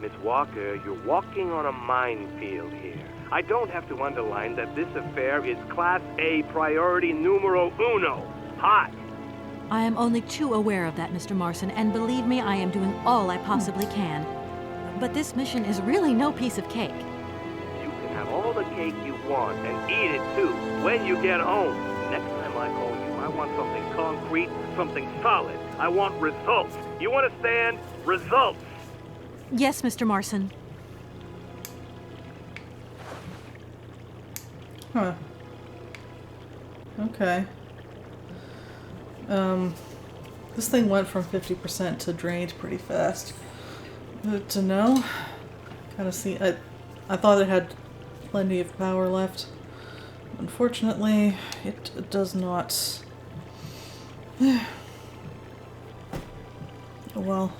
J: Miss Walker, you're walking on a minefield here. I don't have to underline that this affair is Class A priority numero uno. Hot!
C: I am only too aware of that, Mr. Marson, and believe me, I am doing all I possibly can. But this mission is really no piece of cake.
J: You can have all the cake you want and eat it too when you get home. Next time I call you, I want something concrete, something solid. I want results. You understand? Results!
C: Yes, Mr. Marson.
A: Huh. Okay. This thing went from 50% to drained pretty fast. Good to know. Kind of see. I thought it had plenty of power left. Unfortunately, it does not. Oh well.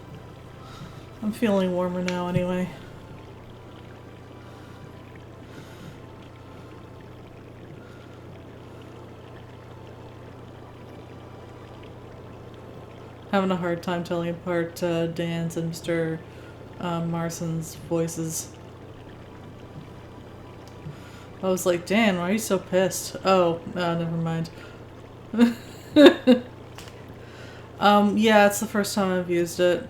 A: I'm feeling warmer now anyway. Having a hard time telling apart Dan's and Mr. Marson's voices. I was like, Dan, why are you so pissed? Oh, never mind. Yeah, it's the first time I've used it.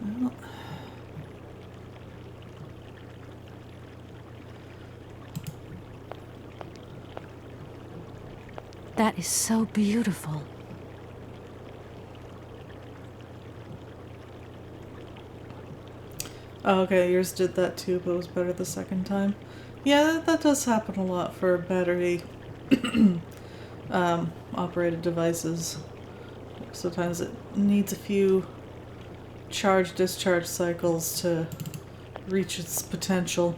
A: Well.
C: That is so beautiful.
A: Oh, okay, yours did that too, but it was better the second time. Yeah, that does happen a lot for battery operated devices. Sometimes it needs a few charge-discharge cycles to reach its potential.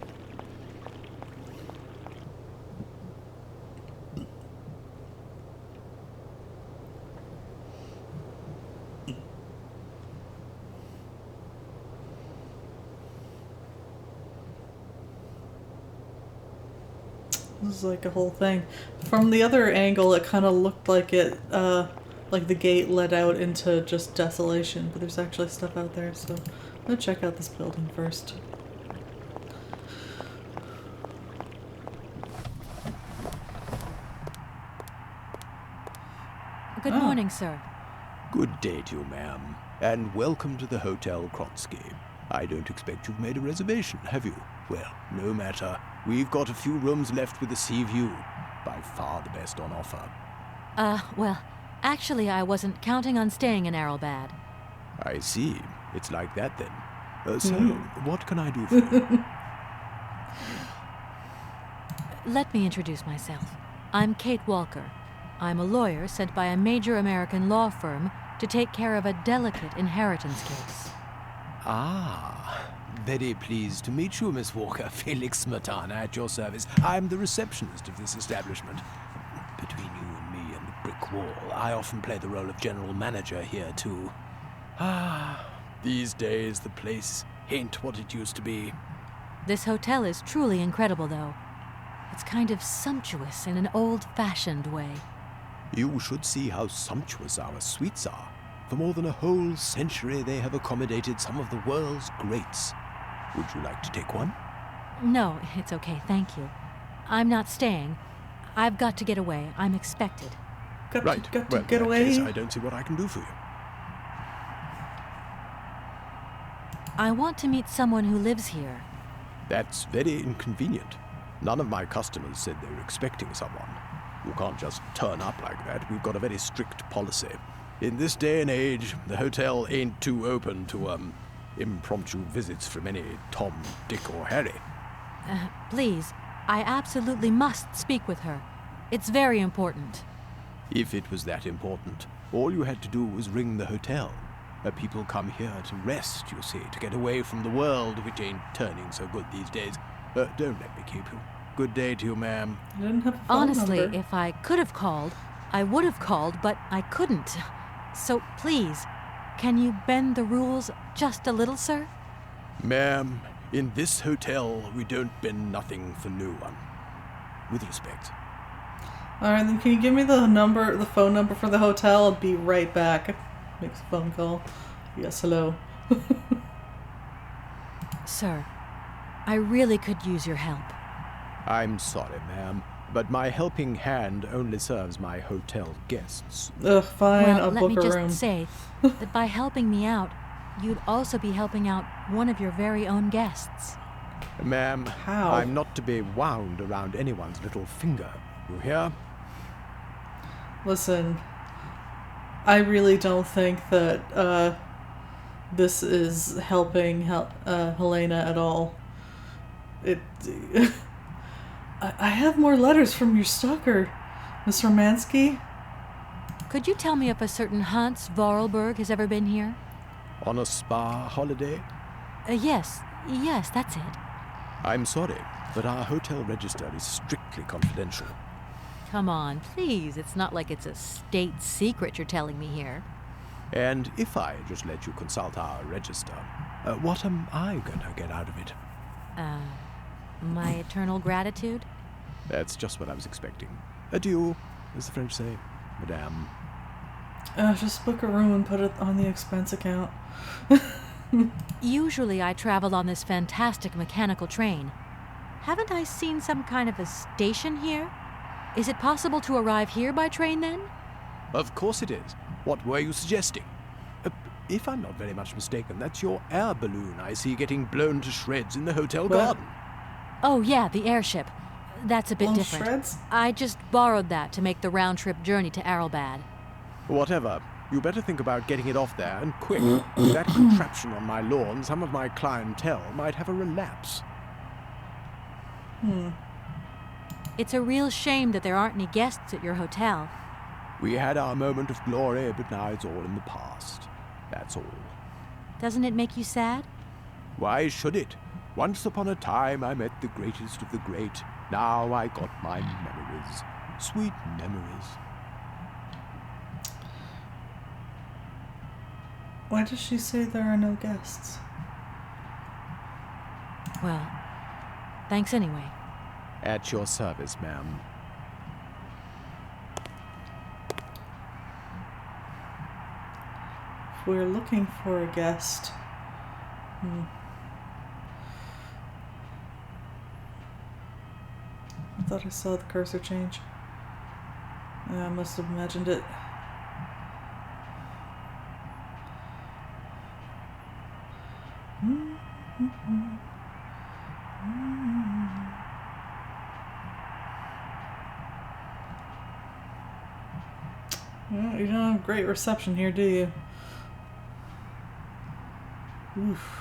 A: This is like a whole thing. From the other angle, it kind of looked like like the gate led out into just desolation, but there's actually stuff out there, so I'm gonna check out this building first.
C: Good morning, sir.
K: Good day to you, ma'am, and welcome to the Hotel Krotsky. I don't expect you've made a reservation, have you? Well, no matter. We've got a few rooms left with a sea view. By far the best on offer.
C: Well, actually I wasn't counting on staying in Arrowbad.
K: I see. It's like that then. So, what can I do for you?
C: Let me introduce myself. I'm Kate Walker. I'm a lawyer sent by a major American law firm to take care of a delicate inheritance case.
K: Ah, very pleased to meet you, Miss Walker. Felix Smetana at your service. I'm the receptionist of this establishment. Between you and me and the brick wall, I often play the role of general manager here, too. Ah, these days the place ain't what it used to be.
C: This hotel is truly incredible, though. It's kind of sumptuous in an old-fashioned way.
K: You should see how sumptuous our suites are. For more than a whole century, they have accommodated some of the world's greats. Would you like to take one?
C: No, it's okay, thank you. I'm not staying. I've got to get away. I'm expected.
A: Got
K: Right.
A: to
K: Well,
A: get
K: in that
A: away.
K: case, I don't see what I can do for you.
C: I want to meet someone who lives here.
K: That's very inconvenient. None of my customers said they were expecting someone. You can't just turn up like that. We've got a very strict policy. In this day and age, the hotel ain't too open to, impromptu visits from any Tom, Dick, or Harry.
C: Please, I absolutely must speak with her. It's very important.
K: If it was that important, all you had to do was ring the hotel. People come here to rest, you see, to get away from the world, which ain't turning so good these days. Don't let me keep you. Good day to you, ma'am.
A: I didn't have a phone
C: Honestly,
A: number.
C: if I could have called, I would have called, but I couldn't. So please, can you bend the rules just a little, sir?
K: Ma'am, in this hotel, we don't bend nothing for no one. With respect.
A: Alright, then can you give me the phone number for the hotel? I'll be right back. Makes a phone call. Yes, hello.
C: Sir, I really could use your help.
K: I'm sorry, ma'am, but my helping hand only serves my hotel guests.
A: Ugh, fine,
C: Well,
A: I'll
C: let
A: book
C: me
A: a
C: just
A: room.
C: say that by helping me out, you'd also be helping out one of your very own guests.
K: Ma'am,
A: How?
K: I'm not to be wound around anyone's little finger. You hear?
A: Listen, I really don't think that this is helping Helena at all. I have more letters from your stalker, Miss Romansky.
C: Could you tell me if a certain Hans Vorarlberg has ever been here?
K: On a spa holiday?
C: Yes, that's it.
K: I'm sorry, but our hotel register is strictly confidential.
C: Come on, please. It's not like it's a state secret you're telling me here.
K: And if I just let you consult our register, what am I gonna get out of it?
C: My eternal gratitude?
K: That's just what I was expecting. Adieu, as the French say, madame.
A: Just book a room and put it on the expense account.
C: Usually I travel on this fantastic mechanical train. Haven't I seen some kind of a station here? Is it possible to arrive here by train then?
K: Of course it is. What were you suggesting? If I'm not very much mistaken, that's your air balloon I see getting blown to shreds in the hotel garden.
C: Oh yeah, the airship. That's a bit different.
A: Shreds?
C: I just borrowed that to make the round-trip journey to Arlbad.
K: Whatever. You better think about getting it off there, and quick. With that contraption on my lawn, some of my clientele might have a relapse.
C: It's a real shame that there aren't any guests at your hotel.
K: We had our moment of glory, but now it's all in the past. That's all.
C: Doesn't it make you sad?
K: Why should it? Once upon a time I met the greatest of the great. Now I got my memories. Sweet memories.
A: Why does she say there are no guests?
C: Well, thanks anyway.
K: At your service, ma'am.
A: If we're looking for a guest... I thought I saw the cursor change. I must have imagined it. Well, you don't have great reception here, do you? Oof.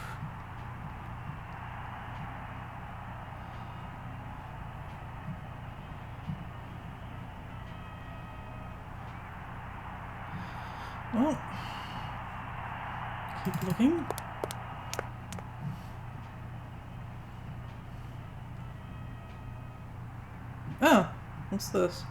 A: Well, keep looking. Oh, what's this?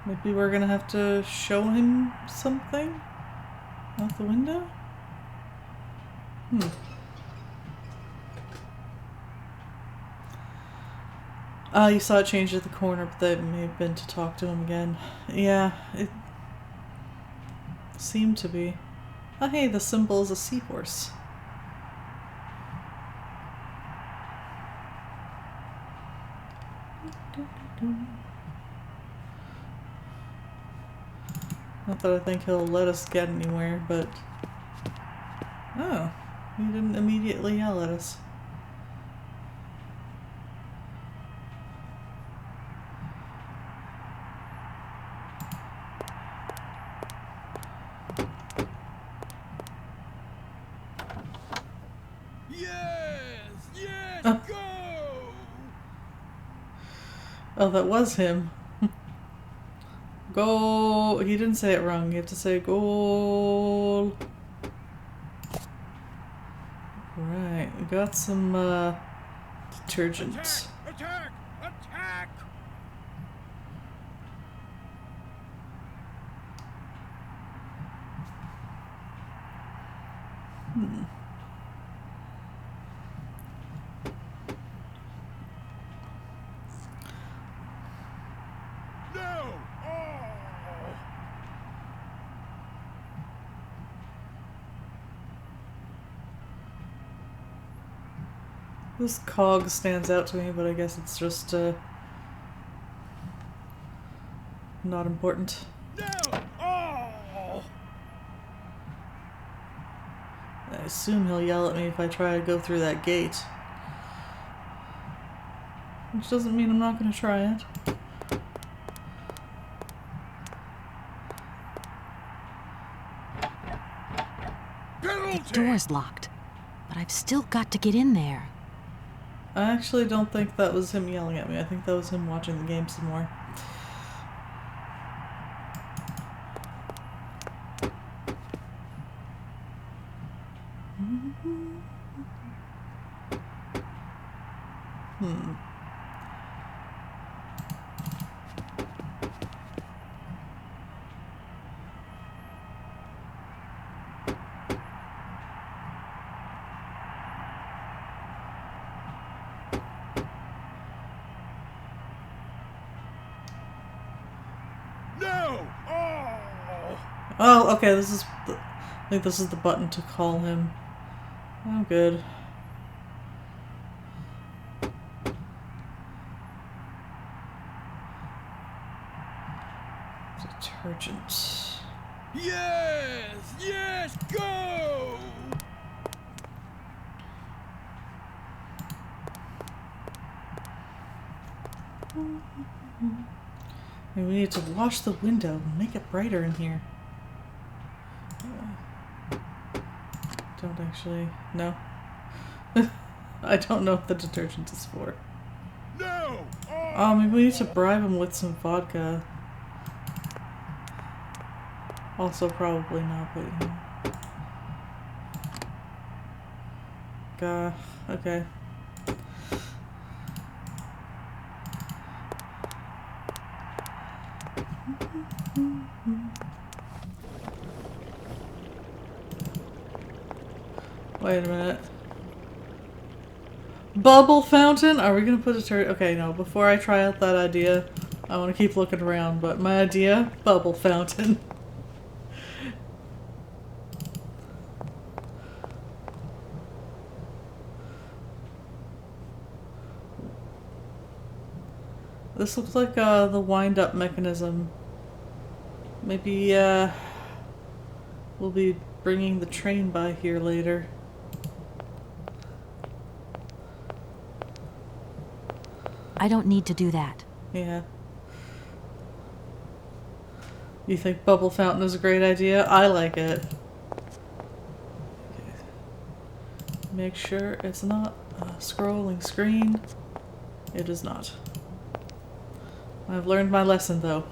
A: Maybe we're gonna have to show him something out the window? You saw it change at the corner, but that may have been to talk to him again. Yeah, it seemed to be. Oh hey, the symbol is a seahorse. Not that I think he'll let us get anywhere, but... Oh, he didn't immediately yell at us.
H: Go!
A: Oh, that was him. Goal. He didn't say it wrong. You have to say goal. Right, we got some detergent.
H: Attack! Attack! No! Oh!
A: This cog stands out to me, but I guess it's just not important.
H: No! Oh!
A: I assume he'll yell at me if I try to go through that gate. Which doesn't mean I'm not going to try it.
H: Penalty!
C: The door's locked, but I've still got to get in there.
A: I actually don't think that was him yelling at me. I think that was him watching the game some more.
H: No! Oh!
A: Oh, okay, this is... I think this is the button to call him. I'm good. Detergent.
H: Yes! Yes! Go!
A: And we need to wash the window and make it brighter in here. Don't actually... No. I don't know what the detergent is for.
H: No!
A: Maybe we need to bribe him with some vodka. Also, probably not, but yeah. Okay. Wait a minute. Bubble fountain? Are we gonna put a turret? Okay, no. Before I try out that idea, I want to keep looking around. But my idea, bubble fountain. This looks like the wind-up mechanism. Maybe we'll be bringing the train by here later.
C: I don't need to do that.
A: Yeah. You think bubble fountain is a great idea? I like it. Okay. Make sure it's not a scrolling screen. It is not. I've learned my lesson though.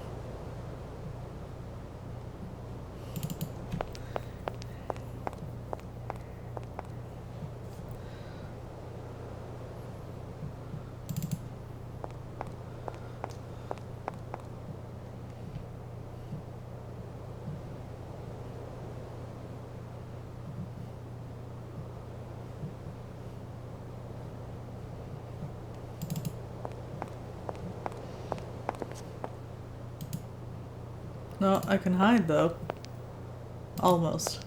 A: No, I can hide though. Almost.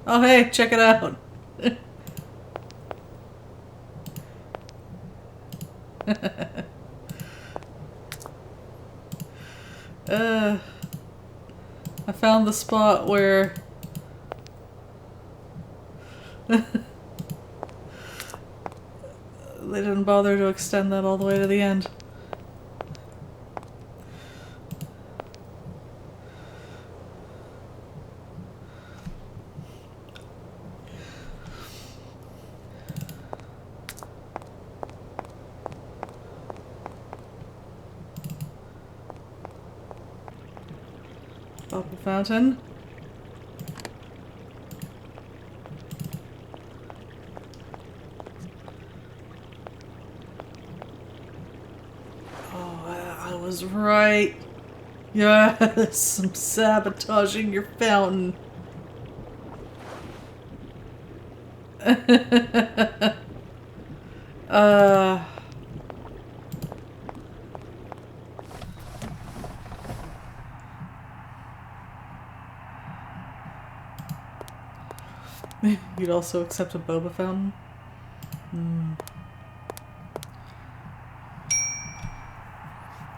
A: Oh hey, check it out. I found the spot where they didn't bother to extend that all the way to the end. Bubble fountain. Oh, I was right. Yes, I'm sabotaging your fountain. You'd also accept a boba fountain?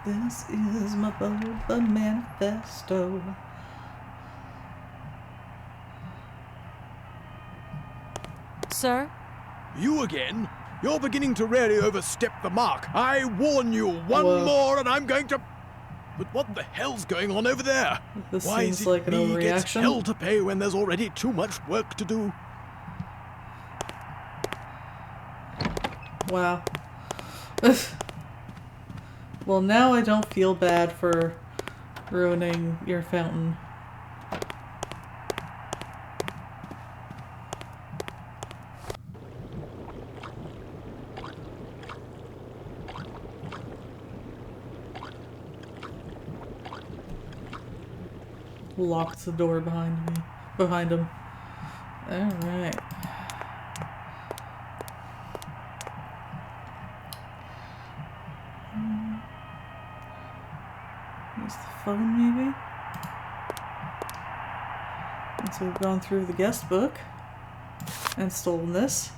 A: This is my boba manifesto.
C: Sir,
K: You again? You're beginning to really overstep the mark. I warn you, one more and I'm going to... But what the hell's going on over there?
A: This
K: Why
A: seems
K: is it
A: like an
K: me gets
A: overreaction.
K: hell to pay when there's already too much work to do?
A: Wow. Well, now I don't feel bad for ruining your fountain. Locks the door behind him. Alright. Use the phone, maybe? And so we've gone through the guest book and stolen this.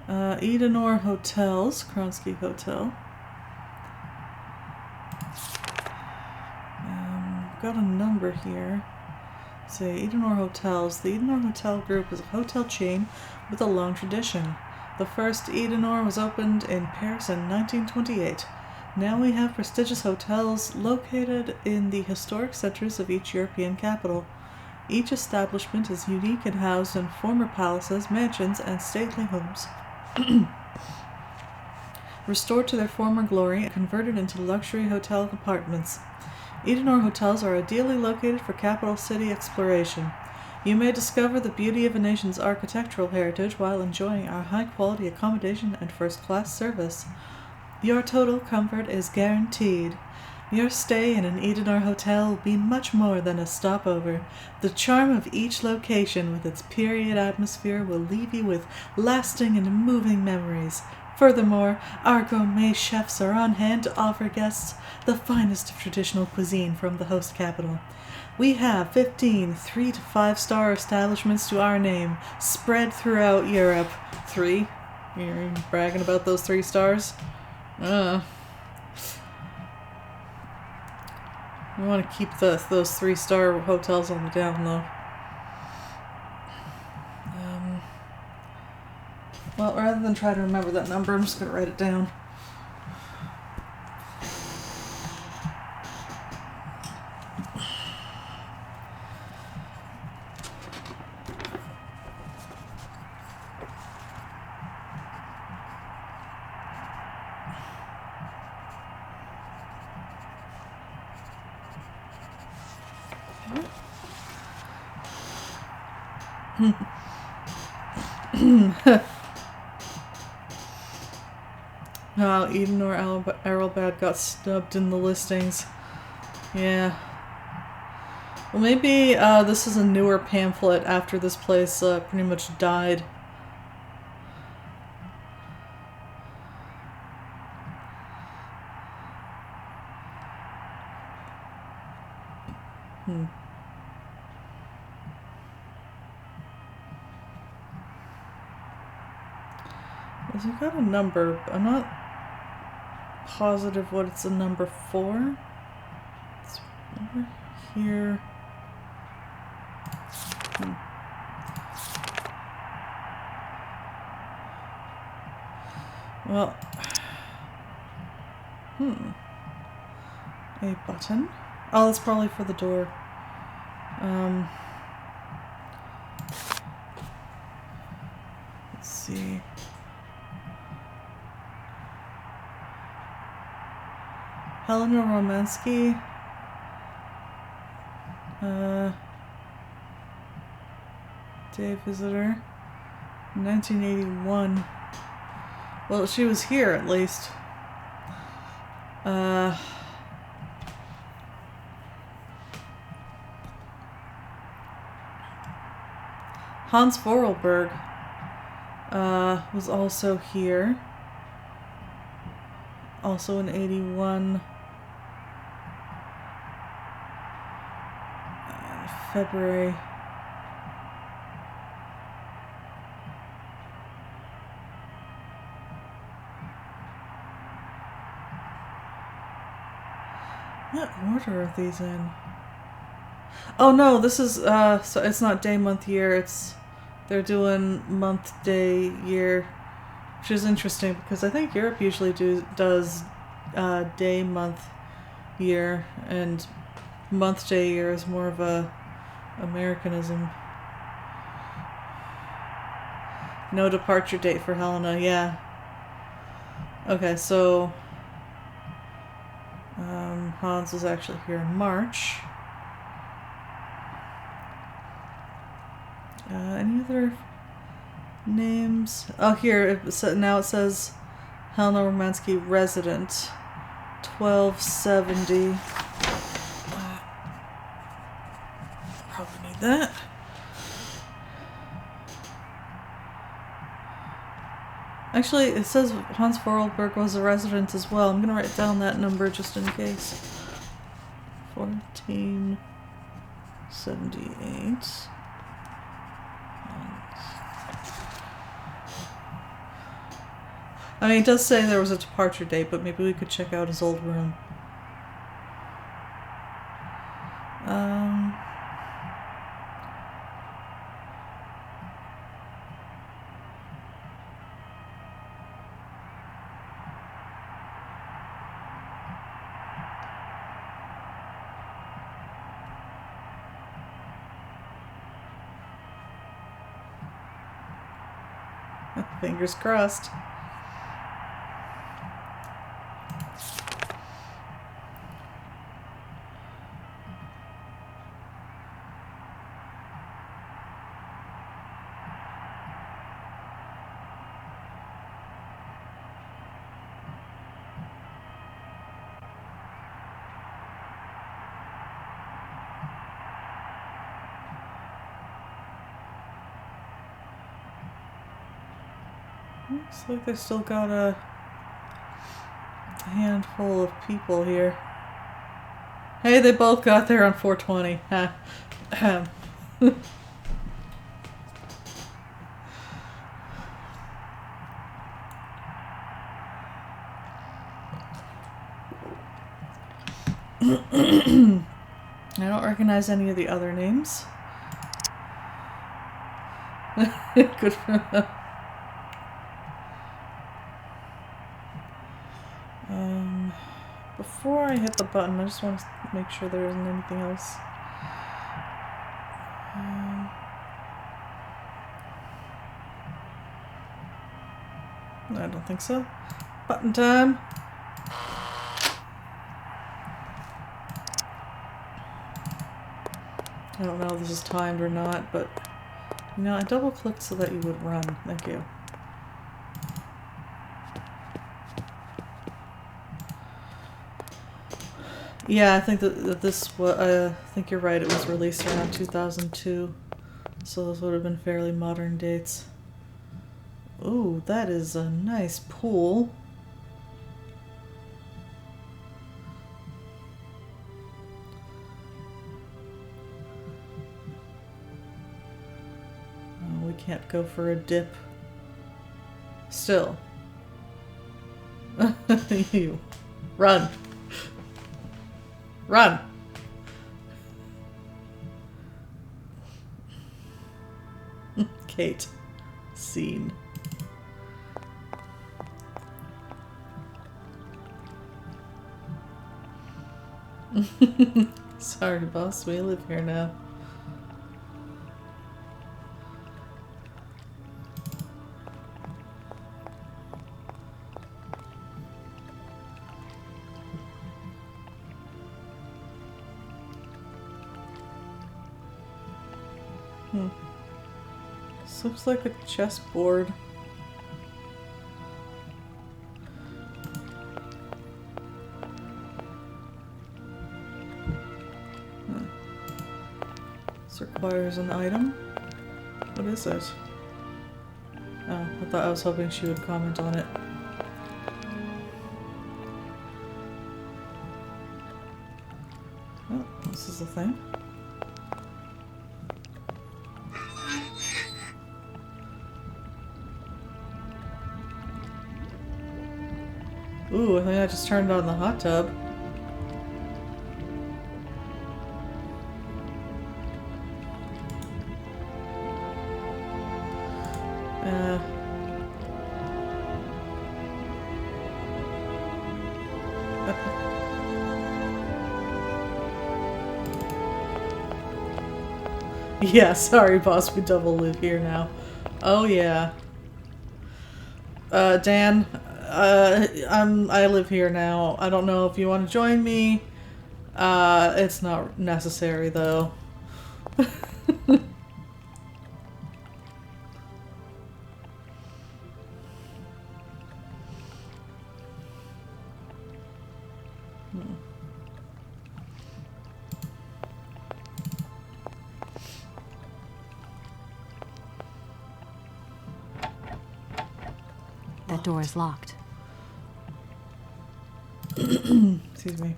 A: Edenor Hotels, Kronsky Hotel. Got a number here. Say Edenor Hotels. The Edenor Hotel Group is a hotel chain with a long tradition. The first Edenor was opened in Paris in 1928. Now we have prestigious hotels located in the historic centers of each European capital. Each establishment is unique and housed in former palaces, mansions, and stately homes. Restored to their former glory and converted into luxury hotel apartments. Edenor hotels are ideally located for capital city exploration. You may discover the beauty of a nation's architectural heritage while enjoying our high-quality accommodation and first-class service. Your total comfort is guaranteed. Your stay in an Edenor hotel will be much more than a stopover. The charm of each location with its period atmosphere will leave you with lasting and moving memories. Furthermore, our gourmet chefs are on hand to offer guests the finest of traditional cuisine from the host capital. We have 15 3- to 5-star establishments to our name, spread throughout Europe. 3? You're bragging about those 3 stars? We want to keep those 3-star hotels on the down low. Well, rather than try to remember that number, I'm just going to write it down. Oh, Edenor Arrelbad got snubbed in the listings. Yeah. Well, maybe this is a newer pamphlet after this place pretty much died. Has it got a number? I'm not positive what it's a number for. It's over here. Well, a button. Oh, that's probably for the door. Let's see. Helena Romansky. Day visitor. 1981. Well, she was here at least. Hans Vorarlberg was also here. Also in 81. February. What order are these in? Oh no, this is so it's not day, month, year. They're doing month, day, year. Which is interesting because I think Europe usually does day, month, year, and month, day, year is more of a Americanism. No departure date for Helena, yeah. Okay, so Hans was actually here in March. Any other names? Oh, here, now it says Helena Romansky resident, 1270. Probably need that. Actually, it says Hans Vorarlberg was a resident as well. I'm gonna write down that number just in case. 1478. I mean, it does say there was a departure date, but maybe we could check out his old room. Fingers crossed. Looks like they still got a handful of people here. Hey, they both got there on 420. Huh. I don't recognize any of the other names. Good for them. Before I hit the button, I just want to make sure there isn't anything else. I don't think so. Button time. I don't know if this is timed or not, but you know, I double clicked so that you would run. Thank you. Yeah, I think that this was, I think you're right, it was released around 2002. So those would have been fairly modern dates. Ooh, that is a nice pool. Oh, we can't go for a dip. Still. You. Run. Run! Kate. Scene. Sorry, boss. We live here now. This looks like a chessboard. This requires an item. What is it? Oh, I was hoping she would comment on it. Oh, this is the thing. Ooh, I think I just turned on the hot tub. Yeah, sorry, boss. We double live here now. Oh yeah. Dan, I live here now. I don't know if you want to join me. It's not necessary though.
C: That door is locked.
A: Excuse me.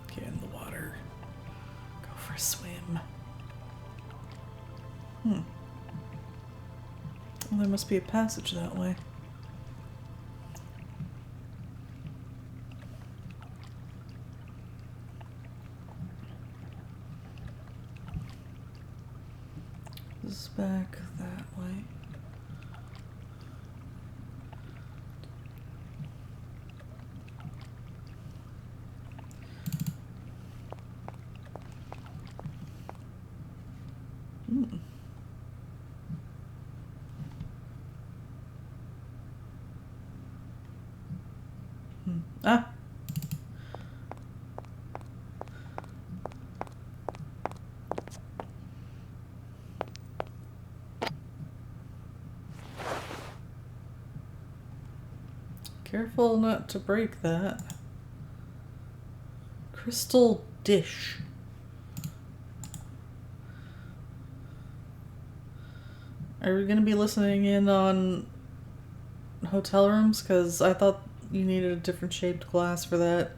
A: Get in the water. Go for a swim. Well, there must be a passage that way. This is back that way. Ah. Careful not to break that. Crystal dish. Are we gonna be listening in on hotel rooms? Because I thought you needed a different shaped glass for that.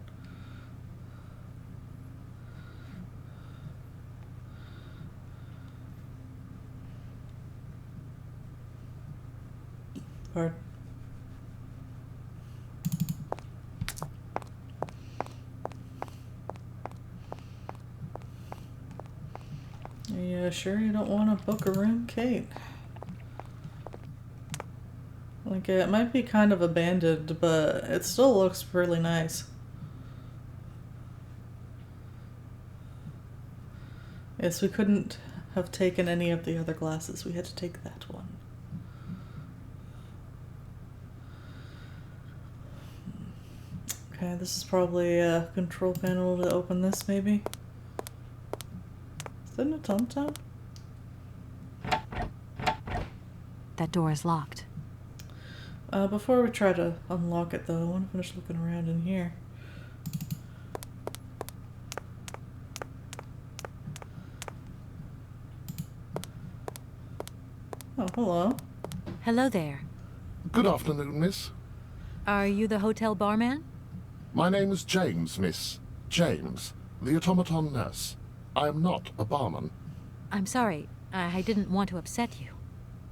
A: Pardon. Yeah, sure you don't want to book a room, Kate? Like, it might be kind of abandoned, but it still looks really nice. Yes, we couldn't have taken any of the other glasses. We had to take that one. Okay, this is probably a control panel to open this, maybe? Is that an automaton?
C: That door is locked.
A: Before we try to unlock it, though, I want to finish looking around in here. Oh, hello.
C: Hello there.
L: Good afternoon, miss.
C: Are you the hotel barman?
L: My name is James, miss. James, the automaton nurse. I am not a barman.
C: I'm sorry. I didn't want to upset you.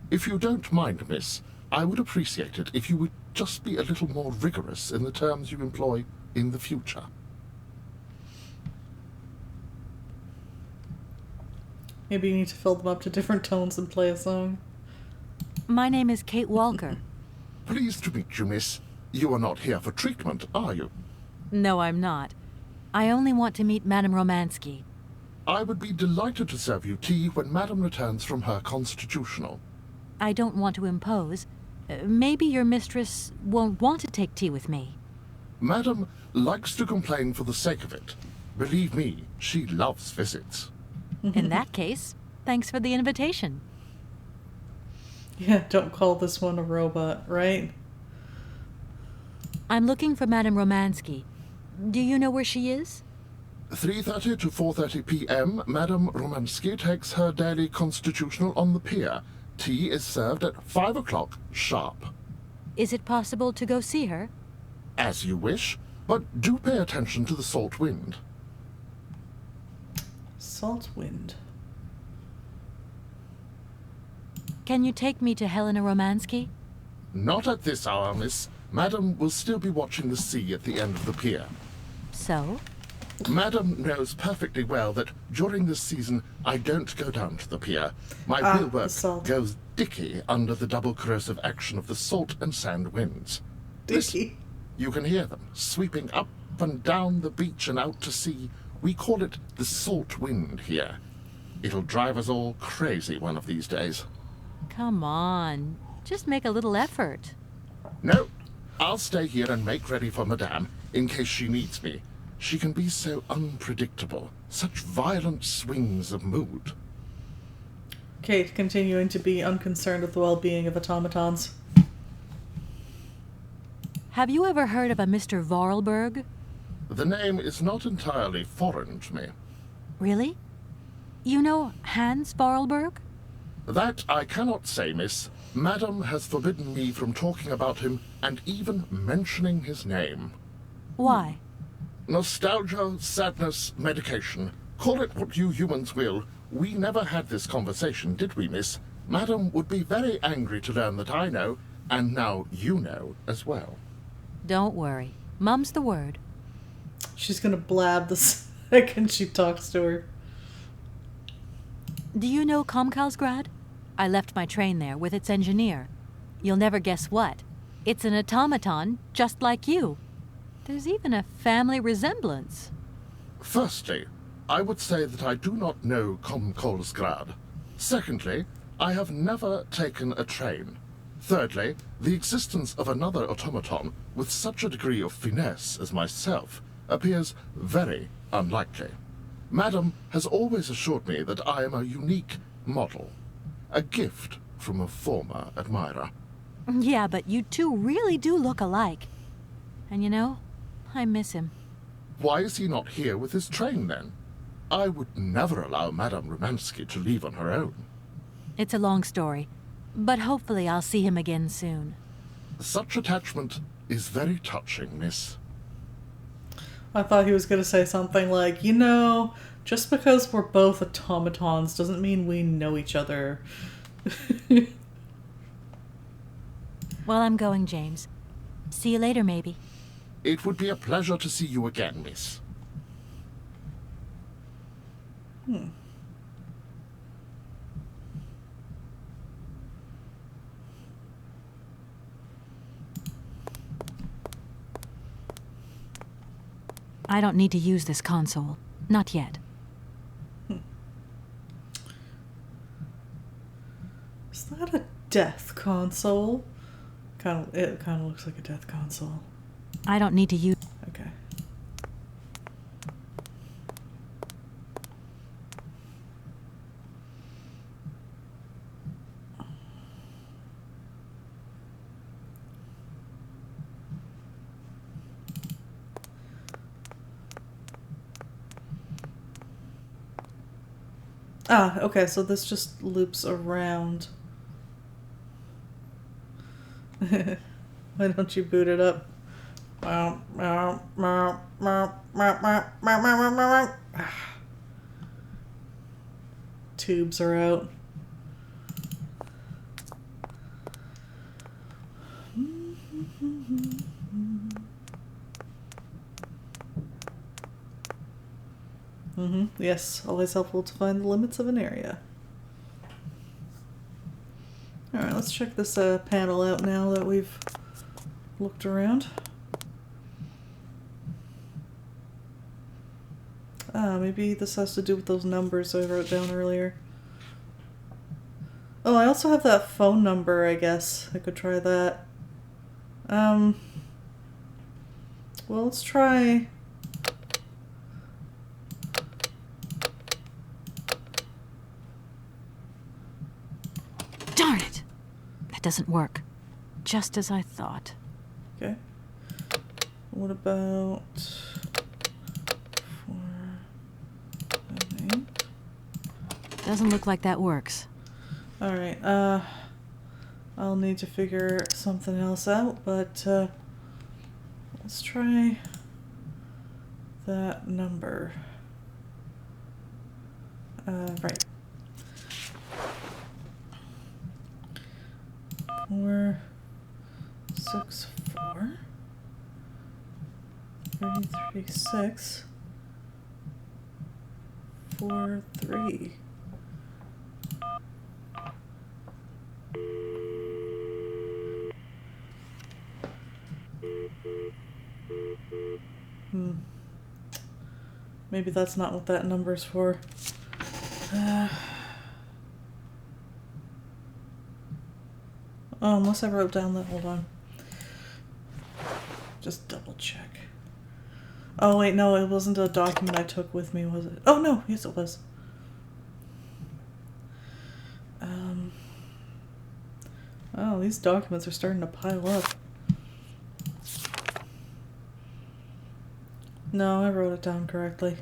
L: If you don't mind, miss, I would appreciate it if you would just be a little more rigorous in the terms you employ in the future.
A: Maybe you need to fill them up to different tones and play a song.
C: My name is Kate Walker.
L: Pleased to meet you, miss. You are not here for treatment, are you?
C: No, I'm not. I only want to meet Madame Romansky.
L: I would be delighted to serve you tea when Madame returns from her constitutional.
C: I don't want to impose. Maybe your mistress won't want to take tea with me.
L: Madame likes to complain for the sake of it. Believe me, she loves visits.
C: In that case, thanks for the invitation.
A: Yeah, don't call this one a robot, right?
C: I'm looking for Madame Romansky. Do you know where she is?
L: 3:30 to 4:30 p.m., Madame Romansky takes her daily constitutional on the pier. Tea is served at 5 o'clock sharp.
C: Is it possible to go see her?
L: As you wish, but do pay attention to the salt wind.
A: Salt wind.
C: Can you take me to Helena Romansky?
L: Not at this hour, miss. Madame will still be watching the sea at the end of the pier.
C: So?
L: Madam knows perfectly well that during this season I don't go down to the pier. My
A: the
L: wheelwork
A: salt.
L: goes dicky under the double corrosive action of the salt and sand winds.
A: Dicky.
L: You can hear them sweeping up and down the beach and out to sea. We call it the salt wind here. It'll drive us all crazy one of these days.
C: Come on. Just make a little effort.
L: No, I'll stay here and make ready for Madame in case she needs me. She can be so unpredictable, such violent swings of mood.
A: Kate, continuing to be unconcerned with the well-being of automatons.
C: Have you ever heard of a Mr. Vorarlberg?
L: The name is not entirely foreign to me.
C: Really? You know Hans Vorarlberg?
L: That I cannot say, miss. Madam has forbidden me from talking about him and even mentioning his name.
C: Why?
L: Nostalgia, sadness, medication. Call it what you humans will. We never had this conversation, did we, miss? Madam would be very angry to learn that I know, and now you know as well.
C: Don't worry. Mum's the word.
A: She's gonna blab the second she talks to her.
C: Do you know Komkalsgrad? I left my train there with its engineer. You'll never guess what. It's an automaton just like you. There's even a family resemblance.
L: Firstly, I would say that I do not know Komkolsgrad. Secondly, I have never taken a train. Thirdly, the existence of another automaton with such a degree of finesse as myself appears very unlikely. Madam has always assured me that I am a unique model, a gift from a former admirer.
C: Yeah, but you two really do look alike. And you know, I miss him.
L: Why is he not here with his train, then? I would never allow Madame Romansky to leave on her own.
C: It's a long story, but hopefully I'll see him again soon.
L: Such attachment is very touching, miss.
A: I thought he was gonna say something like, you know, just because we're both automatons doesn't mean we know each other.
C: Well, I'm going, James. See you later, maybe.
L: It would be a pleasure to see you again, miss.
C: I don't need to use this console. Not yet.
A: Is that a death console? It kind of looks like a death console.
C: I don't need to use...
A: Okay. Ah, okay, so this just loops around. Why don't you boot it up? Tubes are out. Yes, always helpful to find the limits of an area. Alright, let's check this panel out now that we've looked around. Maybe this has to do with those numbers I wrote down earlier. Oh, I also have that phone number, I guess. I could try that. Well, let's try...
C: Darn it! That doesn't work. Just as I thought.
A: Okay. What about... 4, 7, 8?
C: Doesn't look like that works.
A: Alright, I'll need to figure something else out, but, let's try that number. Right. 4, 6, 4, 3, 3, 6. 643. Maybe that's not what that number's for. Oh, unless I wrote down that. Hold on. Just double check. Oh, wait, no, it wasn't a document I took with me, was it? Oh, no, yes, it was. Oh, these documents are starting to pile up. No, I wrote it down correctly.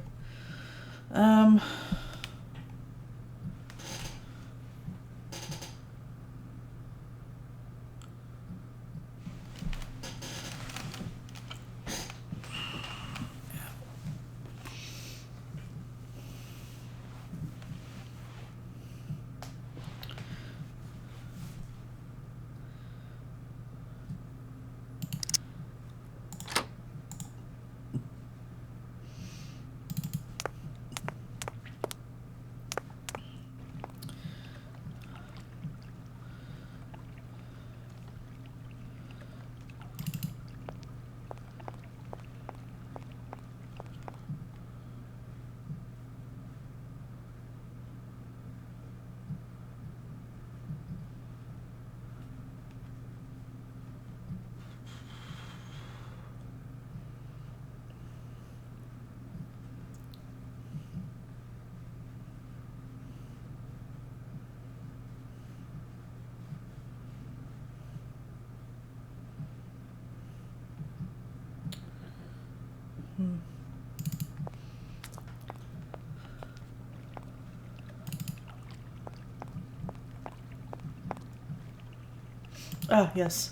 A: Ah, yes.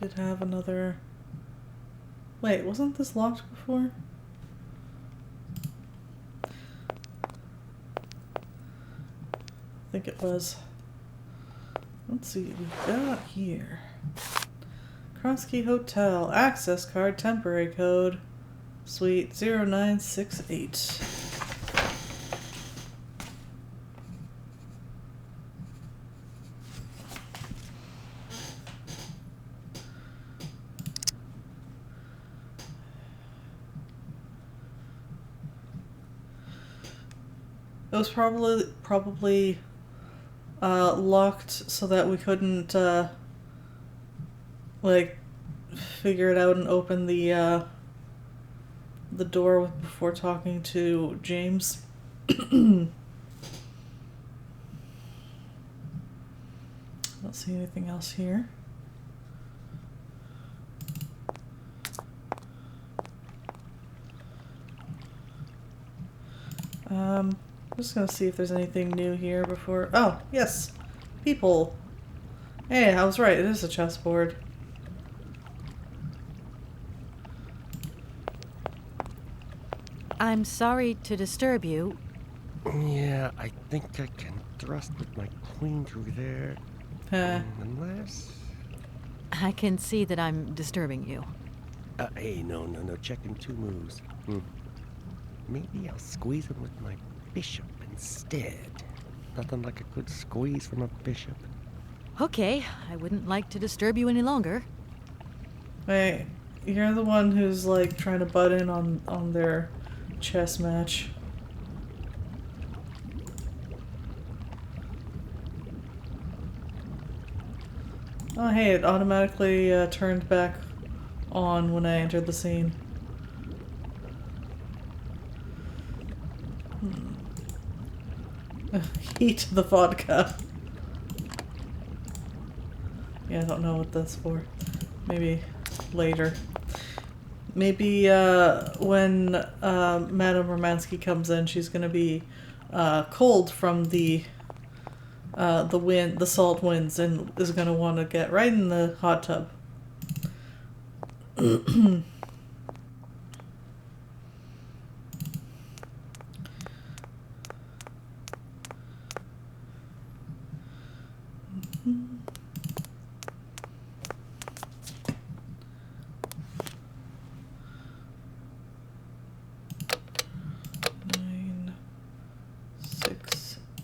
A: Did have another... Wait, wasn't this locked before? I think it was. Let's see what we've got here. Kronsky Hotel, access card, temporary code, suite 0968. It was probably locked so that we couldn't like figure it out and open the door before talking to James. Don't see anything else here. I'm just gonna see if there's anything new here before. Oh, yes! People! Hey, I was right, it is a chessboard.
C: I'm sorry to disturb you.
M: Yeah, I think I can thrust with my queen through there. Unless...
C: I can see that I'm disturbing you.
M: Hey, no, checking two moves. Maybe I'll squeeze him with my bishop instead. Nothing like a good squeeze from a bishop.
C: Okay, I wouldn't like to disturb you any longer.
A: Wait, you're the one who's like trying to butt in on their chess match. Oh hey, it automatically turned back on when I entered the scene. Heat the vodka. Yeah, I don't know what that's for. Maybe later. Maybe when Madame Romansky comes in, she's gonna be cold from the salt winds, and is gonna want to get right in the hot tub.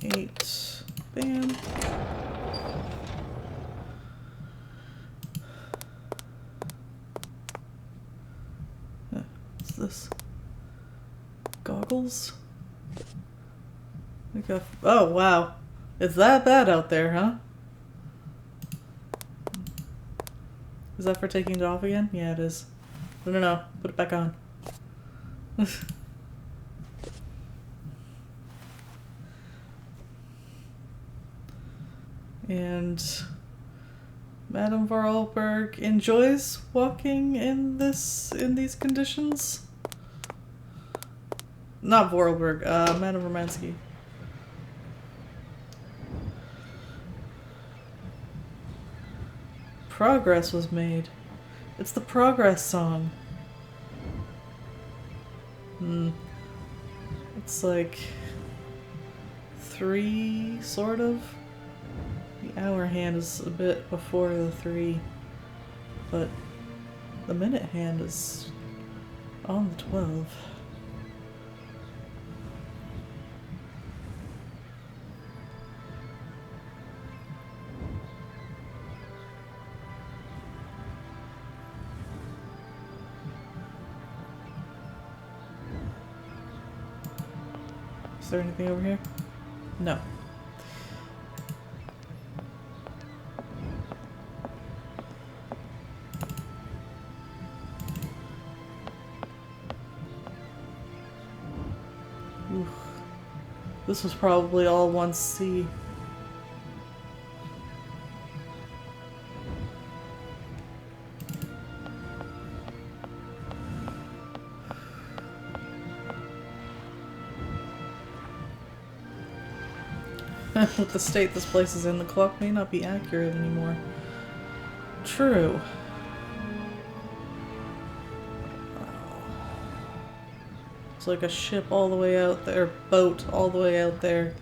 A: 8. Bam. What's this? Goggles? Like a, oh wow. It's that bad out there, huh? Is that for taking it off again? Yeah, it is. No. Put it back on. And Madame Vorarlberg enjoys walking in these conditions. Not Vorarlberg, Madame Romansky. Progress was made. It's the progress song. It's like 3, sort of. The hour hand is a bit before the 3, but the minute hand is on the 12. Is there anything over here? No. Oof. This was probably all 1C. With the state this place is in, the clock may not be accurate anymore. True. It's like a ship all the way out there, boat all the way out there.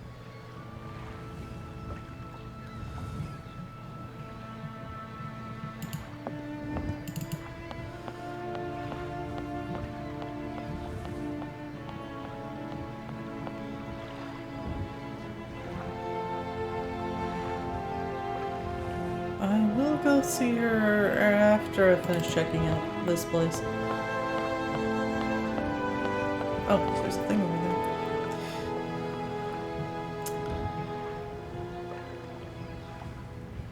A: I will go see her after I finish checking out this place. Oh, there's a thing over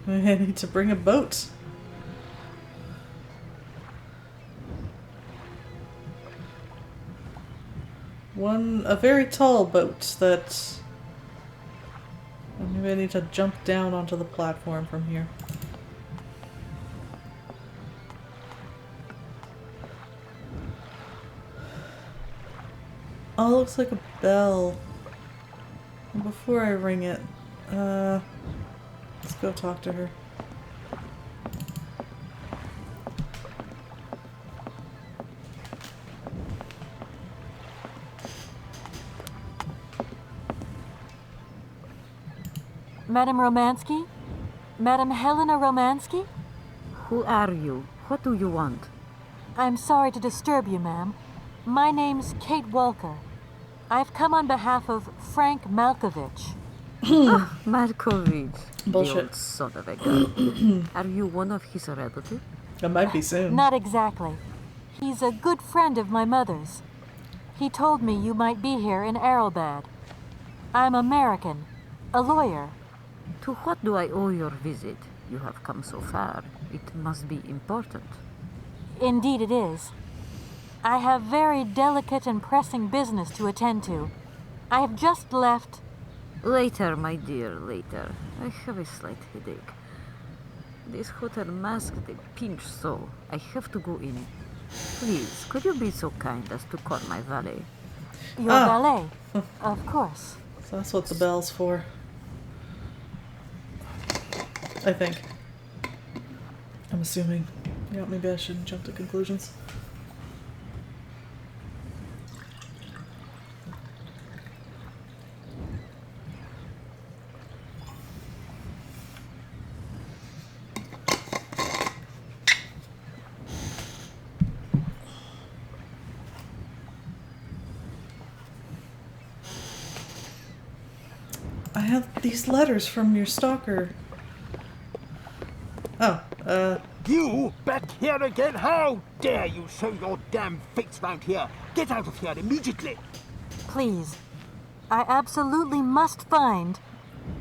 A: there. I need to bring a boat. A very tall boat that... Maybe I need to jump down onto the platform from here. Oh, it looks like a bell. And before I ring it, let's go talk to her.
C: Madame Romansky? Madame Helena Romansky?
N: Who are you? What do you want?
C: I'm sorry to disturb you, ma'am. My name's Kate Walker. I've come on behalf of Frank Malkovich.
N: Malkovich.
A: Bullshit.
N: The old son of a gun. Are you one of his relatives?
A: It might be soon.
C: Not exactly. He's a good friend of my mother's. He told me you might be here in Arrowbad. I'm American, a lawyer.
N: To what do I owe your visit? You have come so far. It must be important.
C: Indeed it is. I have very delicate and pressing business to attend to. I have just left...
N: Later, my dear, later. I have a slight headache. This hotel mask, they pinch so. I have to go in. Please, could you be so kind as to call my valet?
C: Your valet? Of course.
A: So that's what the bell's for. I think. I'm assuming. Yeah, maybe I shouldn't jump to conclusions. I have these letters from your stalker. Oh,
D: You back here again? How dare you show your damn face round here? Get out of here immediately!
C: Please. I absolutely must find...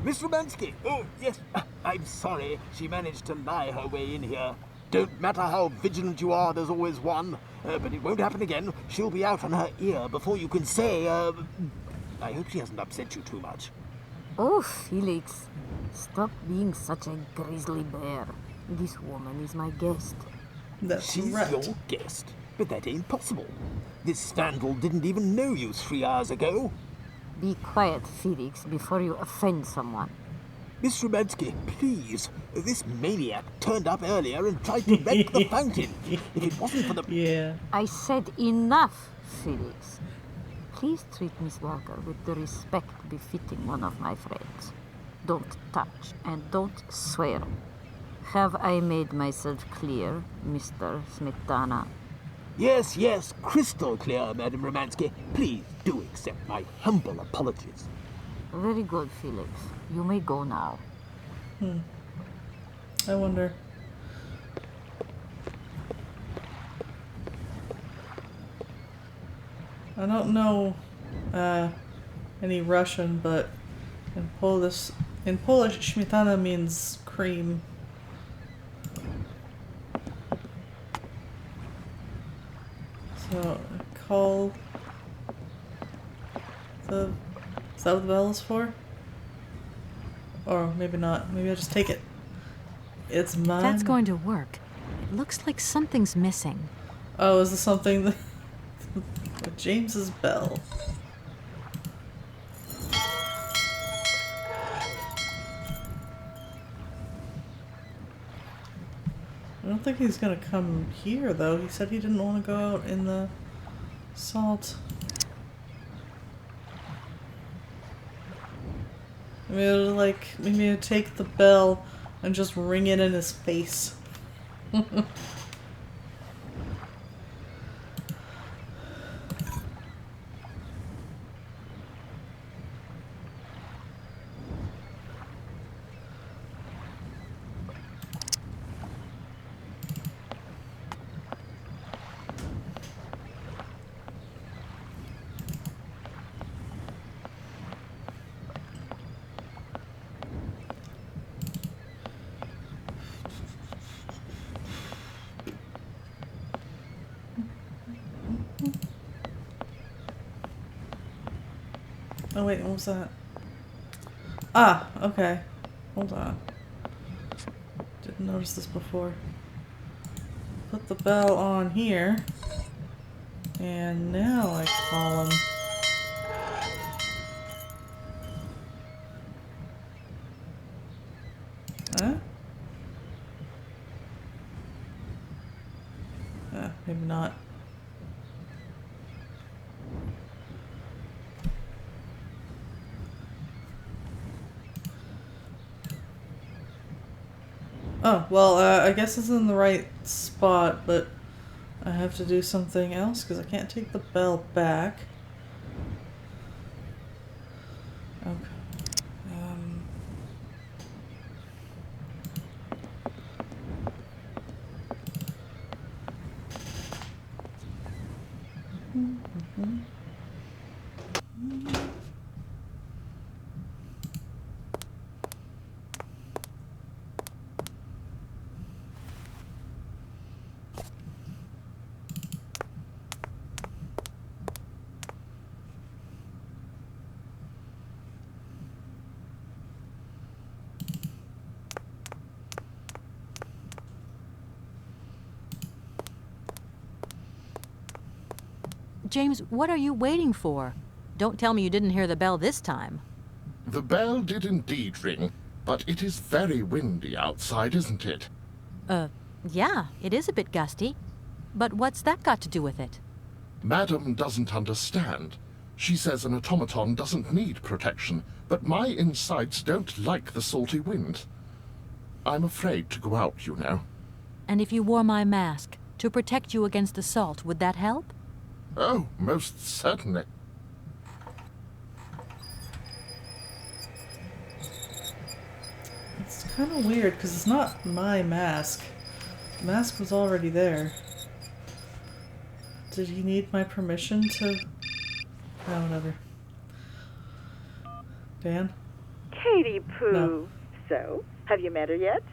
D: Miss Romansky! Oh, yes. I'm sorry. She managed to lie her way in here. Don't matter how vigilant you are, there's always one. But it won't happen again. She'll be out on her ear before you can say, I hope she hasn't upset you too much.
N: Oh, Felix, stop being such a grizzly bear. This woman is my guest.
D: She's your guest? But that ain't possible. This vandal didn't even know you 3 hours ago.
N: Be quiet, Felix, before you offend someone.
D: Miss Romansky, please. This maniac turned up earlier and tried to wreck the fountain. If it wasn't for the...
A: Yeah.
N: I said enough, Felix. Please treat Miss Walker with the respect befitting one of my friends. Don't touch and don't swear. Have I made myself clear, Mr. Smetana?
D: Yes, yes, crystal clear, Madam Romansky. Please do accept my humble apologies.
N: Very good, Felix. You may go now.
A: I wonder. I don't know any Russian, but in Polish, śmietana means cream. So call the. Is that what the bell is for? Or maybe not. Maybe I'll just take it. It's mine.
C: That's going to work. It looks like something's missing.
A: Oh, is this something that... James's bell. I don't think he's gonna come here, though. He said he didn't want to go out in the salt. Maybe I'd take the bell and just ring it in his face. Oh wait, what was that? Ah, okay. Hold on. Didn't notice this before. Put the bell on here. And now I call him. Huh? Maybe not. Oh, well, I guess it's in the right spot, but I have to do something else because I can't take the bell back. Okay.
C: James, what are you waiting for? Don't tell me you didn't hear the bell this time.
L: The bell did indeed ring, but it is very windy outside, isn't it?
C: Yeah, it is a bit gusty. But what's that got to do with it?
L: Madam doesn't understand. She says an automaton doesn't need protection, but my insides don't like the salty wind. I'm afraid to go out, you know.
C: And if you wore my mask to protect you against the salt, would that help?
L: Oh, most certainly.
A: kind of weird because it's not my mask. The mask was already there. Did he need my permission to... Oh, whatever. Dan?
F: Katie Pooh.
A: No.
F: So, have you met her yet?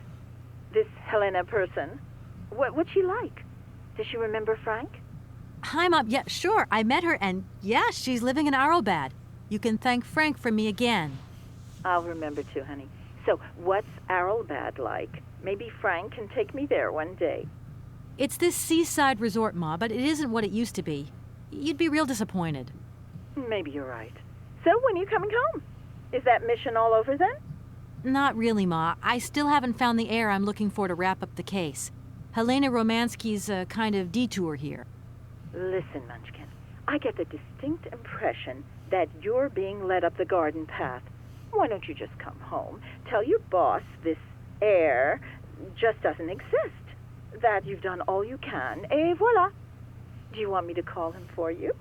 F: This Helena person? What's she like? Does she remember Frank?
C: Hi, Mom. Yeah, sure. I met her, and yeah, she's living in Arlbad. You can thank Frank for me again.
F: I'll remember too, honey. So, what's Arlbad like? Maybe Frank can take me there one day.
C: It's this seaside resort, Ma, but it isn't what it used to be. You'd be real disappointed.
F: Maybe you're right. So, when are you coming home? Is that mission all over then?
C: Not really, Ma. I still haven't found the heir I'm looking for to wrap up the case. Helena Romansky's a kind of detour here.
F: Listen, Munchkin, I get the distinct impression that you're being led up the garden path. Why don't you just come home, tell your boss this heir just doesn't exist, that you've done all you can, et voila. Do you want me to call him for you?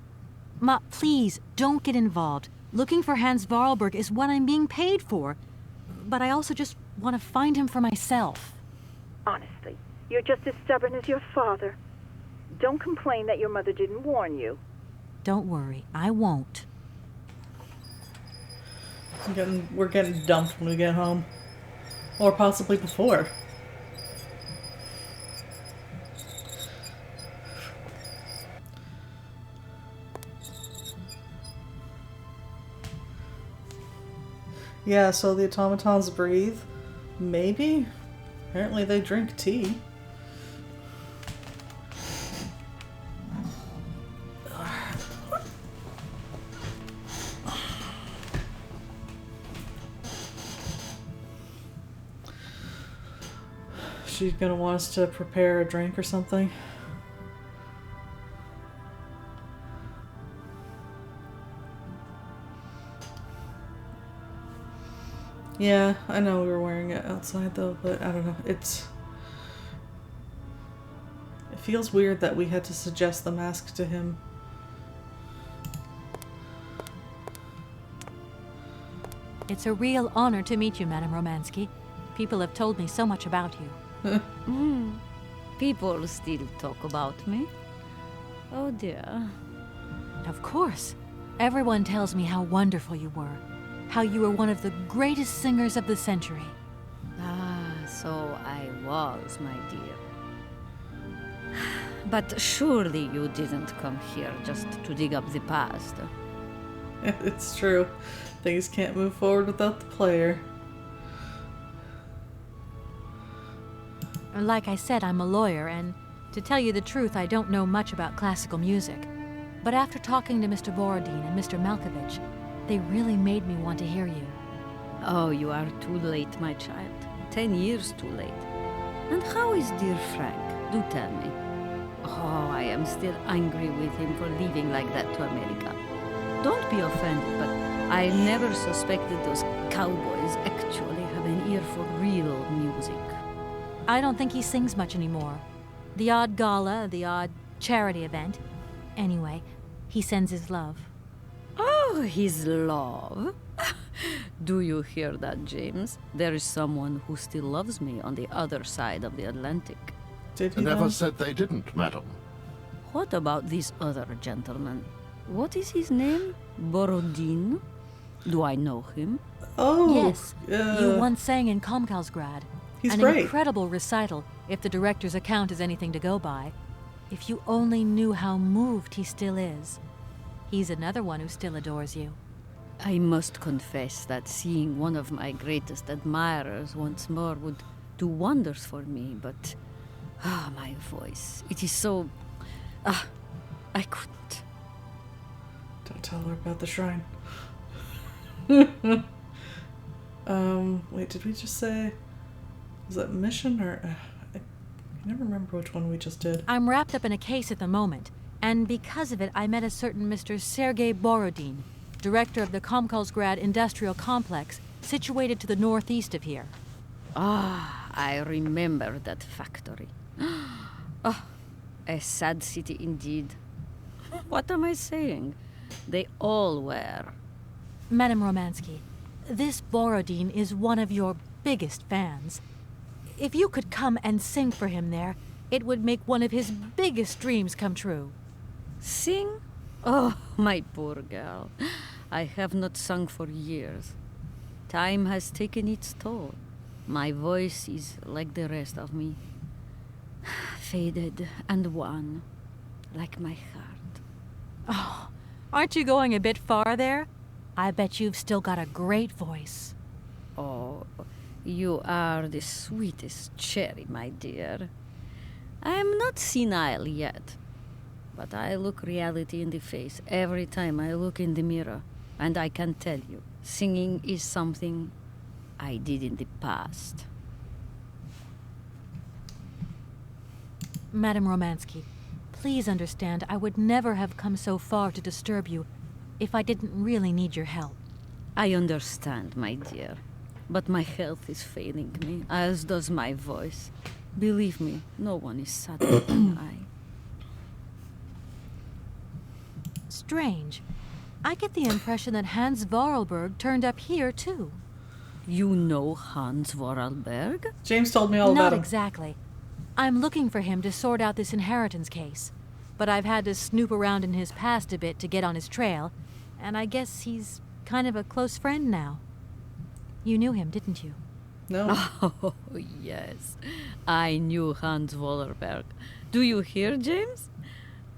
C: Ma, please, don't get involved. Looking for Hans Varlberg is what I'm being paid for. But I also just want to find him for myself.
F: Honestly, you're just as stubborn as your father. Don't complain that your mother didn't warn you.
C: Don't worry, I won't.
A: We're getting dumped when we get home. Or possibly before. Yeah, so the automatons breathe. Maybe? Apparently they drink tea. She's gonna want us to prepare a drink or something. Yeah, I know we were wearing it outside though, but I don't know. It feels weird that we had to suggest the mask to him.
C: It's a real honor to meet you, Madame Romansky. People have told me so much about you.
N: People still talk about me. Oh dear.
C: Of course. Everyone tells me how wonderful you were. How you were one of the greatest singers of the century.
N: Ah, so I was, my dear. But surely you didn't come here just to dig up the past.
A: It's true. Things can't move forward without the player.
C: Like I said, I'm a lawyer, and to tell you the truth, I don't know much about classical music. But after talking to Mr. Borodin and Mr. Malkovich, they really made me want to hear you.
N: Oh, you are too late, my child. 10 years too late. And how is dear Frank? Do tell me. Oh, I am still angry with him for leaving like that to America. Don't be offended, but I never suspected those cowboys actually have an ear for real music.
C: I don't think he sings much anymore. The odd gala, the odd charity event. Anyway, he sends his love.
N: Oh, his love. Do you hear that, James? There is someone who still loves me on the other side of the Atlantic.
L: I never said they didn't, madam.
N: What about this other gentleman? What is his name? Borodin? Do I know him?
A: Oh,
C: yes. You once sang in Komkalsgrad.
A: He's
C: An
A: great.
C: incredible recital, if the director's account is anything to go by. If you only knew how moved he still is. He's another one who still adores you.
N: I must confess that seeing one of my greatest admirers once more would do wonders for me, but... my voice. It is so... I couldn't.
A: Don't tell her about the shrine. Wait, did we just say... Was that mission or... I never remember which one we just did.
C: I'm wrapped up in a case at the moment, and because of it I met a certain Mr. Sergei Borodin, director of the Komkalsgrad Industrial Complex, situated to the northeast of here.
N: Ah, I remember that factory. Oh, a sad city indeed. What am I saying? They all were.
C: Madame Romansky, this Borodin is one of your biggest fans. If you could come and sing for him there, it would make one of his biggest dreams come true.
N: Sing? Oh, my poor girl. I have not sung for years. Time has taken its toll. My voice is like the rest of me. Faded and wan, like my heart.
C: Oh, aren't you going a bit far there? I bet you've still got a great voice.
N: Oh, you are the sweetest cherry, my dear. I am not senile yet, but I look reality in the face every time I look in the mirror, and I can tell you, singing is something I did in the past.
C: Madame Romansky, please understand I would never have come so far to disturb you if I didn't really need your help.
N: I understand, my dear, but my health is failing me, as does my voice. Believe me, no one is sadder than I.
C: Strange. I get the impression that Hans Vorarlberg turned up here, too.
N: You know Hans Vorarlberg?
A: James told me all about him.
C: Not exactly. I'm looking for him to sort out this inheritance case. But I've had to snoop around in his past a bit to get on his trail, and I guess he's kind of a close friend now. You knew him, didn't you?
A: No.
N: Oh, yes. I knew Hans Vorarlberg. Do you hear, James?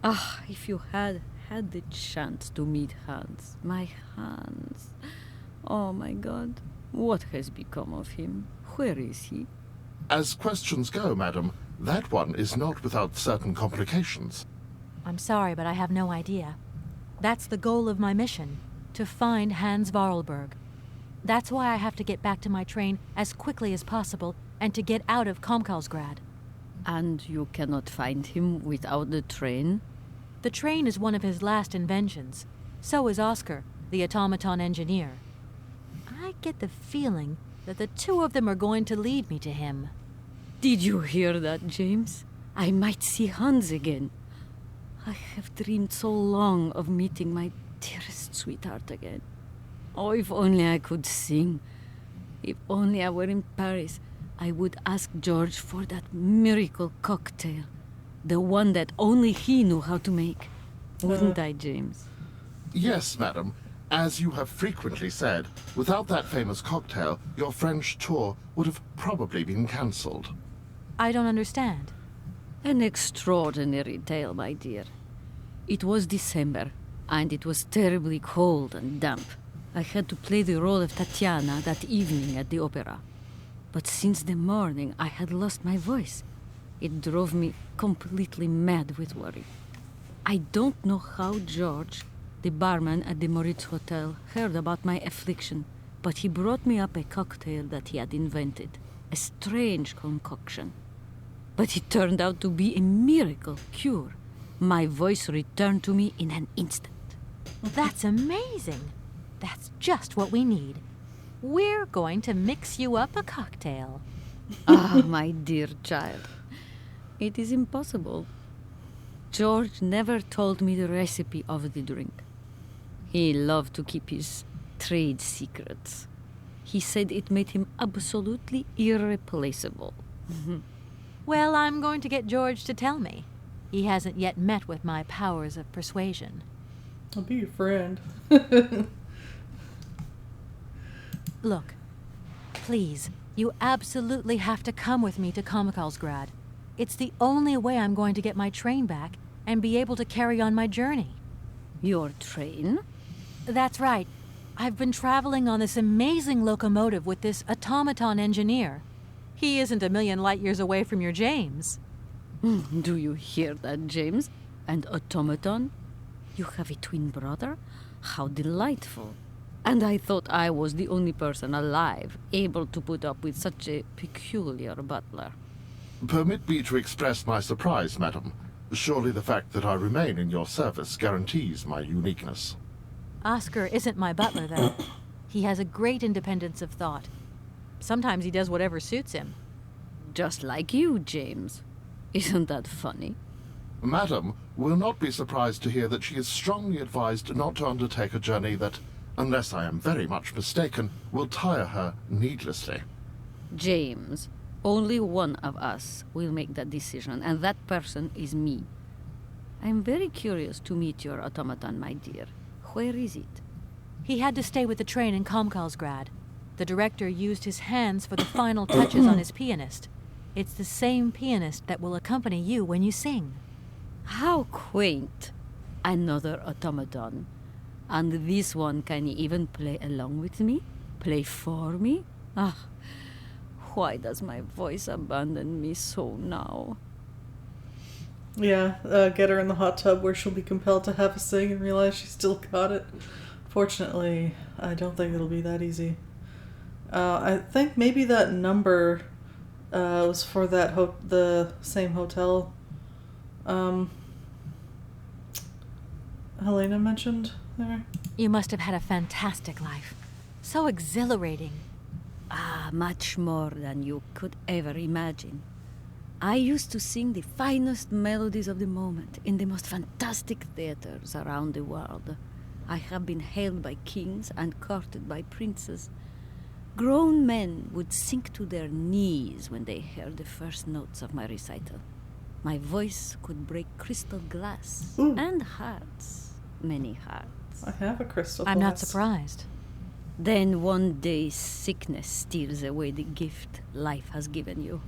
N: Ah, if you had the chance to meet Hans. My Hans. Oh, my God. What has become of him? Where is he?
L: As questions go, madam, that one is not without certain complications.
C: I'm sorry, but I have no idea. That's the goal of my mission, to find Hans Vorarlberg. That's why I have to get back to my train as quickly as possible and to get out of Komkalsgrad.
N: And you cannot find him without the train?
C: The train is one of his last inventions. So is Oscar, the automaton engineer. I get the feeling that the two of them are going to lead me to him.
N: Did you hear that, James? I might see Hans again. I have dreamed so long of meeting my dearest sweetheart again. Oh, if only I could sing. If only I were in Paris, I would ask George for that miracle cocktail. The one that only he knew how to make. Wouldn't I, James?
L: Yes, madam. As you have frequently said, without that famous cocktail, your French tour would have probably been cancelled.
C: I don't understand.
N: An extraordinary tale, my dear. It was December, and it was terribly cold and damp. I had to play the role of Tatiana that evening at the opera. But since the morning, I had lost my voice. It drove me completely mad with worry. I don't know how George, the barman at the Moritz Hotel, heard about my affliction, but he brought me up a cocktail that he had invented. A strange concoction. But it turned out to be a miracle cure. My voice returned to me in an instant.
C: That's amazing. That's just what we need. We're going to mix you up a cocktail.
N: Ah, my dear child. It is impossible. George never told me the recipe of the drink. He loved to keep his trade secrets. He said it made him absolutely irreplaceable.
C: Well, I'm going to get George to tell me. He hasn't yet met with my powers of persuasion.
A: I'll be your friend.
C: Look, please, you absolutely have to come with me to Komkalsgrad. It's the only way I'm going to get my train back and be able to carry on my journey.
N: Your train?
C: That's right. I've been traveling on this amazing locomotive with this automaton engineer. He isn't a million light years away from your James.
N: Do you hear that, James? And automaton? You have a twin brother? How delightful. And I thought I was the only person alive able to put up with such a peculiar butler.
L: Permit me to express my surprise, madam. Surely the fact that I remain in your service guarantees my uniqueness.
C: Oscar isn't my butler, though. He has a great independence of thought. Sometimes he does whatever suits him.
N: Just like you, James. Isn't that funny?
L: Madam will not be surprised to hear that she is strongly advised not to undertake a journey that, unless I am very much mistaken, will tire her needlessly.
N: James, only one of us will make that decision, and that person is me. I'm very curious to meet your automaton, my dear. Where is it?
C: He had to stay with the train in Komkalsgrad. The director used his hands for the final touches on his pianist. It's the same pianist that will accompany you when you sing.
N: How quaint. Another automaton. And this one can even play along with me? Play for me? Ah, why does my voice abandon me so now?
A: Yeah, get her in the hot tub where she'll be compelled to have a sing and realize she still got it. Fortunately, I don't think it'll be that easy. I think maybe that number was for that the same hotel Helena mentioned there.
C: You must have had a fantastic life. So exhilarating.
N: Ah, much more than you could ever imagine. I used to sing the finest melodies of the moment in the most fantastic theaters around the world. I have been hailed by kings and courted by princes. Grown men would sink to their knees when they heard the first notes of my recital. My voice could break crystal glass.
A: Ooh.
N: And hearts. Many hearts.
A: I have a crystal glass.
C: I'm not surprised.
N: Then one day sickness steals away the gift life has given you.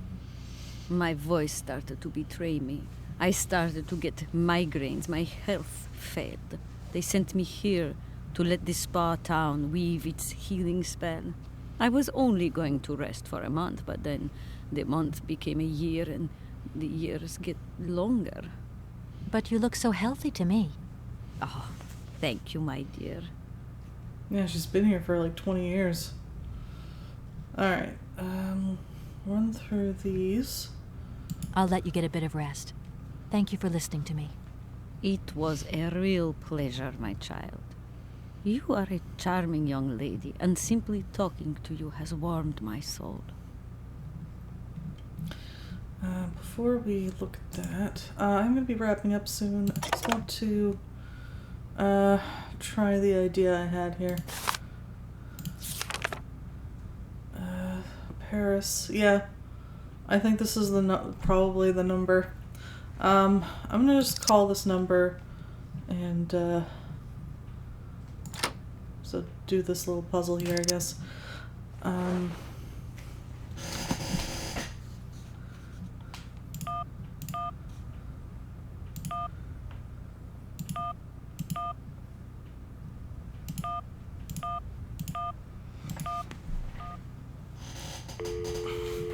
N: My voice started to betray me. I started to get migraines. My health failed. They sent me here to let the spa town weave its healing spell. I was only going to rest for a month, but then the month became a year and the years get longer.
C: But you look so healthy to me.
N: Oh, thank you, my dear.
A: Yeah, she's been here for like 20 years. Alright, run through these.
C: I'll let you get a bit of rest. Thank you for listening to me.
N: It was a real pleasure, my child. You are a charming young lady, and simply talking to you has warmed my soul.
A: Before we look at that, I'm going to be wrapping up soon. I just want to try the idea I had here. Paris, yeah. I think this is probably the number. I'm going to just call this number and so do this little puzzle here, I guess.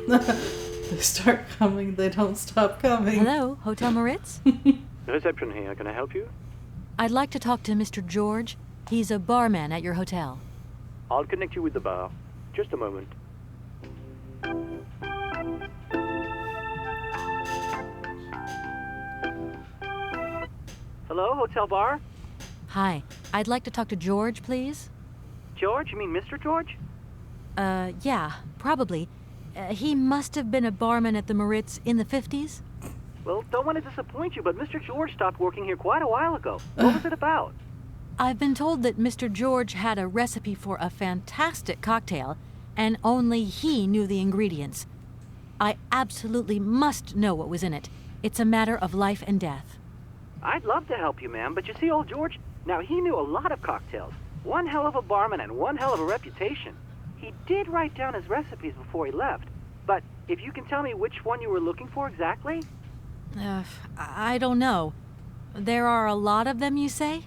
A: They start coming, they don't stop coming.
C: Hello, Hotel Moritz?
G: Reception here. Can I help you?
C: I'd like to talk to Mr. George. He's a barman at your hotel.
G: I'll connect you with the bar. Just a moment. Hello, hotel bar?
C: Hi, I'd like to talk to George, please.
G: George? You mean Mr. George?
C: Yeah, probably. He must have been a barman at the Moritz in the 50s.
G: Well, don't want to disappoint you, but Mr. George stopped working here quite a while ago. What was it about?
C: I've been told that Mr. George had a recipe for a fantastic cocktail, and only he knew the ingredients. I absolutely must know what was in it. It's a matter of life and death.
G: I'd love to help you, ma'am, but you see, old George, now he knew a lot of cocktails. One hell of a barman and one hell of a reputation. He did write down his recipes before he left, but if you can tell me which one you were looking for exactly?
C: I don't know. There are a lot of them, you say?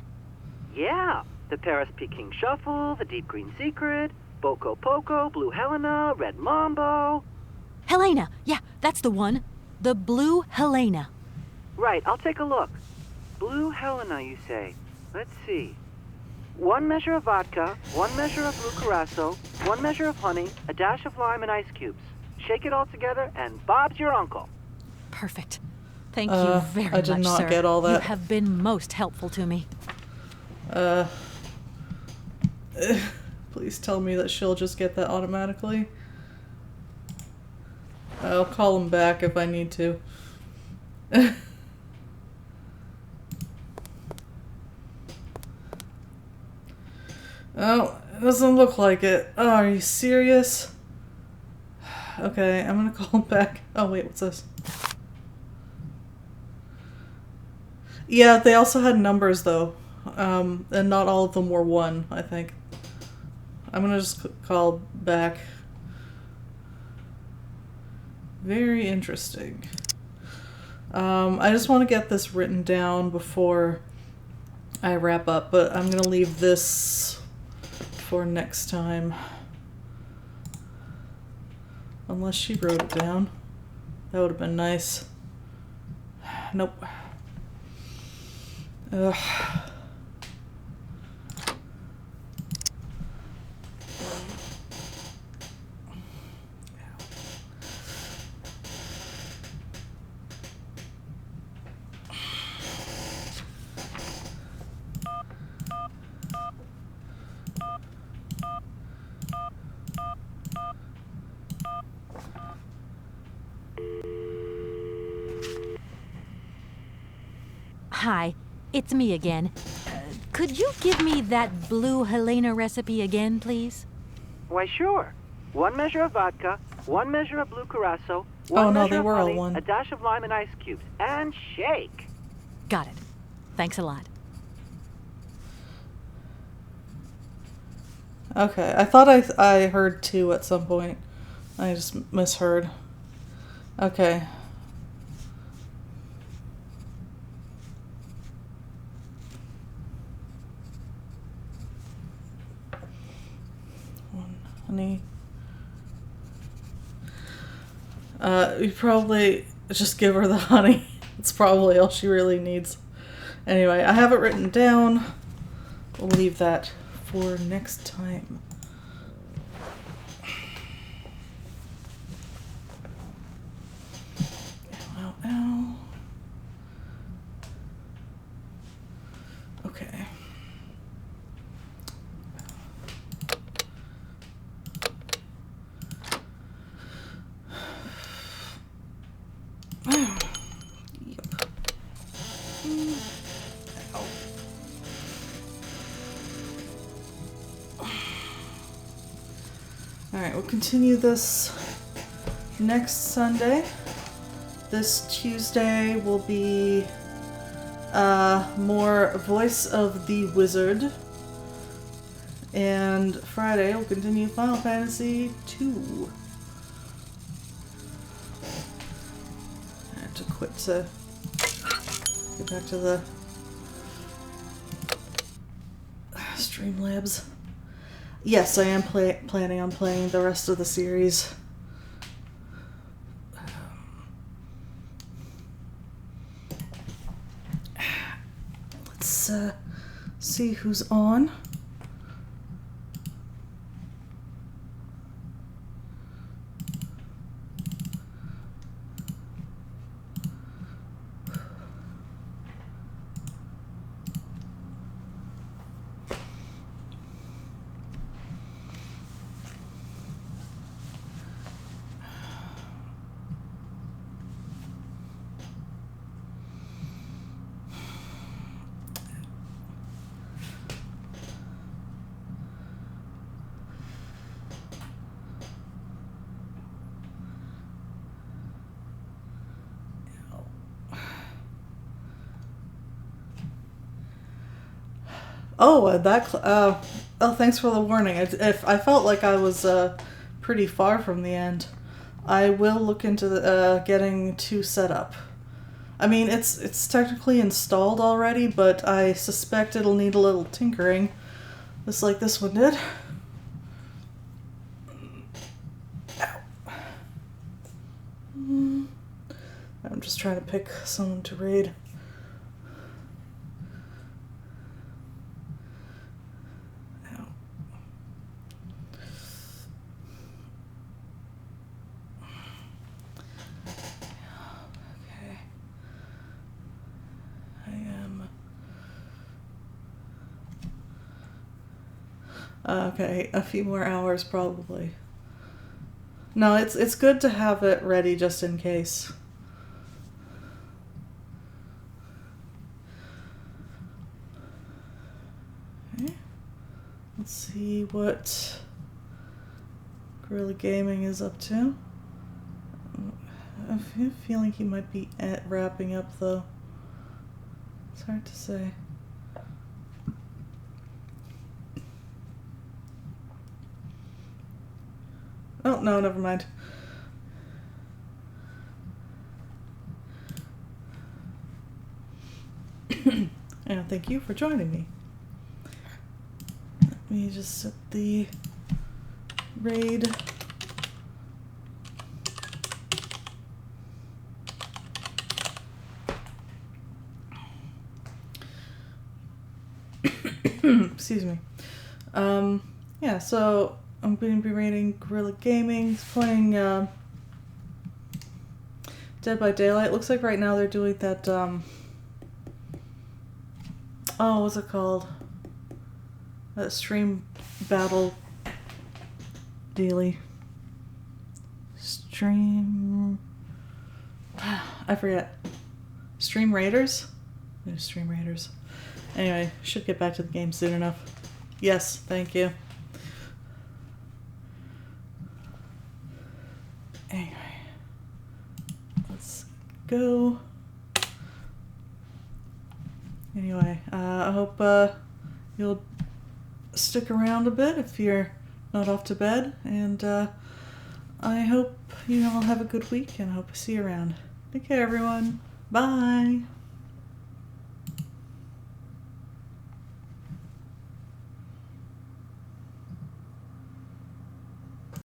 G: Yeah, the Paris Peking Shuffle, the Deep Green Secret, Boko Poco, Blue Helena, Red Mambo.
C: Helena! Yeah, that's the one. The Blue Helena.
G: Right, I'll take a look. Blue Helena, you say? Let's see. 1 measure of vodka, 1 measure of blue curacao, 1 measure of honey, a dash of lime and ice cubes. Shake it all together, and Bob's your uncle.
C: Perfect. Thank you very much,
A: I did not
C: sir.
A: get all that.
C: You have been most helpful to me.
A: Please tell me that she'll just get that automatically. I'll call him back if I need to. Oh, it doesn't look like it. Oh, are you serious? Okay, I'm gonna call back. Oh wait, what's this? Yeah, they also had numbers though. And not all of them were 1, I think. I'm gonna just call back. Very interesting. I just want to get this written down before I wrap up, but I'm gonna leave this for next time. Unless she wrote it down. That would have been nice. Nope. Ugh.
C: Hi, it's me again. Could you give me that blue Helena recipe again, please?
G: Why, sure. 1 measure of vodka, 1 measure of blue curacao,
A: Oh,
G: 1
A: no,
G: measure
A: they
G: of
A: were all
G: honey,
A: one.
G: a dash of lime and ice cubes, and shake.
C: Got it. Thanks a lot.
A: Okay, I thought I heard 2 at some point. I just misheard. Okay. Honey. You probably just give her the honey. It's probably all she really needs. Anyway, I have it written down. We'll leave that for next time. Ow, ow, ow. Okay. Alright, we'll continue this next Sunday. This Tuesday will be more Voice of the Wizard. And Friday we'll continue Final Fantasy II. I have to quit to get back to the Streamlabs. Yes, I am planning on playing the rest of the series. Let's see who's on. Oh, thanks for the warning. If I felt like I was pretty far from the end, I will look into the, getting 2 set up. I mean, it's technically installed already, but I suspect it'll need a little tinkering, just like this one did. Ow. I'm just trying to pick someone to raid. Okay, a few more hours probably. No, it's good to have it ready just in case. Okay. Let's see what Guerrilla Gaming is up to. I have a feeling he might be wrapping up, though. It's hard to say. Oh, no, never mind. And thank you for joining me. Let me just set the raid. Excuse me. Yeah, so I'm going to be rating Guerrilla Gaming, playing Dead by Daylight. Looks like right now they're doing that, oh, what's it called? That stream battle dealy. Stream... I forget. Stream Raiders? Yeah, Stream Raiders. Anyway, should get back to the game soon enough. Yes, thank you. Anyway, let's go. Anyway, I hope you'll stick around a bit if you're not off to bed, and I hope you all have a good week, and I hope to see you around. Take care, everyone. Bye.